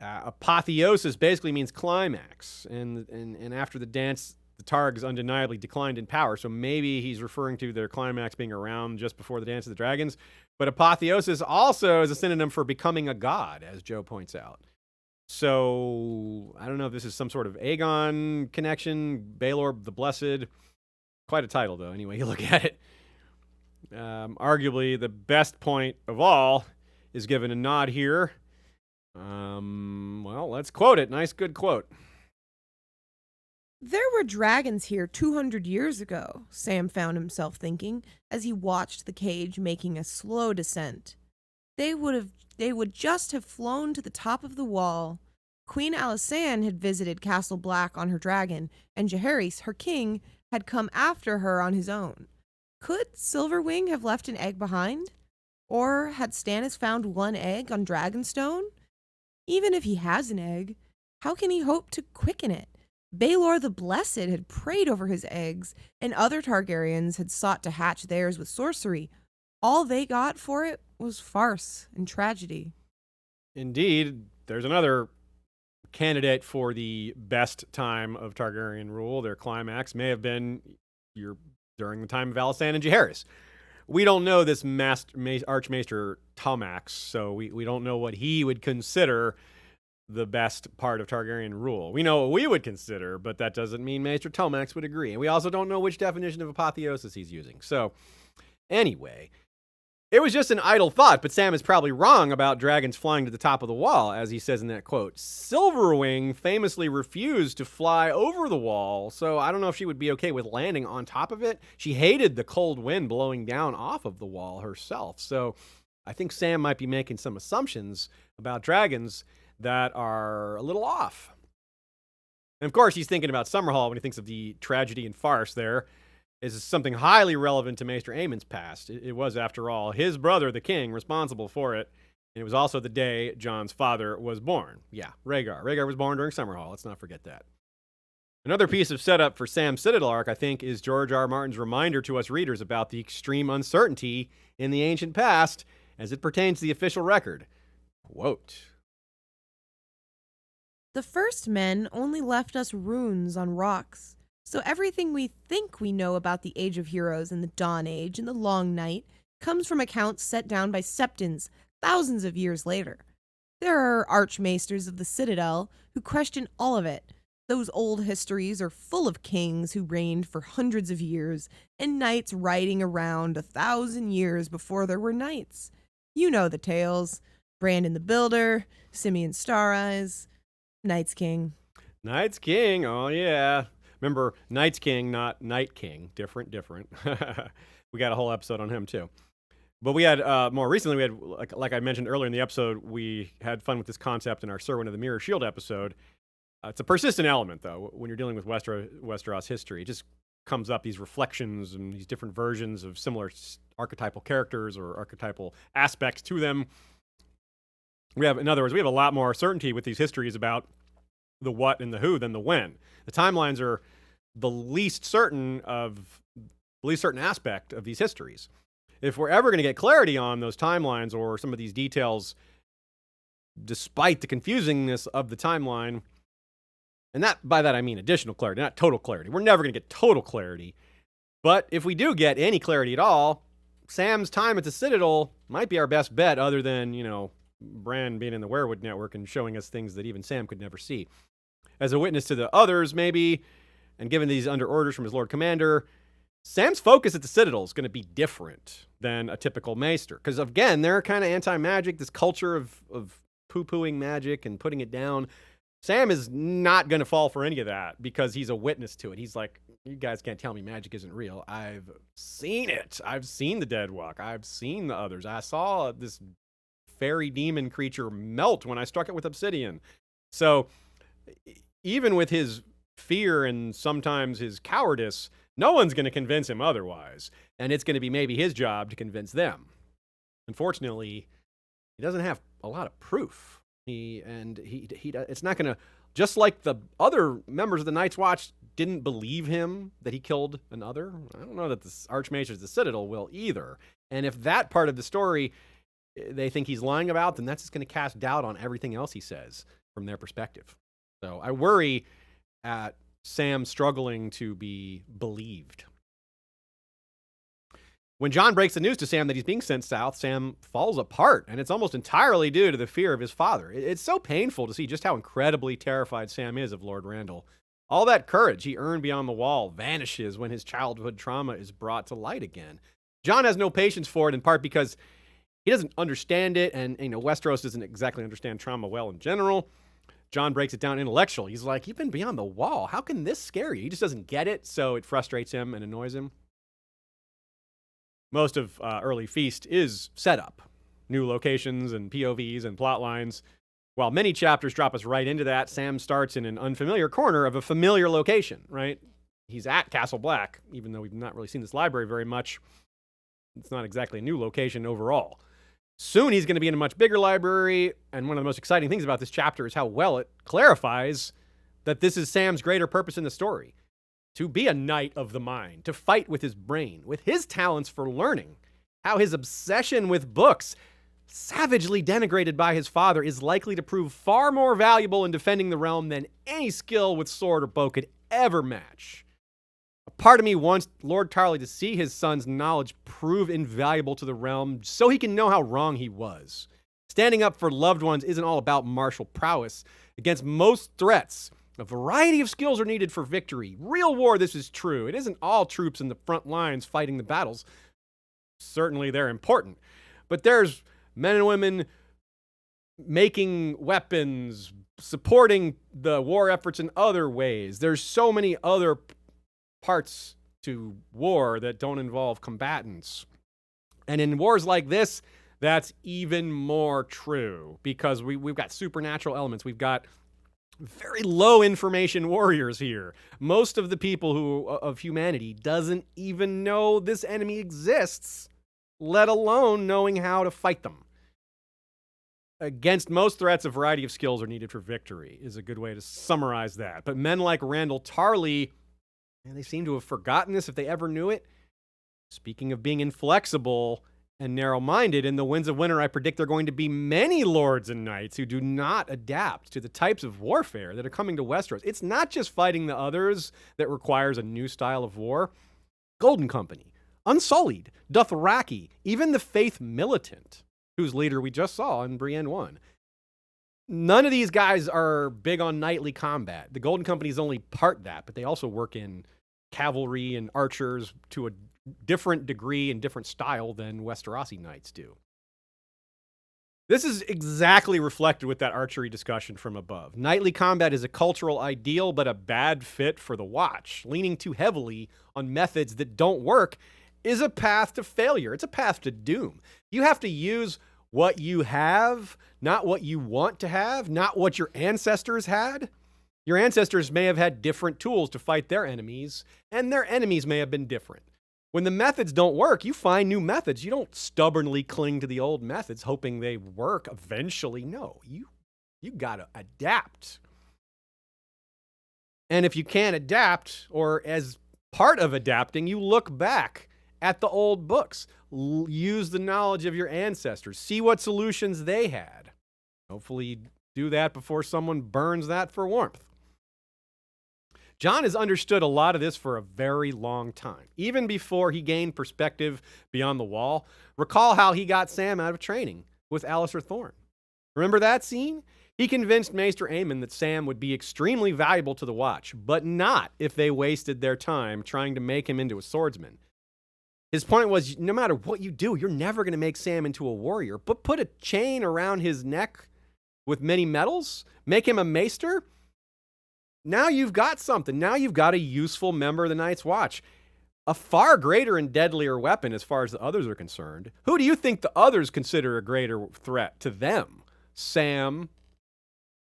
apotheosis basically means climax. And after the dance, the Targs undeniably declined in power, so maybe he's referring to their climax being around just before the Dance of the Dragons. But apotheosis also is a synonym for becoming a god, as Joe points out. So I don't know if this is some sort of Aegon connection, Baelor the Blessed. Quite a title, though, anyway you look at it. Arguably, the best point of all is given a nod here. Well, let's quote it. Nice, good quote. There were dragons here 200 years ago, Sam found himself thinking as he watched the cage making a slow descent. They would just have flown to the top of the wall. Queen Alysanne had visited Castle Black on her dragon, and Jaehaerys, her king, had come after her on his own. Could Silverwing have left an egg behind? Or had Stannis found one egg on Dragonstone? Even if he has an egg, how can he hope to quicken it? Baelor the Blessed had prayed over his eggs, and other Targaryens had sought to hatch theirs with sorcery. All they got for it was farce and tragedy. Indeed, there's another candidate for the best time of Targaryen rule. Their climax may have been during the time of Alysanne and Jaehaerys. We don't know this Archmaester Tomax, so we don't know what he would consider the best part of Targaryen rule. We know what we would consider, but that doesn't mean Maester Tomax would agree. And we also don't know which definition of apotheosis he's using. So, anyway, it was just an idle thought, but Sam is probably wrong about dragons flying to the top of the wall, as he says in that quote. Silverwing famously refused to fly over the wall, so I don't know if she would be okay with landing on top of it. She hated the cold wind blowing down off of the wall herself, so I think Sam might be making some assumptions about dragons that are a little off. And of course, he's thinking about Summerhall when he thinks of the tragedy and farce there. Is something highly relevant to Maester Aemon's past. It was, after all, his brother, the king, responsible for it. And it was also the day Jon's father was born. Yeah, Rhaegar. Rhaegar was born during Summerhall. Let's not forget that. Another piece of setup for Sam's Citadel arc, I think, is George R. R. Martin's reminder to us readers about the extreme uncertainty in the ancient past as it pertains to the official record. Quote, "The first men only left us runes on rocks, so everything we think we know about the Age of Heroes and the Dawn Age and the Long Night comes from accounts set down by septons thousands of years later. There are archmaesters of the Citadel who question all of it. Those old histories are full of kings who reigned for hundreds of years and knights riding around 1,000 years before there were knights. You know the tales. Brandon the Builder, Simeon Star Eyes, Night's King." Night's King, oh yeah. Remember, Night's King, not Night King. Different. We got a whole episode on him, too. But we had, more recently, we had, like I mentioned earlier in the episode, we had fun with this concept in our Serwyn of the Mirror Shield episode. It's a persistent element, though, when you're dealing with Westeros history. It just comes up, these reflections and these different versions of similar archetypal characters or archetypal aspects to them. In other words, we have a lot more certainty with these histories about the what and the who than the when. The timelines are the least certain aspect of these histories. If we're ever going to get clarity on those timelines or some of these details, despite the confusingness of the timeline, and by that I mean additional clarity, not total clarity. We're never going to get total clarity. But if we do get any clarity at all, Sam's time at the Citadel might be our best bet, other than, Bran being in the Werewood Network and showing us things that even Sam could never see. As a witness to the others, maybe, and given these under orders from his Lord Commander, Sam's focus at the Citadel is going to be different than a typical Maester. Because, again, they're kind of anti-magic, this culture of poo-pooing magic and putting it down. Sam is not going to fall for any of that because he's a witness to it. He's like, you guys can't tell me magic isn't real. I've seen it. I've seen the dead walk. I've seen the others. I saw this fairy demon creature melt when I struck it with obsidian. So even with his fear and sometimes his cowardice, no one's going to convince him otherwise. And it's going to be maybe his job to convince them. Unfortunately, he doesn't have a lot of proof. It's not going to, just like the other members of the Night's Watch didn't believe him that he killed another. I don't know that the Archmages of the Citadel will either. And if that part of the story they think he's lying about, then that's just going to cast doubt on everything else he says from their perspective. So I worry at Sam struggling to be believed. When Jon breaks the news to Sam that he's being sent south, Sam falls apart, and it's almost entirely due to the fear of his father. It's so painful to see just how incredibly terrified Sam is of Lord Randall. All that courage he earned beyond the wall vanishes when his childhood trauma is brought to light again. Jon has no patience for it, in part because he doesn't understand it, and Westeros doesn't exactly understand trauma well in general. Jon breaks it down intellectually. He's like, you've been beyond the wall. How can this scare you? He just doesn't get it, so it frustrates him and annoys him. Most of early Feast is setup, new locations and POVs and plot lines. While many chapters drop us right into that, Sam starts in an unfamiliar corner of a familiar location, right? He's at Castle Black, even though we've not really seen this library very much. It's not exactly a new location overall. Soon he's going to be in a much bigger library, and one of the most exciting things about this chapter is how well it clarifies that this is Sam's greater purpose in the story. To be a knight of the mind, to fight with his brain, with his talents for learning, how his obsession with books, savagely denigrated by his father, is likely to prove far more valuable in defending the realm than any skill with sword or bow could ever match. A part of me wants Lord Tarly to see his son's knowledge prove invaluable to the realm so he can know how wrong he was. Standing up for loved ones isn't all about martial prowess. Against most threats, a variety of skills are needed for victory. Real war, this is true. It isn't all troops in the front lines fighting the battles. Certainly they're important. But there's men and women making weapons, supporting the war efforts in other ways. There's so many other parts to war that don't involve combatants. And in wars like this, that's even more true because we've got supernatural elements. We've got very low information warriors here. Most of the people of humanity doesn't even know this enemy exists, let alone knowing how to fight them. Against most threats, a variety of skills are needed for victory, is a good way to summarize that. But men like Randall Tarly, they seem to have forgotten this if they ever knew it. Speaking of being inflexible and narrow-minded, in the Winds of Winter, I predict there are going to be many lords and knights who do not adapt to the types of warfare that are coming to Westeros. It's not just fighting the others that requires a new style of war. Golden Company, Unsullied, Dothraki, even the Faith Militant, whose leader we just saw in Brienne 1. None of these guys are big on knightly combat. The Golden Company is only part that, but they also work in cavalry and archers to a different degree and different style than Westerosi knights do. This is exactly reflected with that archery discussion from above. Knightly combat is a cultural ideal, but a bad fit for the Watch. Leaning too heavily on methods that don't work is a path to failure. It's a path to doom. You have to use what you have, not what you want to have, not what your ancestors had. Your ancestors may have had different tools to fight their enemies, and their enemies may have been different. When the methods don't work, you find new methods. You don't stubbornly cling to the old methods hoping they work eventually. No, you gotta adapt. And if you can't adapt, or as part of adapting, you look back at the old books. Use the knowledge of your ancestors. See what solutions they had. Hopefully do that before someone burns that for warmth. Jon has understood a lot of this for a very long time, even before he gained perspective beyond the wall. Recall how he got Sam out of training with Alliser Thorne. Remember that scene? He convinced Maester Aemon that Sam would be extremely valuable to the Watch, but not if they wasted their time trying to make him into a swordsman. His point was, no matter what you do, you're never going to make Sam into a warrior, but put a chain around his neck with many medals, make him a maester, now you've got something. Now you've got a useful member of the Night's Watch. A far greater and deadlier weapon as far as the others are concerned. Who do you think the others consider a greater threat to them? Sam,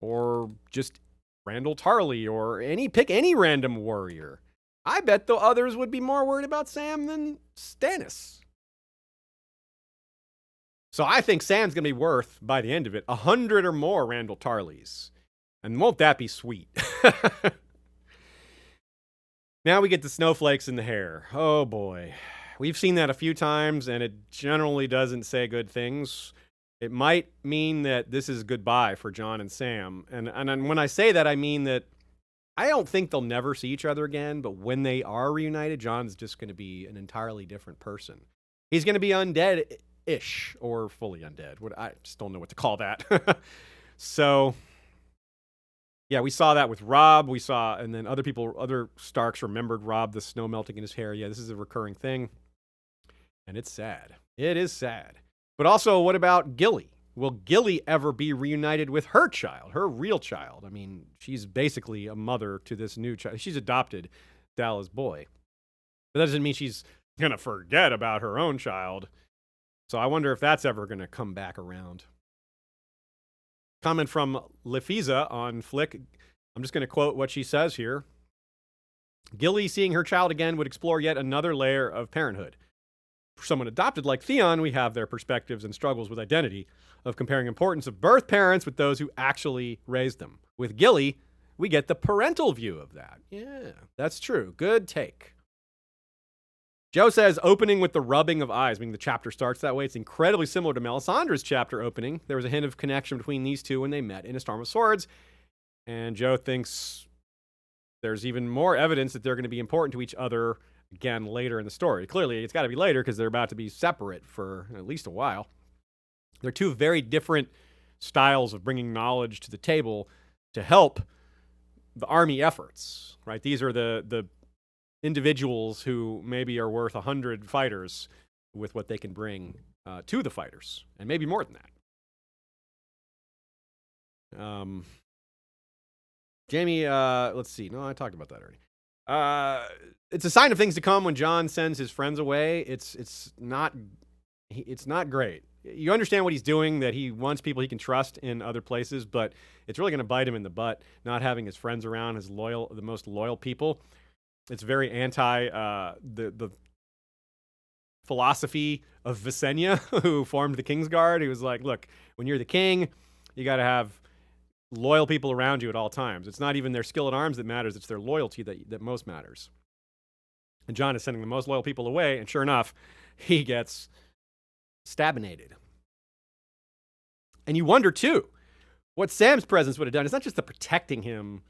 or just Randall Tarley, or pick any random warrior. I bet the others would be more worried about Sam than Stannis. So I think Sam's going to be worth, by the end of it, 100 or more Randall Tarleys. And won't that be sweet? Now we get the snowflakes in the hair. Oh boy. We've seen that a few times, and it generally doesn't say good things. It might mean that this is goodbye for Jon and Sam. And when I say that, I mean that I don't think they'll never see each other again, but when they are reunited, Jon's just going to be an entirely different person. He's going to be undead-ish, or fully undead. I just don't know what to call that. So... yeah, we saw that with Robb. And then other Starks remembered Robb, the snow melting in his hair. Yeah, this is a recurring thing. And it's sad. It is sad. But also, what about Gilly? Will Gilly ever be reunited with her child, her real child? I mean, she's basically a mother to this new child. She's adopted Dalla's boy. But that doesn't mean she's going to forget about her own child. So I wonder if that's ever going to come back around. Comment from Lefiza on Flick. I'm just going to quote what she says here. Gilly seeing her child again would explore yet another layer of parenthood. For someone adopted like Theon, we have their perspectives and struggles with identity of comparing importance of birth parents with those who actually raised them. With Gilly, we get the parental view of that. Yeah, that's true. Good take. Joe says, opening with the rubbing of eyes, meaning the chapter starts that way. It's incredibly similar to Melisandre's chapter opening. There was a hint of connection between these two when they met in A Storm of Swords. And Joe thinks there's even more evidence that they're going to be important to each other again later in the story. Clearly, it's got to be later because they're about to be separate for at least a while. They're two very different styles of bringing knowledge to the table to help the army efforts, right? These are the individuals who maybe are worth 100 fighters with what they can bring to the fighters, and maybe more than that. Jamie, let's see. No, I talked about that already. It's a sign of things to come when Jon sends his friends away. It's not great. You understand what he's doing, that he wants people he can trust in other places, but it's really going to bite him in the butt not having his friends around, the most loyal people. It's very anti the philosophy of Visenya, who formed the Kingsguard. He was like, look, when you're the king, you got to have loyal people around you at all times. It's not even their skill at arms that matters. It's their loyalty that most matters. And Jon is sending the most loyal people away, and sure enough, he gets stabinated. And you wonder, too, what Sam's presence would have done. It's not just the protecting him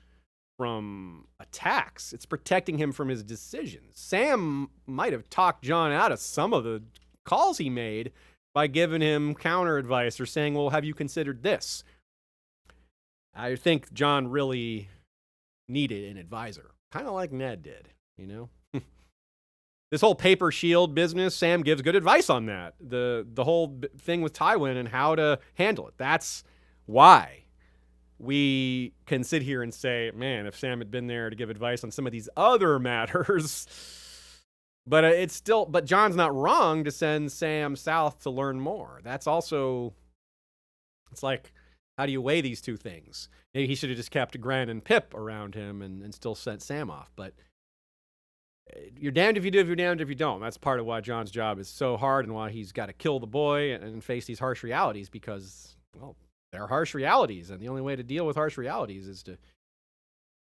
from attacks. It's protecting him from his decisions. Sam might have talked Jon out of some of the calls he made by giving him counter advice or saying, well, have you considered this? I think Jon really needed an advisor, kind of like Ned did, you know? This whole paper shield business, Sam gives good advice on that. The whole thing with Tywin and how to handle it. That's why we can sit here and say, man, if Sam had been there to give advice on some of these other matters. But Jon's not wrong to send Sam south to learn more. That's also, it's like, how do you weigh these two things? Maybe he should have just kept Gren and Pip around him and still sent Sam off. But you're damned if you do, if you're damned if you don't. That's part of why Jon's job is so hard and why he's got to kill the boy and face these harsh realities, because, well, they're harsh realities, and the only way to deal with harsh realities is to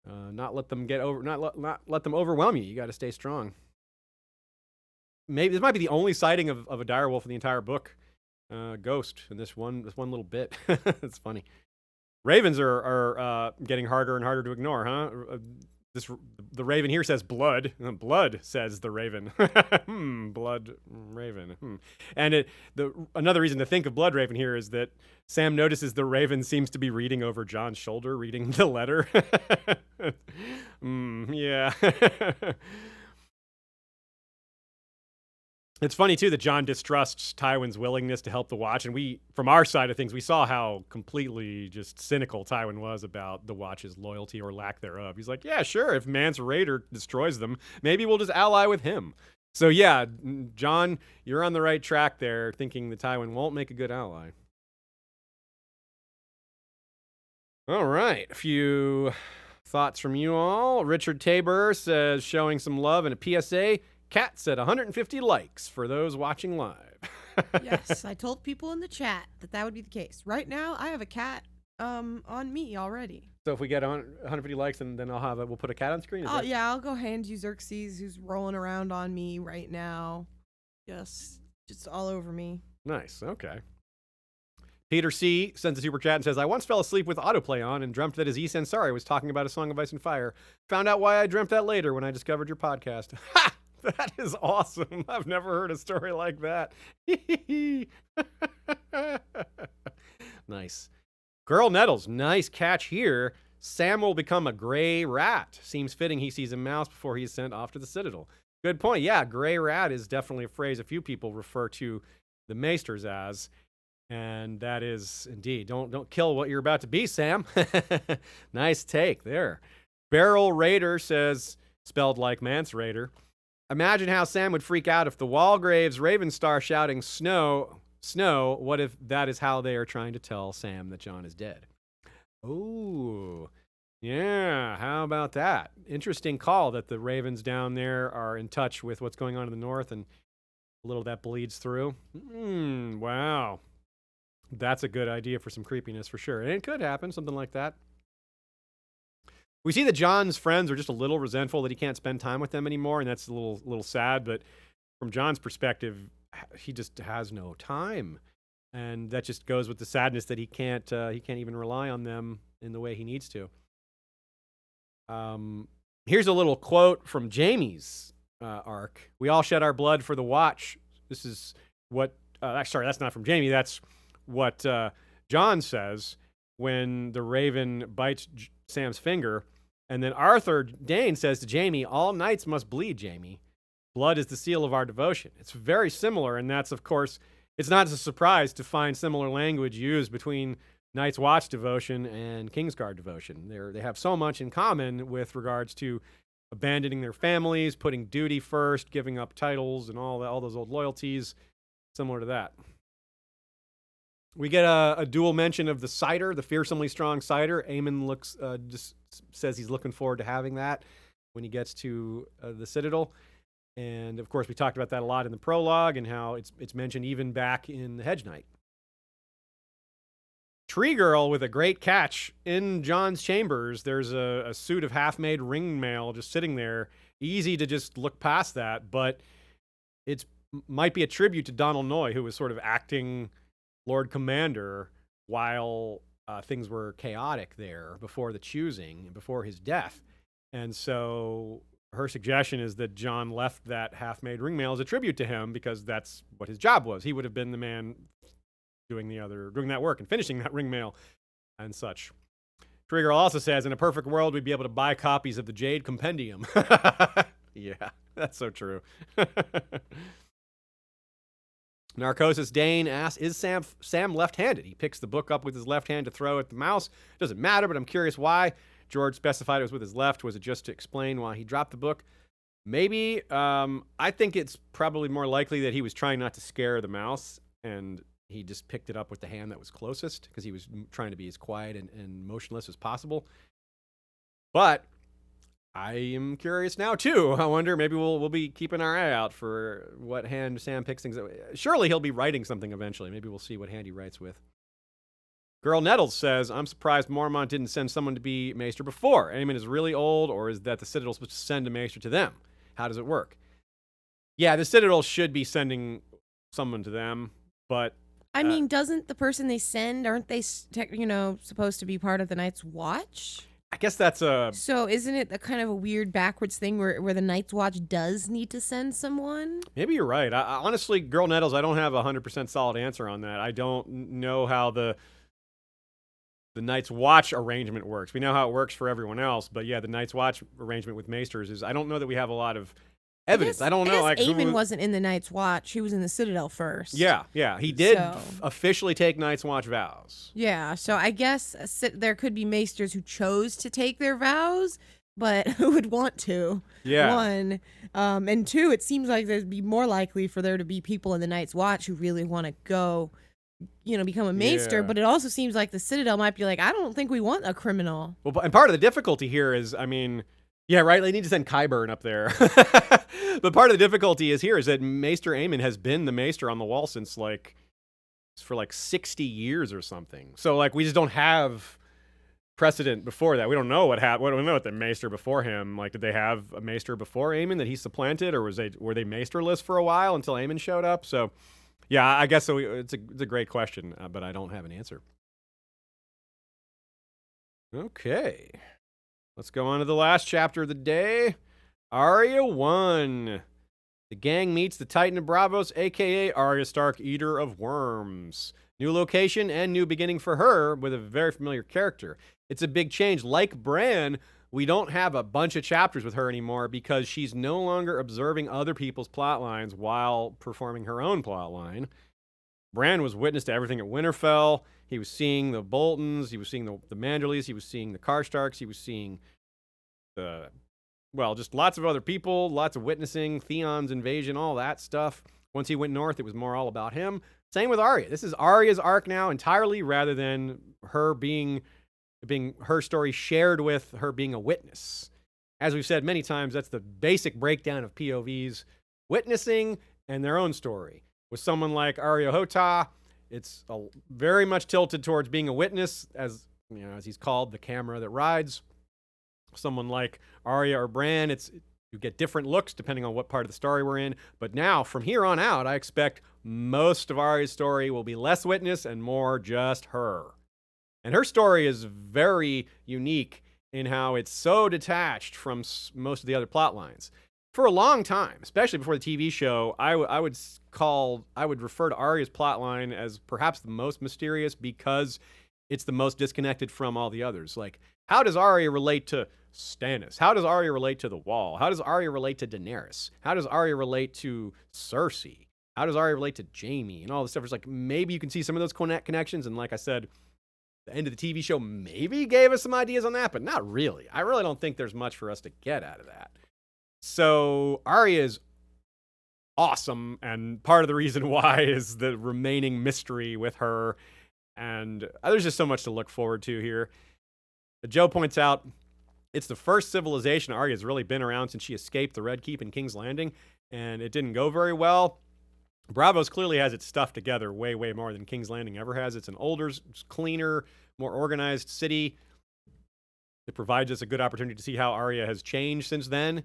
not let them not let them overwhelm you. You got to stay strong. Maybe this might be the only sighting of a direwolf in the entire book. Ghost in this one little bit. It's funny. Ravens are getting harder and harder to ignore, huh? The raven here says blood. Blood, says the raven. Blood raven. And another reason to think of blood raven here is that Sam notices the raven seems to be reading over Jon's shoulder, reading the letter. Yeah. It's funny, too, that Jon distrusts Tywin's willingness to help the Watch. And we, from our side of things, we saw how completely just cynical Tywin was about the Watch's loyalty or lack thereof. He's like, yeah, sure, if Mance Rayder destroys them, maybe we'll just ally with him. So, yeah, Jon, you're on the right track there, thinking that Tywin won't make a good ally. All right, a few thoughts from you all. Richard Tabor says, showing some love in a PSA. Cat said 150 likes for those watching live. Yes, I told people in the chat that would be the case. Right now, I have a cat on me already. So if we get 150 likes, and then we'll put a cat on screen? Yeah, I'll go hand you Xerxes, who's rolling around on me right now. Just all over me. Nice, okay. Peter C. sends a super chat and says, I once fell asleep with autoplay on and dreamt that Aziz Ansari was talking about A Song of Ice and Fire. Found out why I dreamt that later when I discovered your podcast. Ha! That is awesome. I've never heard a story like that. Nice. Girl Nettles, nice catch here. Sam will become a gray rat. Seems fitting he sees a mouse before he's sent off to the Citadel. Good point. Yeah, gray rat is definitely a phrase a few people refer to the maesters as. And that is indeed, don't kill what you're about to be, Sam. Nice take there. Barrel Raider says, spelled like Mance Raider, imagine how Sam would freak out if the Walgraves Ravenstar shouting snow, snow. What if that is how they are trying to tell Sam that Jon is dead? Oh, yeah. How about that? Interesting call that the Ravens down there are in touch with what's going on in the north, and a little of that bleeds through. Wow. That's a good idea for some creepiness for sure. And it could happen, something like that. We see that Jon's friends are just a little resentful that he can't spend time with them anymore, and that's a little sad. But from Jon's perspective, he just has no time, and that just goes with the sadness that he can't even rely on them in the way he needs to. Here's a little quote from Jaime's arc. We all shed our blood for the Watch. This is what. Sorry, that's not from Jaime. That's what Jon says when the Raven bites Sam's finger. And then Arthur Dayne says to Jaime, all knights must bleed, Jaime. Blood is the seal of our devotion. It's very similar, and that's, of course, it's not a surprise to find similar language used between Night's Watch devotion and Kingsguard devotion. They have so much in common with regards to abandoning their families, putting duty first, giving up titles, and all those old loyalties, similar to that. We get a dual mention of the cider, the fearsomely strong cider. Aemon just says he's looking forward to having that when he gets to the Citadel. And, of course, we talked about that a lot in the prologue and how it's mentioned even back in the Hedge Knight. Tree Girl with a great catch in Jon's chambers. There's a suit of half-made ring mail just sitting there. Easy to just look past that, but it might be a tribute to Donal Noy, who was sort of acting Lord Commander while things were chaotic there before the choosing, before his death. And so her suggestion is that Jon left that half-made ring mail as a tribute to him because that's what his job was. He would have been the man doing that work and finishing that ring mail and such. Trigger also says, in a perfect world, we'd be able to buy copies of the Jade Compendium. Yeah, that's so true. Narcosis Dane asks, is Sam left-handed? He picks the book up with his left hand to throw at the mouse. Doesn't matter, but I'm curious why. George specified it was with his left. Was it just to explain why he dropped the book? Maybe. I think it's probably more likely that he was trying not to scare the mouse, and he just picked it up with the hand that was closest because he was trying to be as quiet and motionless as possible. But I am curious now, too. I wonder, maybe we'll be keeping our eye out for what hand Sam picks things up. Surely he'll be writing something eventually. Maybe we'll see what hand he writes with. Girl Nettles says, I'm surprised Mormont didn't send someone to be Maester before. Aemon is really old, or is that the Citadel supposed to send a Maester to them? How does it work? Yeah, the Citadel should be sending someone to them, but... I mean, doesn't the person they send, aren't they, supposed to be part of the Night's Watch? I guess that's a... So isn't it a kind of a weird backwards thing where the Night's Watch does need to send someone? Maybe you're right. Honestly, Girl Nettles, I don't have a 100% solid answer on that. I don't know how the Night's Watch arrangement works. We know how it works for everyone else, but yeah, the Night's Watch arrangement with Maesters is... I don't know that we have a lot of evidence. I don't know. Like, Aemon wasn't in the Night's Watch. He was in the Citadel first. Yeah. He did So- officially take Night's Watch vows. Yeah, so I guess there could be maesters who chose to take their vows, but who would want to? Yeah. One. And two, it seems like there'd be more likely for there to be people in the Night's Watch who really want to go, become a maester. Yeah. But it also seems like the Citadel might be like, I don't think we want a criminal. Well, and part of the difficulty here is, I mean, yeah, right. They need to send Qyburn up there. But part of the difficulty is that Maester Aemon has been the maester on the wall since for 60 years or something. So we just don't have precedent before that. We don't know what happened. We don't know what the maester before him. Did they have a maester before Aemon that he supplanted, or were they maesterless for a while until Aemon showed up? So, yeah, I guess so. It's a great question, but I don't have an answer. Okay, let's go on to the last chapter of the day. Arya 1. The gang meets the Titan of Braavos, a.k.a. Arya Stark, Eater of Worms. New location and new beginning for her with a very familiar character. It's a big change. Like Bran, we don't have a bunch of chapters with her anymore because she's no longer observing other people's plot lines while performing her own plot line. Bran was witness to everything at Winterfell. He was seeing the Boltons. He was seeing the Manderleys. He was seeing the Karstarks. He was seeing just lots of other people, lots of witnessing, Theon's invasion, all that stuff. Once he went north, it was more all about him. Same with Arya. This is Arya's arc now entirely, rather than her being her story shared with her being a witness. As we've said many times, that's the basic breakdown of POVs, witnessing and their own story. With someone like Arya Hotah, it's very much tilted towards being a witness, as he's called, the camera that rides. Someone like Arya or Bran, you get different looks depending on what part of the story we're in. But now, from here on out, I expect most of Arya's story will be less witness and more just her. And her story is very unique in how it's so detached from most of the other plot lines. For a long time, especially before the TV show, I would refer to Arya's plot line as perhaps the most mysterious because it's the most disconnected from all the others. How does Arya relate to Stannis? How does Arya relate to the Wall? How does Arya relate to Daenerys? How does Arya relate to Cersei? How does Arya relate to Jaime? And all this stuff. It's maybe you can see some of those connections. And like I said, the end of the TV show maybe gave us some ideas on that, but not really. I really don't think there's much for us to get out of that. So Arya is awesome, and part of the reason why is the remaining mystery with her. And there's just so much to look forward to here. Joe points out it's the first civilization Arya's really been around since she escaped the Red Keep in King's Landing, and it didn't go very well. Braavos clearly has its stuff together way, way more than King's Landing ever has. It's an older, cleaner, more organized city. It provides us a good opportunity to see how Arya has changed since then.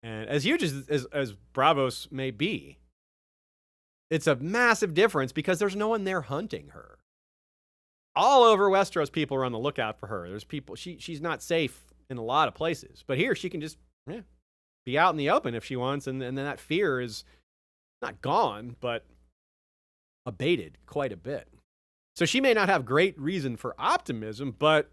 And as huge as Braavos may be, it's a massive difference because there's no one there hunting her. All over Westeros, people are on the lookout for her. There's people. She's not safe in a lot of places, but here she can just be out in the open if she wants, and then that fear is not gone, but abated quite a bit. So she may not have great reason for optimism, but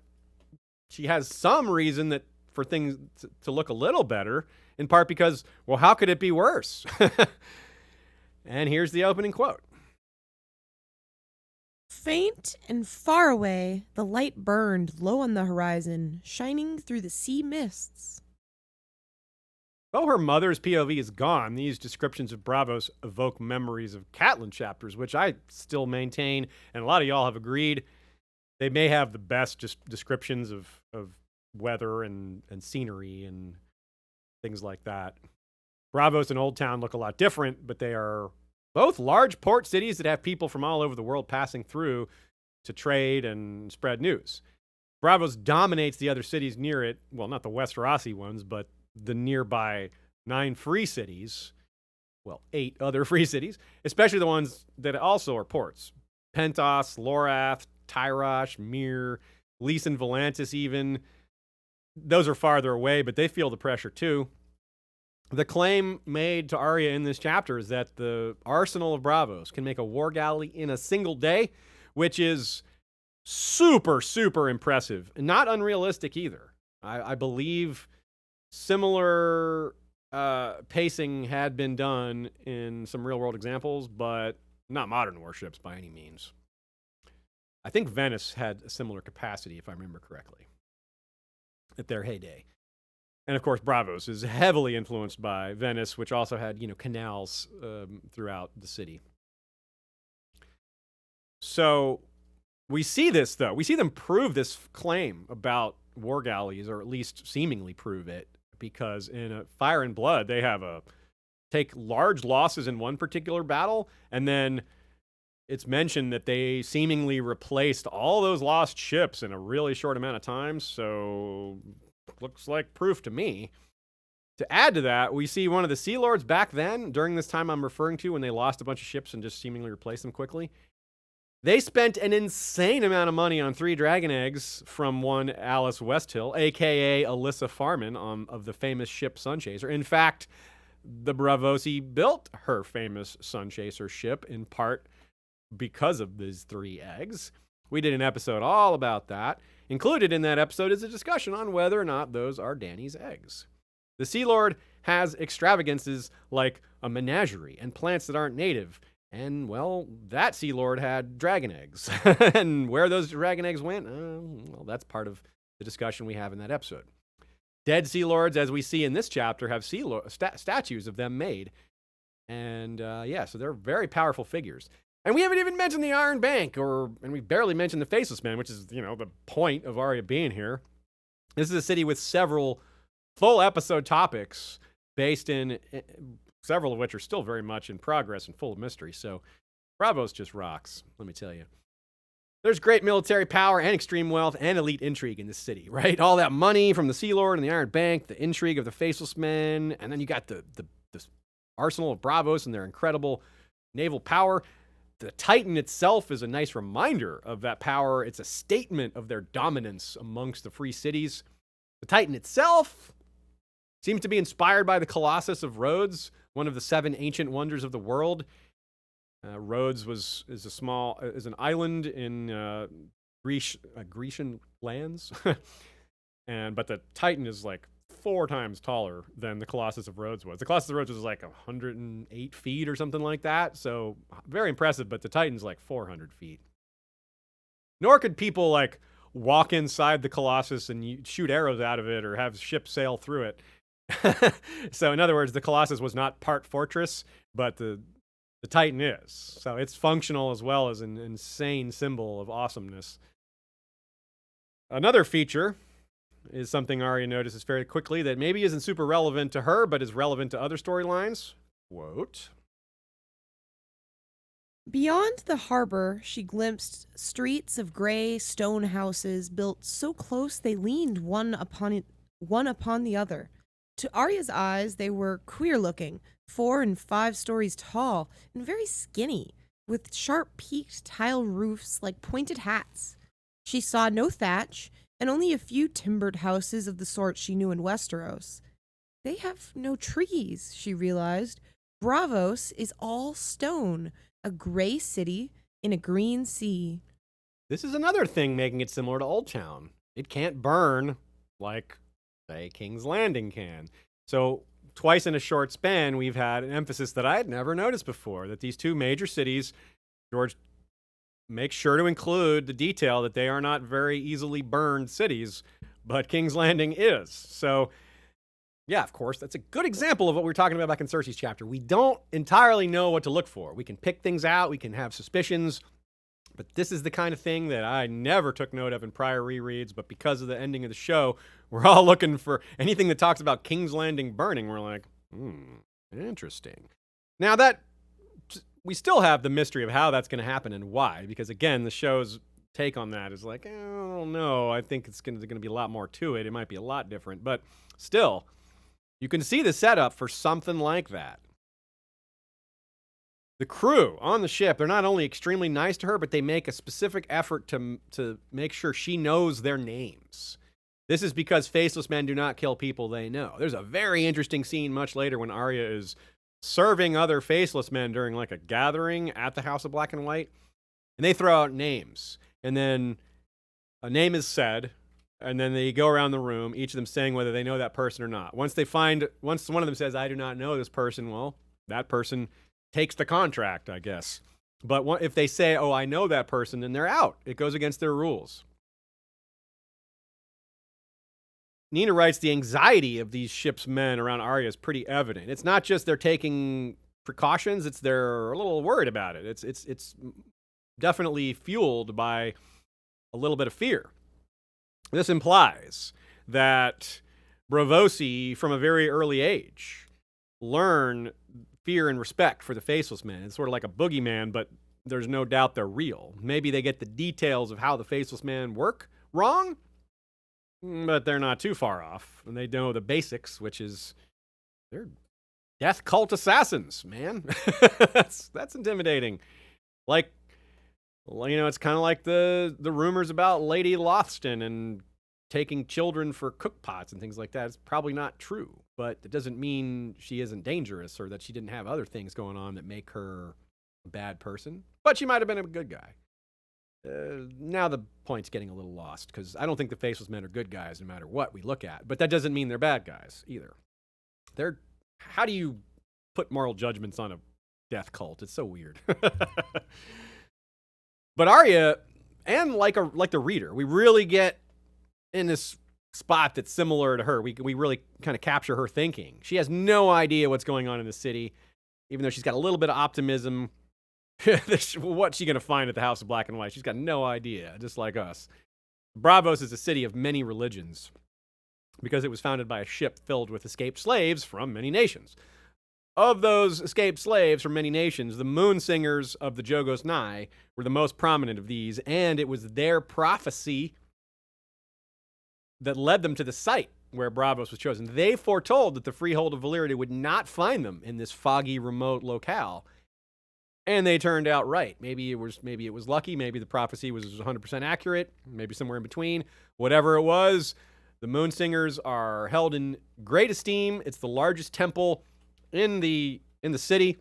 she has some reason that for things to look a little better, in part because, well, how could it be worse? And here's the opening quote. Faint and far away, the light burned low on the horizon, shining through the sea mists. Though her mother's POV is gone, these descriptions of Braavos evoke memories of Catelyn chapters, which I still maintain, and a lot of y'all have agreed, they may have the best descriptions of weather and scenery and things like that. Braavos and Old Town look a lot different, but they are both large port cities that have people from all over the world passing through to trade and spread news. Braavos dominates the other cities near it, well, not the Westerosi ones, but the nearby 9 free cities, well, 8 other free cities, especially the ones that also are ports. Pentos, Lorath, Tyrosh, Myr, Lys and Volantis even. Those are farther away, but they feel the pressure too. The claim made to Arya in this chapter is that the arsenal of Braavos can make a war galley in a single day, which is super, super impressive and not unrealistic either. I believe similar pacing had been done in some real-world examples, but not modern warships by any means. I think Venice had a similar capacity, if I remember correctly, at their heyday. And of course, Braavos is heavily influenced by Venice, which also had, canals throughout the city. So we see this, though. We see them prove this claim about war galleys, or at least seemingly prove it, because in a Fire and Blood, they take large losses in one particular battle, and then it's mentioned that they seemingly replaced all those lost ships in a really short amount of time, so looks like proof to me. To add to that, we see one of the Sea Lords back then, during this time I'm referring to, when they lost a bunch of ships and just seemingly replaced them quickly. They spent an insane amount of money on 3 dragon eggs from one Alice Westhill, a.k.a. Alyssa Farman, of the famous ship Sunchaser. In fact, the Braavosi built her famous Sunchaser ship in part because of these 3 eggs. We did an episode all about that. Included in that episode is a discussion on whether or not those are Dany's eggs. The Sea Lord has extravagances like a menagerie and plants that aren't native. And, well, that Sea Lord had dragon eggs. And where those dragon eggs went, well, that's part of the discussion we have in that episode. Dead Sea Lords, as we see in this chapter, have statues of them made. And, so they're very powerful figures. And we haven't even mentioned the Iron Bank, and we barely mentioned the Faceless Men, which is, the point of Arya being here. This is a city with several full episode topics based in... several of which are still very much in progress and full of mystery. So Braavos just rocks, let me tell you. There's great military power and extreme wealth and elite intrigue in this city, right? All that money from the Sea Lord and the Iron Bank, the intrigue of the Faceless Men, and then you got the arsenal of Braavos and their incredible naval power. The Titan itself is a nice reminder of that power. It's a statement of their dominance amongst the free cities. The Titan itself seems to be inspired by the Colossus of Rhodes, one of the 7 ancient wonders of the world. Rhodes is an island in Grecian lands, but the Titan is like 4 times taller than the Colossus of Rhodes was. The Colossus of Rhodes was like 108 feet or something like that, so very impressive. But the Titan's like 400 feet. Nor could people like walk inside the Colossus and shoot arrows out of it or have ships sail through it. So in other words, the Colossus was not part fortress, but the Titan is. So it's functional as well as an insane symbol of awesomeness. Another feature is something Arya notices very quickly that maybe isn't super relevant to her, but is relevant to other storylines. Quote, beyond the harbor, she glimpsed streets of gray stone houses built so close they leaned one upon the other. To Arya's eyes, they were queer-looking, 4 and 5 stories tall, and very skinny, with sharp-peaked tile roofs like pointed hats. She saw no thatch, and only a few timbered houses of the sort she knew in Westeros. They have no trees, she realized. Braavos is all stone, a gray city in a green sea. This is another thing making it similar to Old Town. It can't burn like, say, King's Landing can. So twice in a short span, we've had an emphasis that I had never noticed before, that these 2 major cities, George makes sure to include the detail that they are not very easily burned cities, but King's Landing is. So, yeah, of course, that's a good example of what we were talking about back in Cersei's chapter. We don't entirely know what to look for. We can pick things out, we can have suspicions, but this is the kind of thing that I never took note of in prior rereads, but because of the ending of the show, we're all looking for anything that talks about King's Landing burning. We're like, interesting. Now that we still have the mystery of how that's going to happen and why, because again, the show's take on that is like, I don't know. I think it's going to be a lot more to it. It might be a lot different, but still, you can see the setup for something like that. The crew on the ship, they're not only extremely nice to her, but they make a specific effort to make sure she knows their names. This is because faceless men do not kill people they know. There's a very interesting scene much later when Arya is serving other faceless men during like a gathering at the House of Black and White, and they throw out names. And then a name is said, And then they go around the room, each of them saying whether they know that person or not. Once one of them says, I do not know this person, well, that person takes the contract, I guess. But if they say, oh, I know that person, then they're out. It goes against their rules. Nina writes, the anxiety of these ship's men around Arya is pretty evident. It's not just they're taking precautions, it's they're a little worried about it. It's definitely fueled by a little bit of fear. This implies that Braavosi, from a very early age, learn fear and respect for the Faceless Men. It's sort of like a boogeyman, but there's no doubt they're real. Maybe they get the details of how the Faceless Men work wrong, but they're not too far off. And they know the basics, which is they're death cult assassins, man. That's intimidating. Like, it's kind of like the rumors about Lady Lothston and taking children for cookpots and things like that. It's probably not true, but it doesn't mean she isn't dangerous or that she didn't have other things going on that make her a bad person. But she might have been a good guy. Now the point's getting a little lost because I don't think the Faceless Men are good guys no matter what we look at. But that doesn't mean they're bad guys either. How do you put moral judgments on a death cult? It's so weird. But Arya, and like the reader, we really get in this spot that's similar to her. We really kind of capture her thinking. She has no idea what's going on in the city, even though she's got a little bit of optimism. What's she going to find at the House of Black and White? She's got no idea, just like us. Braavos is a city of many religions because it was founded by a ship filled with escaped slaves from many nations. Of those escaped slaves from many nations, the Moon Singers of the Jogos Nye were the most prominent of these, and it was their prophecy that led them to the site where Braavos was chosen. They foretold that the Freehold of Valyria would not find them in this foggy, remote locale, and they turned out right. Maybe it was lucky. Maybe the prophecy was 100% accurate. Maybe somewhere in between. Whatever it was, the Moon Singers are held in great esteem. It's the largest temple in the city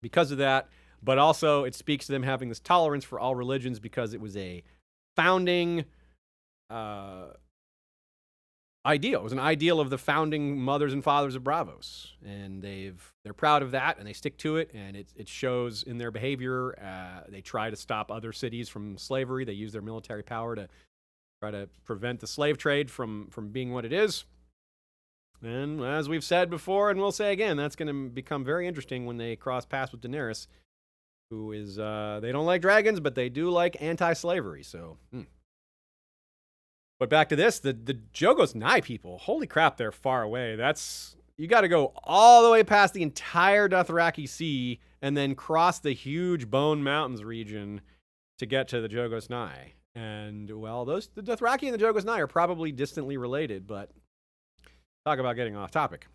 because of that, but also it speaks to them having this tolerance for all religions because it was a founding ideal. It was an ideal of the founding mothers and fathers of Braavos, and they're proud of that, and they stick to it, and it shows in their behavior. They try to stop other cities from slavery. They use their military power to try to prevent the slave trade from being what it is. And as we've said before, and we'll say again, that's going to become very interesting when they cross paths with Daenerys, who is, they don't like dragons, but they do like anti-slavery, so. But back to this, the Jogos Nye people, holy crap, they're far away. You got to go all the way past the entire Dothraki Sea and then cross the huge Bone Mountains region to get to the Jogos Nye. And, well, the Dothraki and the Jogos Nye are probably distantly related, but talk about getting off topic.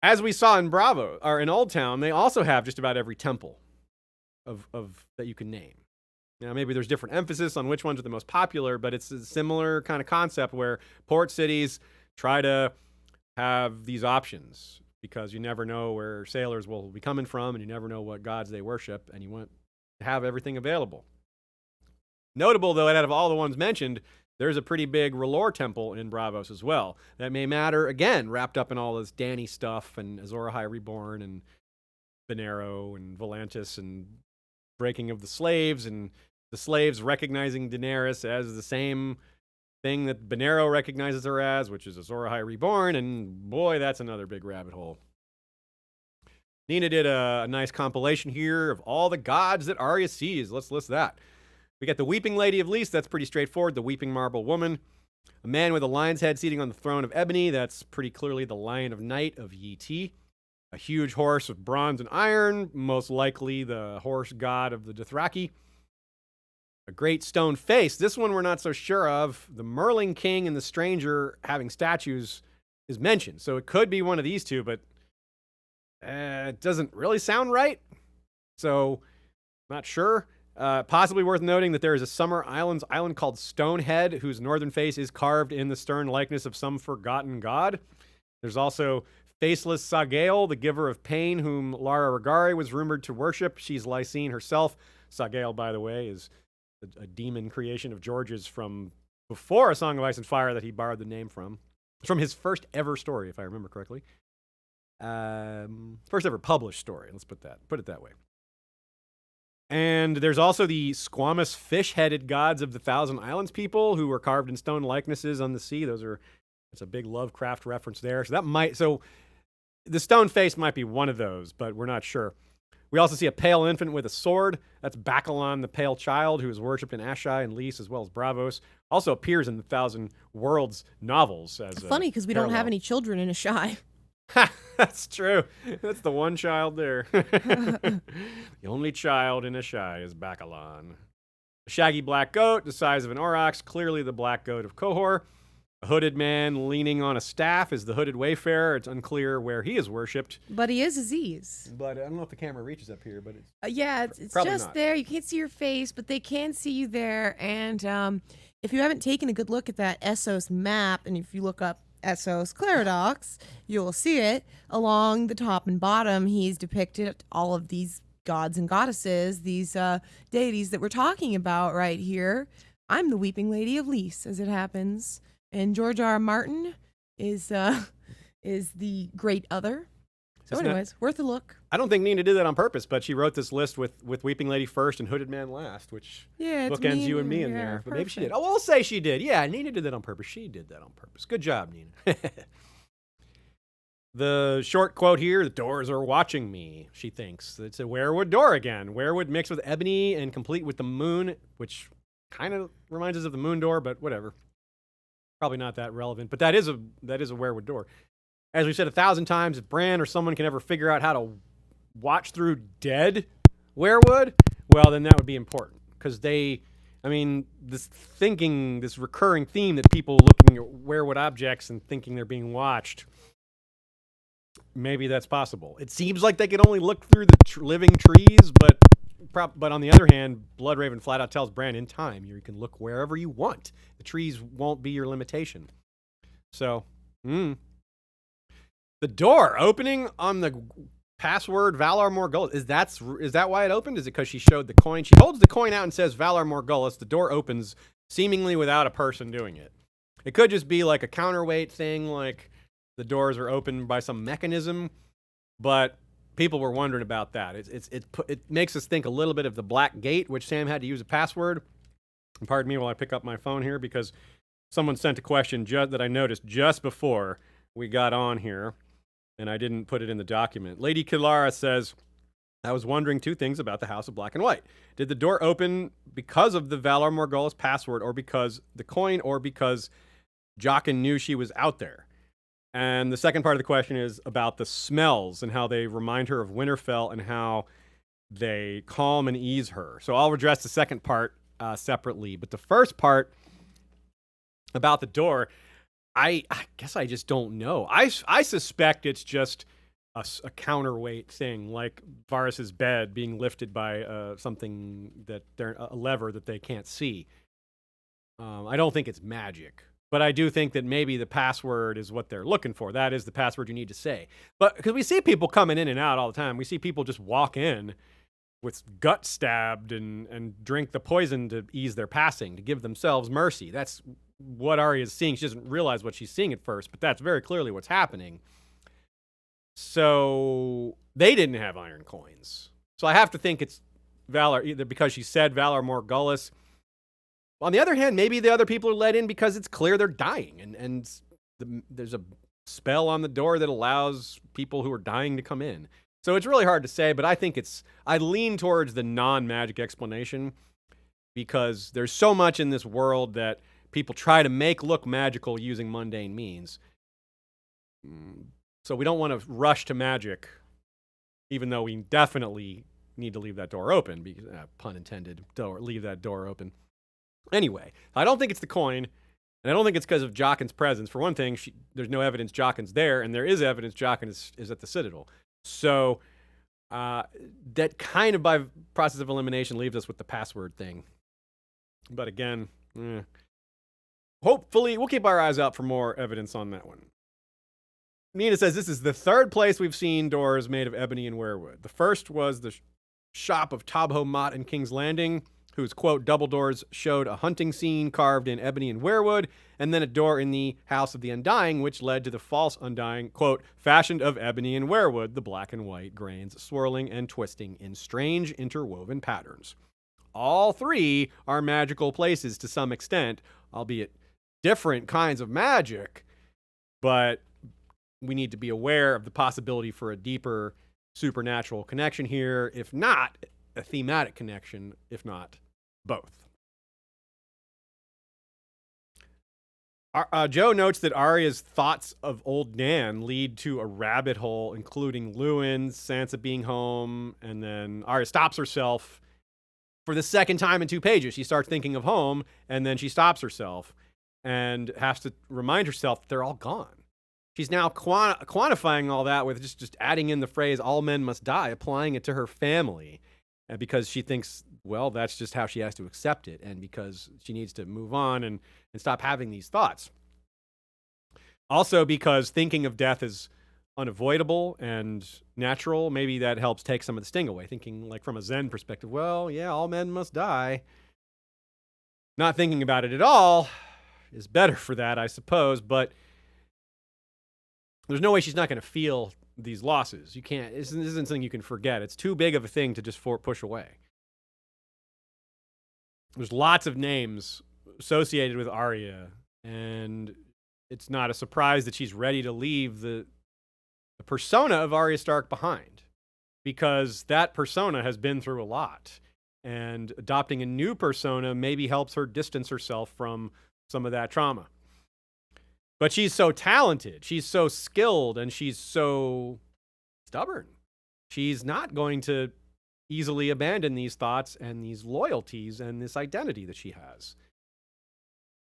As we saw in in Old Town, they also have just about every temple of that you can name. Now, maybe there's different emphasis on which ones are the most popular, but it's a similar kind of concept where port cities try to have these options because you never know where sailors will be coming from and you never know what gods they worship, and you want to have everything available. Notable, though, out of all the ones mentioned, there's a pretty big R'hllor temple in Braavos as well. That may matter, again, wrapped up in all this Dany stuff and Azor Ahai Reborn and Venero and Volantis and breaking of the slaves and the slaves recognizing Daenerys as the same thing that Venero recognizes her as, which is Azor Ahai Reborn, and boy, that's another big rabbit hole. Nina did a nice compilation here of all the gods that Arya sees. Let's list that. We got the Weeping Lady of Lys, that's pretty straightforward, the Weeping Marble Woman. A man with a lion's head seating on the throne of ebony, that's pretty clearly the Lion of Night of Yi Ti. A huge horse of bronze and iron, most likely the horse god of the Dothraki. A great stone face, this one we're not so sure of. The Merling King and the Stranger having statues is mentioned, so it could be one of these two, but it doesn't really sound right, so not sure. Possibly worth noting that there is a Summer Islands island called Stonehead, whose northern face is carved in the stern likeness of some forgotten god. There's also Faceless Sagael, the giver of pain, whom Lara Regari was rumored to worship. She's Lysene herself. Sagael, by the way, is a demon creation of George's from before A Song of Ice and Fire that he borrowed the name from. It's from his first ever story, if I remember correctly. First ever published story. Let's put it that way. And there's also the squamous fish-headed gods of the Thousand Islands people who were carved in stone likenesses on the sea. That's a big Lovecraft reference there. So the stone face might be one of those, but we're not sure. We also see a pale infant with a sword. That's Bacalon, the pale child, who is worshipped in Ashai and Lys, as well as Braavos. Also appears in the Thousand Worlds novels. As funny, because we don't have any children in Ashai. That's true. That's the one child there. The only child in Ashai is Bacalon. A shaggy black goat, the size of an aurochs, clearly the black goat of Qohor. A hooded man leaning on a staff is the hooded wayfarer. It's unclear where he is worshipped. But he is Aziz. But I don't know if the camera reaches up here, but it's it's probably just not. there. You can't see your face, but they can see you there. And if you haven't taken a good look at that Essos map, and if you look up Essos Claridox, you'll see it. Along the top and bottom, he's depicted all of these gods and goddesses, these deities that we're talking about right here. I'm the Weeping Lady of Lys, as it happens. And George R. R. Martin is the great other. So anyways, worth a look. I don't think Nina did that on purpose, but she wrote this list with Weeping Lady first and Hooded Man last, which bookends you and me in there. But maybe she did. Oh, we'll say she did. Yeah, Nina did that on purpose. She did that on purpose. Good job, Nina. The short quote here, the doors are watching me, she thinks. It's a werewood door again. Werewood mixed with ebony and complete with the moon, which kind of reminds us of the moon door, but whatever. Probably not that relevant, but that is a werewood door. As we said 1,000 times, if Bran or someone can ever figure out how to watch through dead werewood, well, then that would be important. Because this recurring theme that people looking at werewood objects and thinking they're being watched, maybe that's possible. It seems like they can only look through the living trees, but on the other hand, Bloodraven flat out tells Bran in time, you can look wherever you want. The trees won't be your limitation. So, the door opening on the password Valar Morghulis. Is that why it opened? Is it because she showed the coin? She holds the coin out and says Valar Morghulis. The door opens seemingly without a person doing it. It could just be like a counterweight thing, like the doors are opened by some mechanism, but people were wondering about that. It makes us think a little bit of the Black Gate, which Sam had to use a password. And pardon me while I pick up my phone here, because someone sent a question that I noticed just before we got on here, and I didn't put it in the document. Lady Kilara says, I was wondering two things about the House of Black and White. Did the door open because of the Valar Morghulis password, or because the coin, or because Jaqen knew she was out there? And the second part of the question is about the smells and how they remind her of Winterfell and how they calm and ease her. So I'll address the second part separately. But the first part about the door, I guess I just don't know. I suspect it's just a counterweight thing, like Varys's bed being lifted by something a lever that they can't see. I don't think it's magic. But I do think that maybe the password is what they're looking for. That is the password you need to say. But because we see people coming in and out all the time. We see people just walk in with gut stabbed and drink the poison to ease their passing, to give themselves mercy. That's what Arya is seeing. She doesn't realize what she's seeing at first, but that's very clearly what's happening. So they didn't have iron coins. So I have to think it's Valar, either because she said Valar Morghulis. On the other hand, maybe the other people are let in because it's clear they're dying, and there's a spell on the door that allows people who are dying to come in. So it's really hard to say, but I lean towards the non-magic explanation, because there's so much in this world that people try to make look magical using mundane means. So we don't want to rush to magic, even though we definitely need to leave that door open, because, pun intended, leave that door open. Anyway, I don't think it's the coin, and I don't think it's because of Jaqen's presence. For one thing, there's no evidence Jaqen's there, and there is evidence Jaqen is at the Citadel. So that kind of, by process of elimination, leaves us with the password thing. But again, hopefully, we'll keep our eyes out for more evidence on that one. Nina says this is the third place we've seen doors made of ebony and werewood. The first was the shop of Tabho Mott in King's Landing. whose, quote, double doors showed a hunting scene carved in ebony and weirwood, and then a door in the House of the Undying, which led to the false Undying, quote, fashioned of ebony and weirwood, the black and white grains swirling and twisting in strange interwoven patterns. All three are magical places to some extent, albeit different kinds of magic, but we need to be aware of the possibility for a deeper supernatural connection here, if not a thematic connection, if not both. Joe notes that Arya's thoughts of old Nan lead to a rabbit hole, including Lewin, Sansa being home, and then Arya stops herself for the second time in 2 pages. She starts thinking of home, and then she stops herself and has to remind herself that they're all gone. She's now quantifying all that with just adding in the phrase, all men must die, applying it to her family. Because she thinks, well, that's just how she has to accept it, and because she needs to move on and stop having these thoughts. Also, because thinking of death is unavoidable and natural, maybe that helps take some of the sting away. Thinking like from a Zen perspective, well, yeah, all men must die. Not thinking about it at all is better for that, I suppose, but there's no way she's not going to feel these losses. You can't, this isn't something you can forget. It's too big of a thing to just push away. There's lots of names associated with Arya, and it's not a surprise that she's ready to leave the persona of Arya Stark behind, because that persona has been through a lot, and adopting a new persona maybe helps her distance herself from some of that trauma. But she's so talented, she's so skilled, and she's so stubborn. She's not going to easily abandon these thoughts and these loyalties and this identity that she has.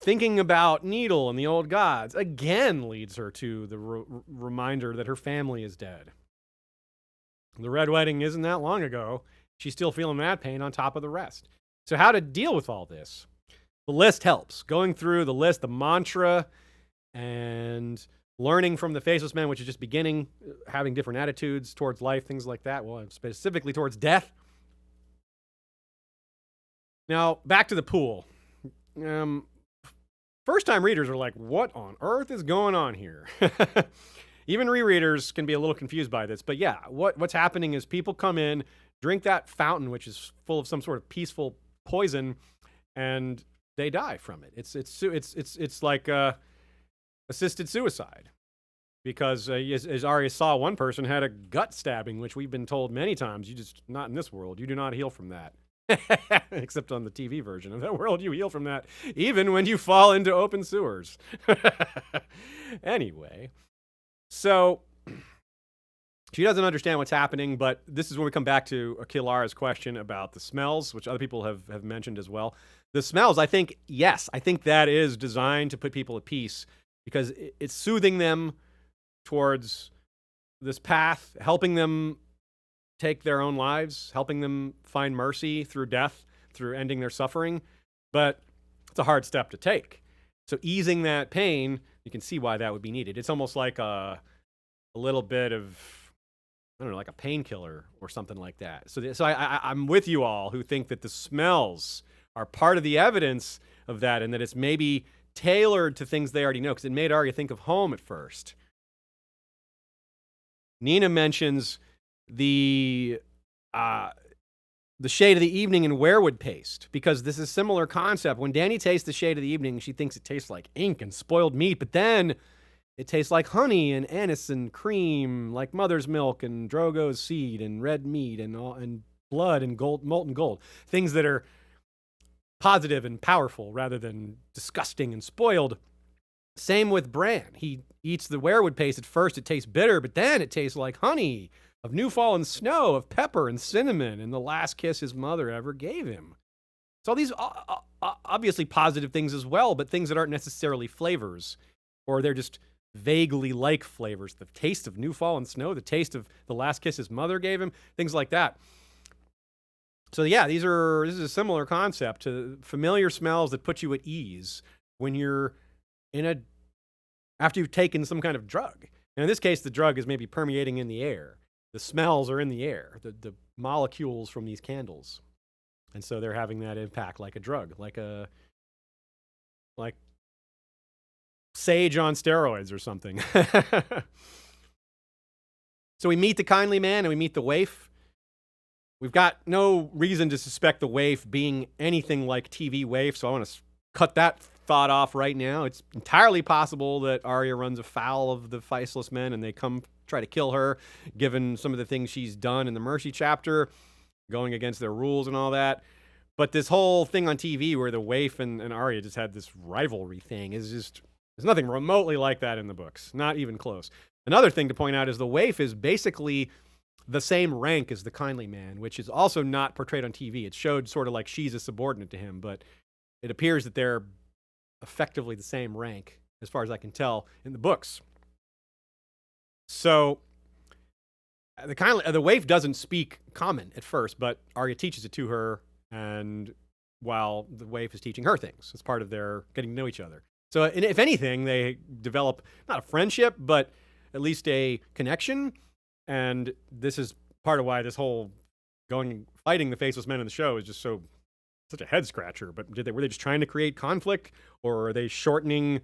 Thinking about Needle and the old gods again leads her to the reminder that her family is dead. The Red Wedding isn't that long ago. She's still feeling that pain on top of the rest. So how to deal with all this? The list helps. Going through the list, the mantra, and learning from the Faceless Men, which is just beginning, having different attitudes towards life, things like that. Well, specifically towards death. Now, back to the pool. First-time readers are like, what on earth is going on here? Even rereaders can be a little confused by this. But yeah, what's happening is people come in, drink that fountain, which is full of some sort of peaceful poison, and they die from it. It's like assisted suicide, because as Arya saw, one person had a gut stabbing, which we've been told many times, you just, not in this world, you do not heal from that. Except on the TV version of that world, you heal from that even when you fall into open sewers. Anyway, so she doesn't understand what's happening, but this is when we come back to Kilara's question about the smells, which other people have mentioned as well. The smells, I think that is designed to put people at peace, because it's soothing them towards this path, helping them take their own lives, helping them find mercy through death, through ending their suffering. But it's a hard step to take. So easing that pain, you can see why that would be needed. It's almost like a little bit of, I don't know, like a painkiller or something like that. So I'm with you all who think that the smells are part of the evidence of that, and that it's maybe tailored to things they already know, because it made Arya think of home at first. Nina mentions the shade of the evening in weirwood paste, because this is a similar concept. When Dany tastes the shade of the evening, she thinks it tastes like ink and spoiled meat, but then it tastes like honey and anise and cream, like mother's milk and Drogo's seed and red meat and blood and gold, molten gold, things that are positive and powerful rather than disgusting and spoiled. Same with Bran. He eats the weirwood paste. At first it tastes bitter, but then it tastes like honey, of new fallen snow, of pepper and cinnamon, and the last kiss his mother ever gave him. So all these obviously positive things as well, but things that aren't necessarily flavors, or they're just vaguely like flavors. The taste of new fallen snow, the taste of the last kiss his mother gave him, things like that. So yeah, this is a similar concept to familiar smells that put you at ease when you're after you've taken some kind of drug. And in this case, the drug is maybe permeating in the air. The smells are in the air, the molecules from these candles. And so they're having that impact like a drug, like sage on steroids or something. So we meet the kindly man and we meet the waif. We've got no reason to suspect the waif being anything like TV waif, so I want to cut that thought off right now. It's entirely possible that Arya runs afoul of the Faceless Men and they come try to kill her, given some of the things she's done in the Mercy chapter, going against their rules and all that. But this whole thing on TV where the waif and Arya just had this rivalry thing is just, there's nothing remotely like that in the books. Not even close. Another thing to point out is the waif is basically the same rank as the kindly man, which is also not portrayed on TV. It showed sort of like she's a subordinate to him, but it appears that they're effectively the same rank, as far as I can tell, in the books. So the waif doesn't speak common at first, but Arya teaches it to her, and while the waif is teaching her things, it's part of their getting to know each other. So if anything, they develop not a friendship, but at least a connection. And this is part of why this whole fighting the Faceless Men in the show is just such a head scratcher. But were they just trying to create conflict, or are they shortening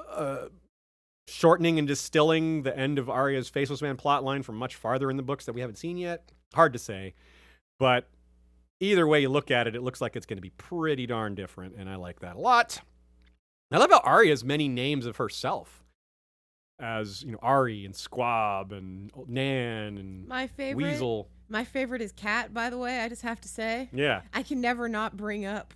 and distilling the end of Arya's Faceless Man plotline from much farther in the books that we haven't seen yet? Hard to say. But either way you look at it, it looks like it's going to be pretty darn different, and I like that a lot. I love how Arya has many names of herself, as Ari and Squab and Nan and Weasel. My favorite is Cat, by the way. I just have to say, yeah, I can never not bring up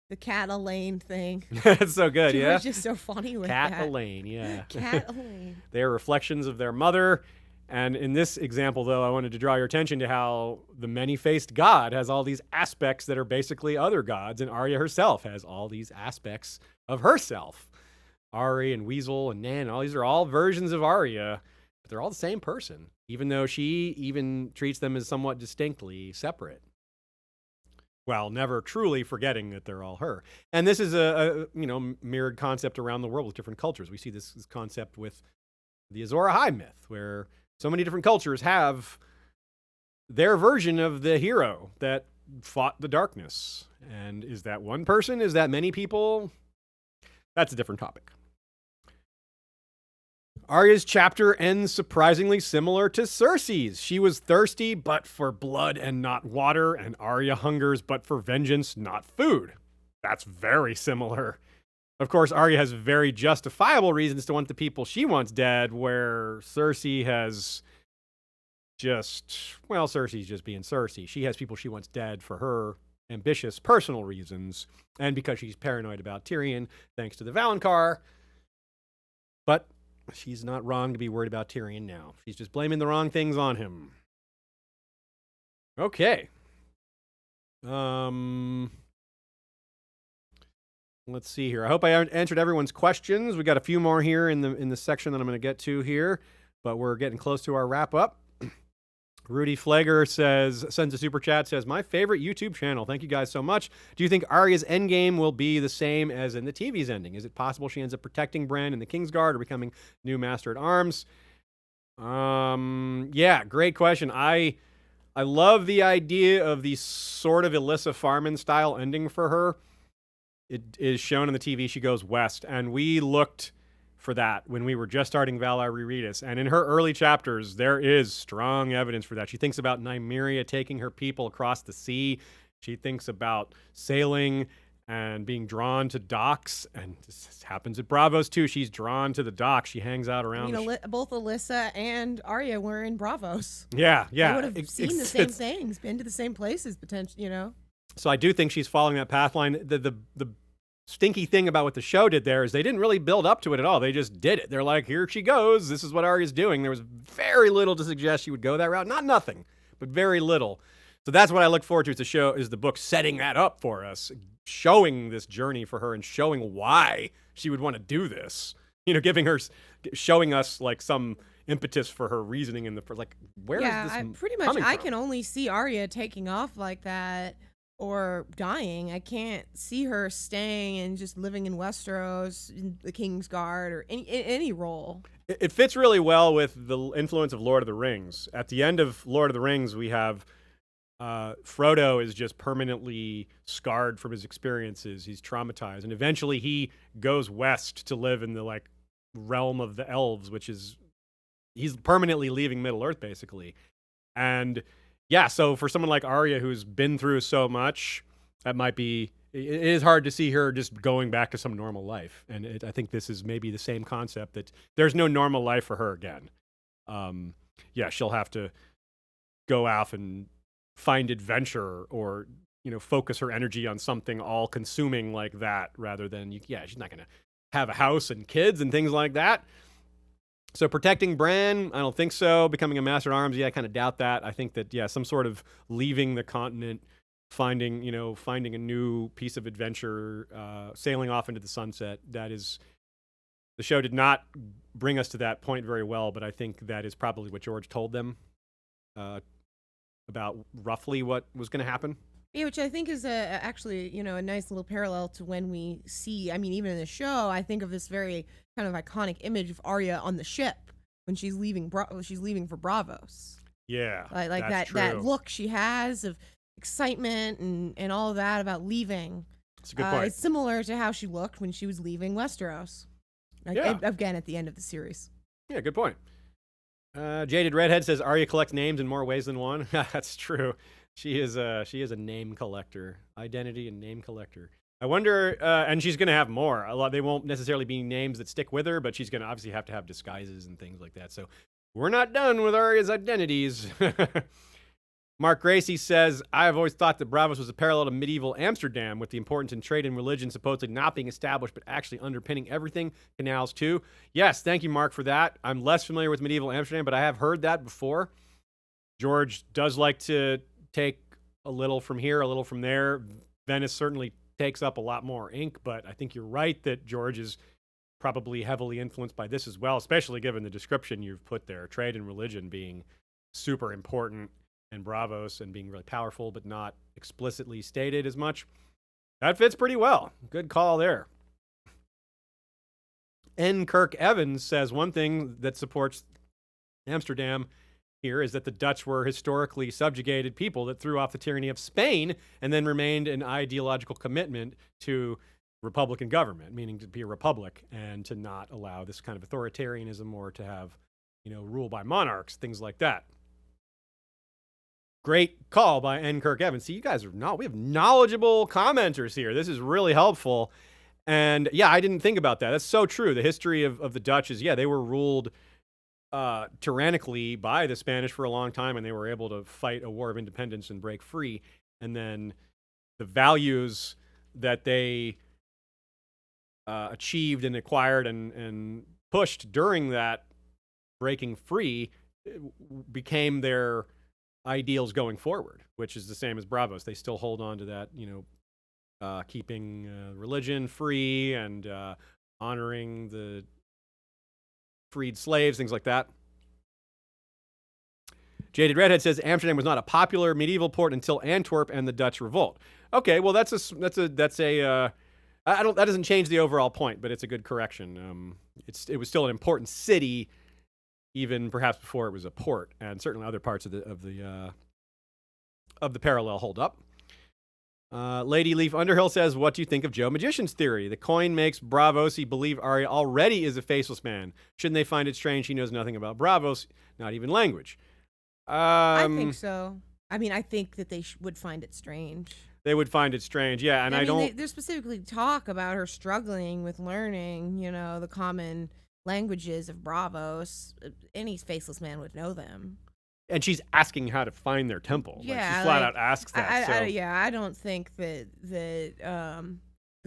the Cat Elaine thing. It's so good. She yeah, was just so funny with Cat that. Elaine. Yeah, Cat Elaine. They are reflections of their mother. And in this example, though, I wanted to draw your attention to how the many-faced god has all these aspects that are basically other gods, and Arya herself has all these aspects of herself. Ari and Weasel and Nan, all these are all versions of Arya, but they're all the same person, even though she even treats them as somewhat distinctly separate, while never truly forgetting that they're all her. And this is a mirrored concept around the world with different cultures. We see this concept with the Azor Ahai myth, where so many different cultures have their version of the hero that fought the darkness. And is that one person? Is that many people? That's a different topic. Arya's chapter ends surprisingly similar to Cersei's. She was thirsty, but for blood and not water, and Arya hungers, but for vengeance, not food. That's very similar. Of course, Arya has very justifiable reasons to want the people she wants dead, where Cersei has Cersei's just being Cersei. She has people she wants dead for her ambitious personal reasons, and because she's paranoid about Tyrion, thanks to the Valonqar. But she's not wrong to be worried about Tyrion now. She's just blaming the wrong things on him. Okay. Let's see here. I hope I answered everyone's questions. We got a few more here in the section that I'm going to get to here, but we're getting close to our wrap up. Rudy Flager sends a super chat, says, my favorite YouTube channel. Thank you guys so much. Do you think Arya's endgame will be the same as in the TV's ending? Is it possible she ends up protecting Bran and the Kingsguard or becoming new Master at Arms? Yeah, great question. I love the idea of the sort of Alyssa Farman style ending for her. It is shown in the TV. She goes west, and we looked for that when we were just starting Valar Rereadis. And in her early chapters, there is strong evidence for that. She thinks about Nymeria taking her people across the sea. She thinks about sailing and being drawn to docks. And this happens at Braavos, too. She's drawn to the docks. She hangs out around. Both Alyssa and Arya were in Braavos. Yeah. They would have seen the same things, been to the same places, potentially, So I do think she's following that path line. The stinky thing about what the show did there is they didn't really build up to it at all. They just did it. They're like, here she goes. This is what Arya's doing. There was very little to suggest she would go that route. Not nothing, but very little. So that's what I look forward to is the book setting that up for us, showing this journey for her and showing why she would want to do this. Showing us like some impetus for her reasoning in where is this pretty much. coming I from? can only see Arya taking off like that or dying. I can't see her staying and just living in Westeros, in the Kingsguard, or any role. It fits really well with the influence of Lord of the Rings. At the end of Lord of the Rings, we have Frodo is just permanently scarred from his experiences. He's traumatized, and eventually he goes west to live in the like realm of the elves, which is he's permanently leaving Middle Earth basically. And yeah, so for someone like Arya who's been through so much, that might be it is hard to see her just going back to some normal life. And I think this is maybe the same concept that there's no normal life for her again. Yeah, she'll have to go off and find adventure or, focus her energy on something all consuming like that rather than, she's not going to have a house and kids and things like that. So protecting Bran, I don't think so. Becoming a master at arms, I kind of doubt that. I think that, some sort of leaving the continent, finding a new piece of adventure, sailing off into the sunset. That is, the show did not bring us to that point very well, but I think that is probably what George told them about roughly what was going to happen. Yeah, which I think is actually, a nice little parallel to when we see, even in the show, I think of this very kind of iconic image of Arya on the ship when she's leaving for Braavos. Yeah, like that look she has of excitement and all of that about leaving. It's a good point. It's similar to how she looked when she was leaving Westeros. Again, at the end of the series. Yeah, good point. Jaded Redhead says Arya collects names in more ways than one. That's true. She is a name collector, identity and name collector. I wonder, and she's going to have more. They won't necessarily be names that stick with her, but she's going to obviously have to have disguises and things like that. So we're not done with Arya's identities. Mark Gracie says, I have always thought that Braavos was a parallel to medieval Amsterdam, with the importance in trade and religion supposedly not being established, but actually underpinning everything. Canals too. Yes, thank you, Mark, for that. I'm less familiar with medieval Amsterdam, but I have heard that before. George does like to take a little from here, a little from there. Venice certainly takes up a lot more ink, but I think you're right that George is probably heavily influenced by this as well, especially given the description you've put there. Trade and religion being super important, and Braavos and being really powerful, but not explicitly stated as much. That fits pretty well. Good call there. N. Kirk Evans says one thing that supports Amsterdam here is that the Dutch were historically subjugated people that threw off the tyranny of Spain and then remained an ideological commitment to Republican government, meaning to be a republic and to not allow this kind of authoritarianism or to have, rule by monarchs, things like that. Great call by N. Kirk Evans. See, you guys we have knowledgeable commenters here. This is really helpful. And yeah, I didn't think about that. That's so true. The history of the Dutch is, they were ruled tyrannically by the Spanish for a long time, and they were able to fight a war of independence and break free. And then the values that they achieved and acquired and pushed during that breaking free became their ideals going forward, which is the same as Braavos. They still hold on to that, keeping religion free and honoring the freed slaves, things like that. Jaded Redhead says Amsterdam was not a popular medieval port until Antwerp and the Dutch revolt. Okay, well that doesn't change the overall point, but it's a good correction. It was still an important city, even perhaps before it was a port, and certainly other parts of the parallel hold up. Lady Leaf Underhill says, what do you think of Joe Magician's theory? The coin makes Braavosi believe Arya already is a faceless man. Shouldn't they find it strange he knows nothing about Braavos, not even language? I think so. I think that they would find it strange. They would find it strange, yeah, and I don't... They specifically talk about her struggling with learning, the common languages of Braavos. Any faceless man would know them. And she's asking how to find their temple. Yeah, she flat out asks that. I don't think that the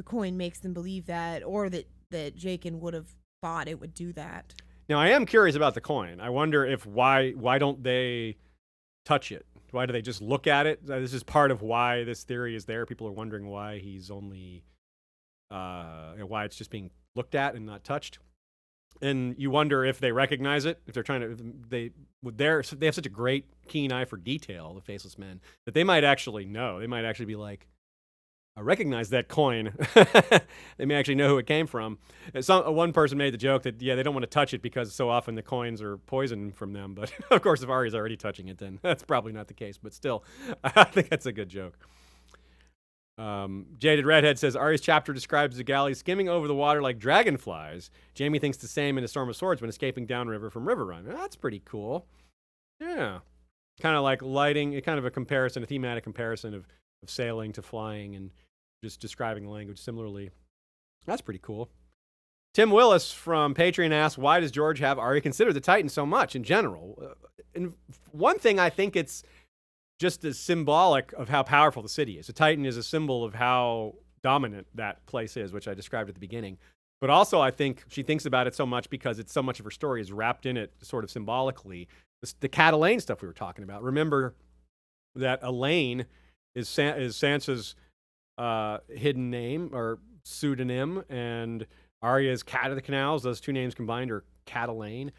coin makes them believe that, or that Jaqen would have thought it would do that. Now, I am curious about the coin. I wonder why don't they touch it? Why do they just look at it? This is part of why this theory is there. People are wondering why he's only, why it's just being looked at and not touched. And you wonder if they recognize it, if they're trying to, they have such a great keen eye for detail, the faceless men, that they might actually know. They might actually be like, I recognize that coin. They may actually know who it came from. One person made the joke that, they don't want to touch it because so often the coins are poison from them. But, of course, if Arya's already touching it, then that's probably not the case. But still, I think that's a good joke. Jaded Redhead says, Arya's chapter describes the galleys skimming over the water like dragonflies. Jaime thinks the same in A Storm of Swords when escaping downriver from River Run. That's pretty cool. Yeah. Kind of like lighting, kind of a comparison, a thematic comparison of sailing to flying and just describing the language similarly. That's pretty cool. Tim Willis from Patreon asks, why does George have Arya consider the Titan so much in general? And one thing, I think it's just as symbolic of how powerful the city is. The Titan is a symbol of how dominant that place is, which I described at the beginning. But also, I think she thinks about it so much because it's so much of her story is wrapped in it sort of symbolically. The Cat Elaine stuff we were talking about. Remember that Elaine is Sansa's hidden name or pseudonym, and Arya's Cat of the Canals. Those two names combined are Cat Elaine.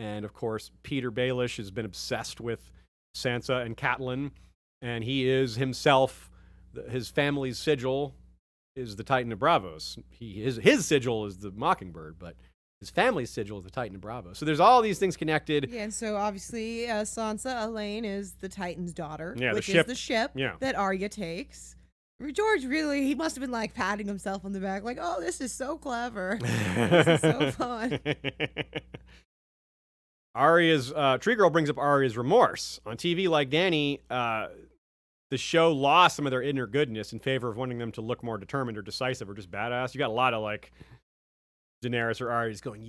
And, of course, Peter Baelish has been obsessed with Sansa and Catelyn, and he is himself, his family's sigil is the Titan of Braavos. His sigil is the Mockingbird, but his family's sigil is the Titan of Braavos. So there's all these things connected. Yeah, and so obviously Sansa Elaine is the Titan's daughter, which is the ship that Arya takes. George really, he must have been like patting himself on the back like, oh, this is so clever. This is so fun. Arya's Tree Girl brings up Arya's remorse. On TV, like Dany, the show lost some of their inner goodness in favor of wanting them to look more determined or decisive or just badass. You got a lot of like Daenerys or Arya just going,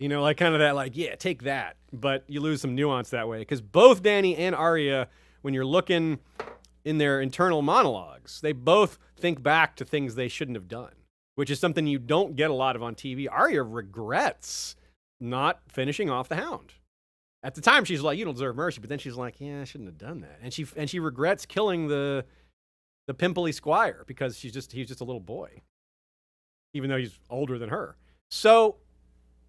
like kind of that like, take that. But you lose some nuance that way because both Dany and Arya, when you're looking in their internal monologues, they both think back to things they shouldn't have done, which is something you don't get a lot of on TV. Arya regrets not finishing off the Hound. At the time, she's like, you don't deserve mercy. But then she's like, I shouldn't have done that. And she regrets killing the pimply squire because he's just a little boy, even though he's older than her. So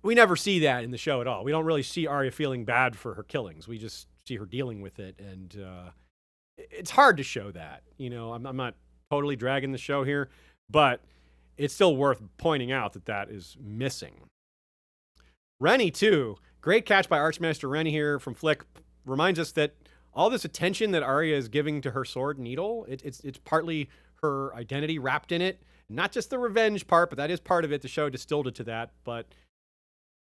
we never see that in the show at all. We don't really see Arya feeling bad for her killings. We just see her dealing with it. And it's hard to show that. I'm not totally dragging the show here, but it's still worth pointing out that is missing. Rennie, too. Great catch by Archmaster Rennie here from Flick. Reminds us that all this attention that Arya is giving to her sword needle, it's partly her identity wrapped in it. Not just the revenge part, but that is part of it. The show distilled it to that, but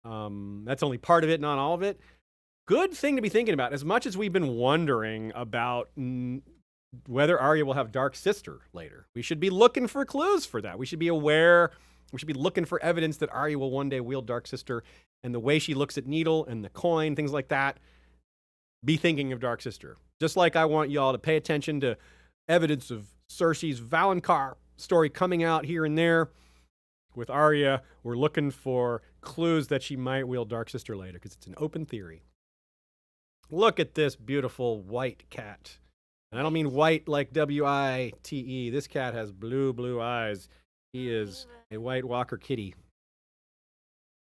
that's only part of it, not all of it. Good thing to be thinking about. As much as we've been wondering about whether Arya will have Dark Sister later, we should be looking for clues for that. We should be aware. We should be looking for evidence that Arya will one day wield Dark Sister. And the way she looks at Needle and the coin, things like that, be thinking of Dark Sister. Just like I want y'all to pay attention to evidence of Cersei's Valonqar story coming out here and there. With Arya, we're looking for clues that she might wield Dark Sister later because it's an open theory. Look at this beautiful white cat. And I don't mean white like W-I-T-E. This cat has blue eyes. He is a White Walker kitty.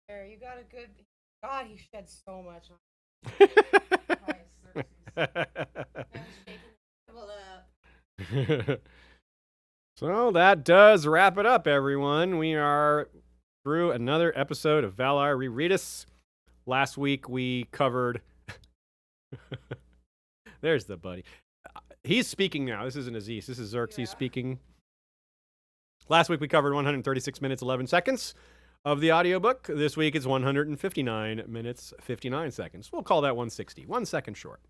You got a good... God, he shed so much on So that does wrap it up, everyone. We are through another episode of Valar Rereadis. Last week we covered... There's the buddy. He's speaking now. This isn't Aziz. This is Xerxes speaking. Last week we covered 136 minutes, 11 seconds of the audiobook. This week it's 159 minutes, 59 seconds. We'll call that 160, 1 second short.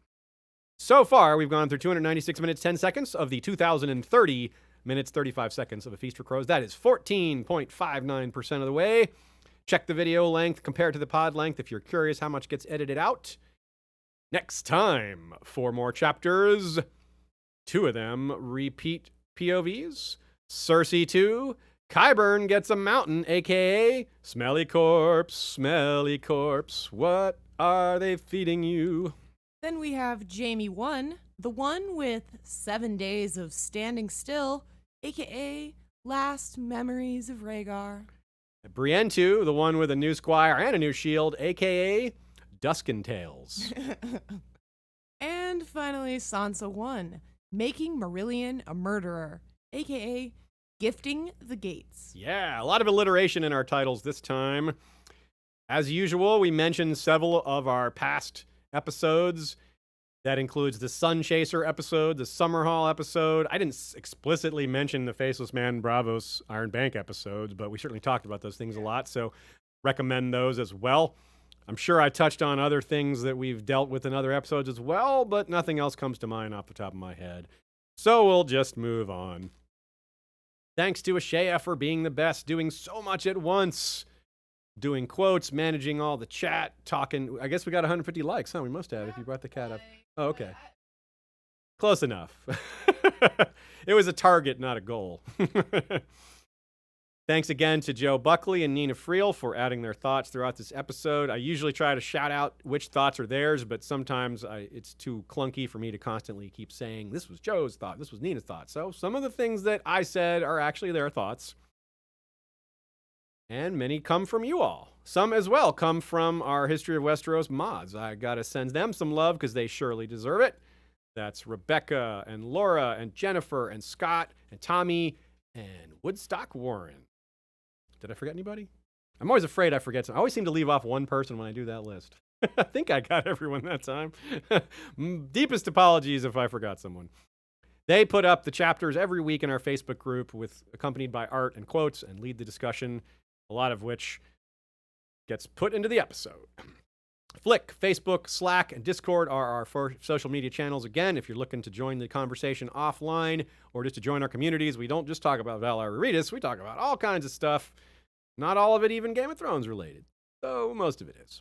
So far, we've gone through 296 minutes, 10 seconds of the 2,030 minutes, 35 seconds of A Feast for Crows. That is 14.59% of the way. Check the video length compared to the pod length if you're curious how much gets edited out. Next time, 4 more chapters. 2 of them repeat POVs. Cersei 2. Qyburn gets a mountain, a.k.a. Smelly Corpse, Smelly Corpse. What are they feeding you? Then we have Jaime 1, the one with 7 days of standing still, a.k.a. Last Memories of Rhaegar. Brienne 2, the one with a new squire and a new shield, a.k.a. Duskin Tales. And finally, Sansa 1, making Marillion a murderer, a.k.a. Gifting the Gates. Yeah, a lot of alliteration in our titles this time. As usual, we mentioned several of our past episodes. That includes the Sun Chaser episode, the Summerhall episode. I didn't explicitly mention the Faceless Man Braavos Iron Bank episodes, but we certainly talked about those things a lot, so recommend those as well. I'm sure I touched on other things that we've dealt with in other episodes as well, but nothing else comes to mind off the top of my head. So we'll just move on. Thanks to Ashaya for being the best, doing so much at once. Doing quotes, managing all the chat, talking. I guess we got 150 likes, huh? We must have if you brought the cat up. Oh, okay. Close enough. It was a target, not a goal. Thanks again to Joe Buckley and Nina Friel for adding their thoughts throughout this episode. I usually try to shout out which thoughts are theirs, but sometimes it's too clunky for me to constantly keep saying, this was Joe's thought, this was Nina's thought. So some of the things that I said are actually their thoughts. And many come from you all. Some as well come from our History of Westeros mods. I gotta send them some love because they surely deserve it. That's Rebecca and Laura and Jennifer and Scott and Tommy and Woodstock Warren. Did I forget anybody? I'm always afraid I forget some. I always seem to leave off one person when I do that list. I think I got everyone that time. Deepest apologies if I forgot someone. They put up the chapters every week in our Facebook group accompanied by art and quotes and lead the discussion, a lot of which gets put into the episode. Flick, Facebook, Slack, and Discord are our social media channels. Again, if you're looking to join the conversation offline or just to join our communities, we don't just talk about Valar Rereadis, we talk about all kinds of stuff. Not all of it even Game of Thrones related, though most of it is.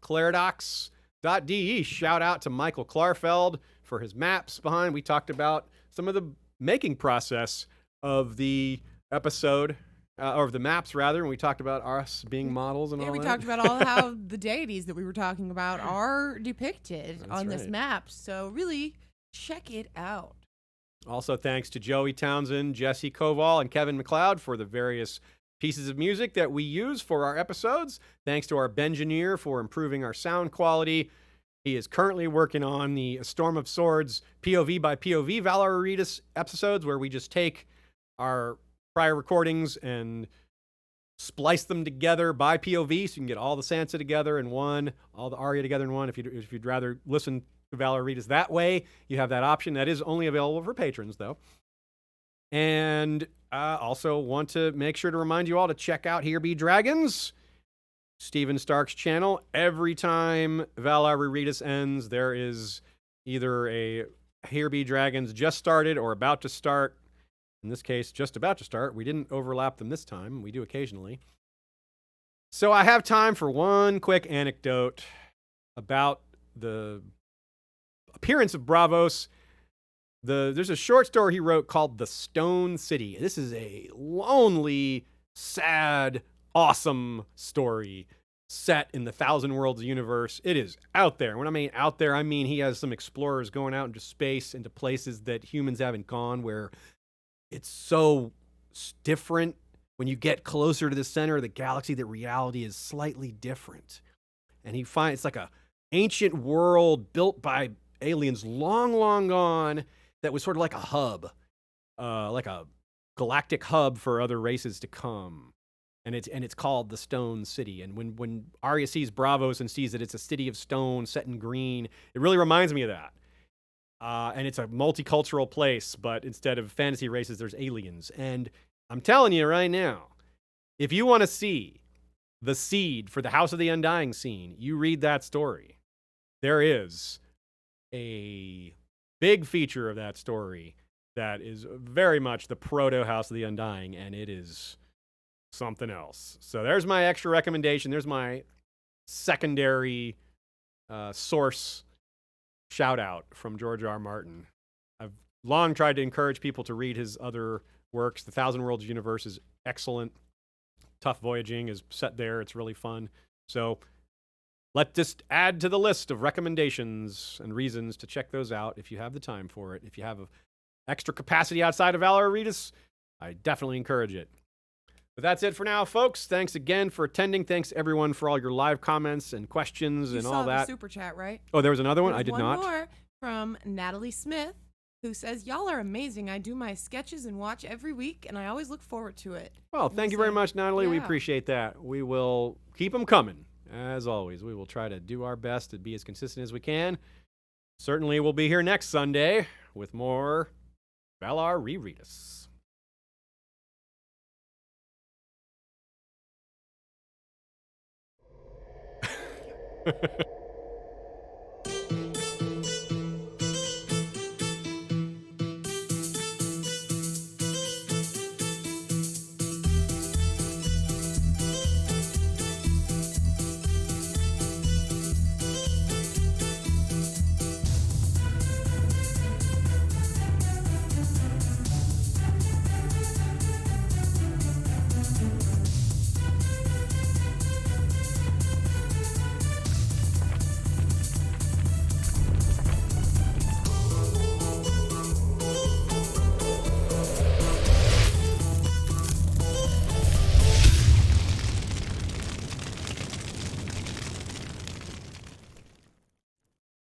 Claridox.de, shout out to Michael Klarfeld for his maps behind. We talked about some of the making process of the episode, or the maps rather, and we talked about us being models and all that. Yeah, we talked about all how the deities that we were talking about are depicted on this map, so really check it out. Also, thanks to Joey Townsend, Jesse Koval, and Kevin McLeod for the various pieces of music that we use for our episodes. Thanks to our Bengineer for improving our sound quality. He is currently working on the Storm of Swords POV by POV Valar Rereadis episodes, where we just take our prior recordings and splice them together by POV, so you can get all the Sansa together in one, all the Arya together in one. If you'd rather listen to Valar Rereadis that way, you have that option. That is only available for patrons, though. And also want to make sure to remind you all to check out Here Be Dragons, Steven Stark's channel. Every time Valar Rereadis ends, there is either a Here Be Dragons just started or about to start. In this case, just about to start. We didn't overlap them this time. We do occasionally. So I have time for one quick anecdote about the appearance of Braavos. There's a short story he wrote called The Stone City. This is a lonely, sad, awesome story set in the Thousand Worlds universe. It is out there. When I mean out there, I mean he has some explorers going out into space, into places that humans haven't gone, where it's so different when you get closer to the center of the galaxy that reality is slightly different. And he finds it's like a ancient world built by aliens long, long gone that was sort of like a hub, like a galactic hub for other races to come. And it's called the Stone City. And when Arya sees Braavos and sees that it's a city of stone set in green, it really reminds me of that. And it's a multicultural place, but instead of fantasy races, there's aliens. And I'm telling you right now, if you want to see the seed for the House of the Undying scene, you read that story. There is a big feature of that story that is very much the proto House of the Undying, and it is something else. So there's my extra recommendation. There's my secondary source shout out from George R. Martin. I've long tried to encourage people to read his other works. The Thousand Worlds universe is excellent. Tough Voyaging is set there. It's really fun. So let's just add to the list of recommendations and reasons to check those out if you have the time for it. If you have extra capacity outside of Valar Rereadis, I definitely encourage it. But that's it for now, folks. Thanks again for attending. Thanks, everyone, for all your live comments and questions and all that. You saw the super chat, right? Oh, there was another one? There's I did not. One more from Natalie Smith, who says, "Y'all are amazing. I do my sketches and watch every week, and I always look forward to it." Well, thank you very much, Natalie. We yeah. appreciate that. We will keep them coming. As always, we will try to do our best to be as consistent as we can. Certainly, we'll be here next Sunday with more Valar Rereadis.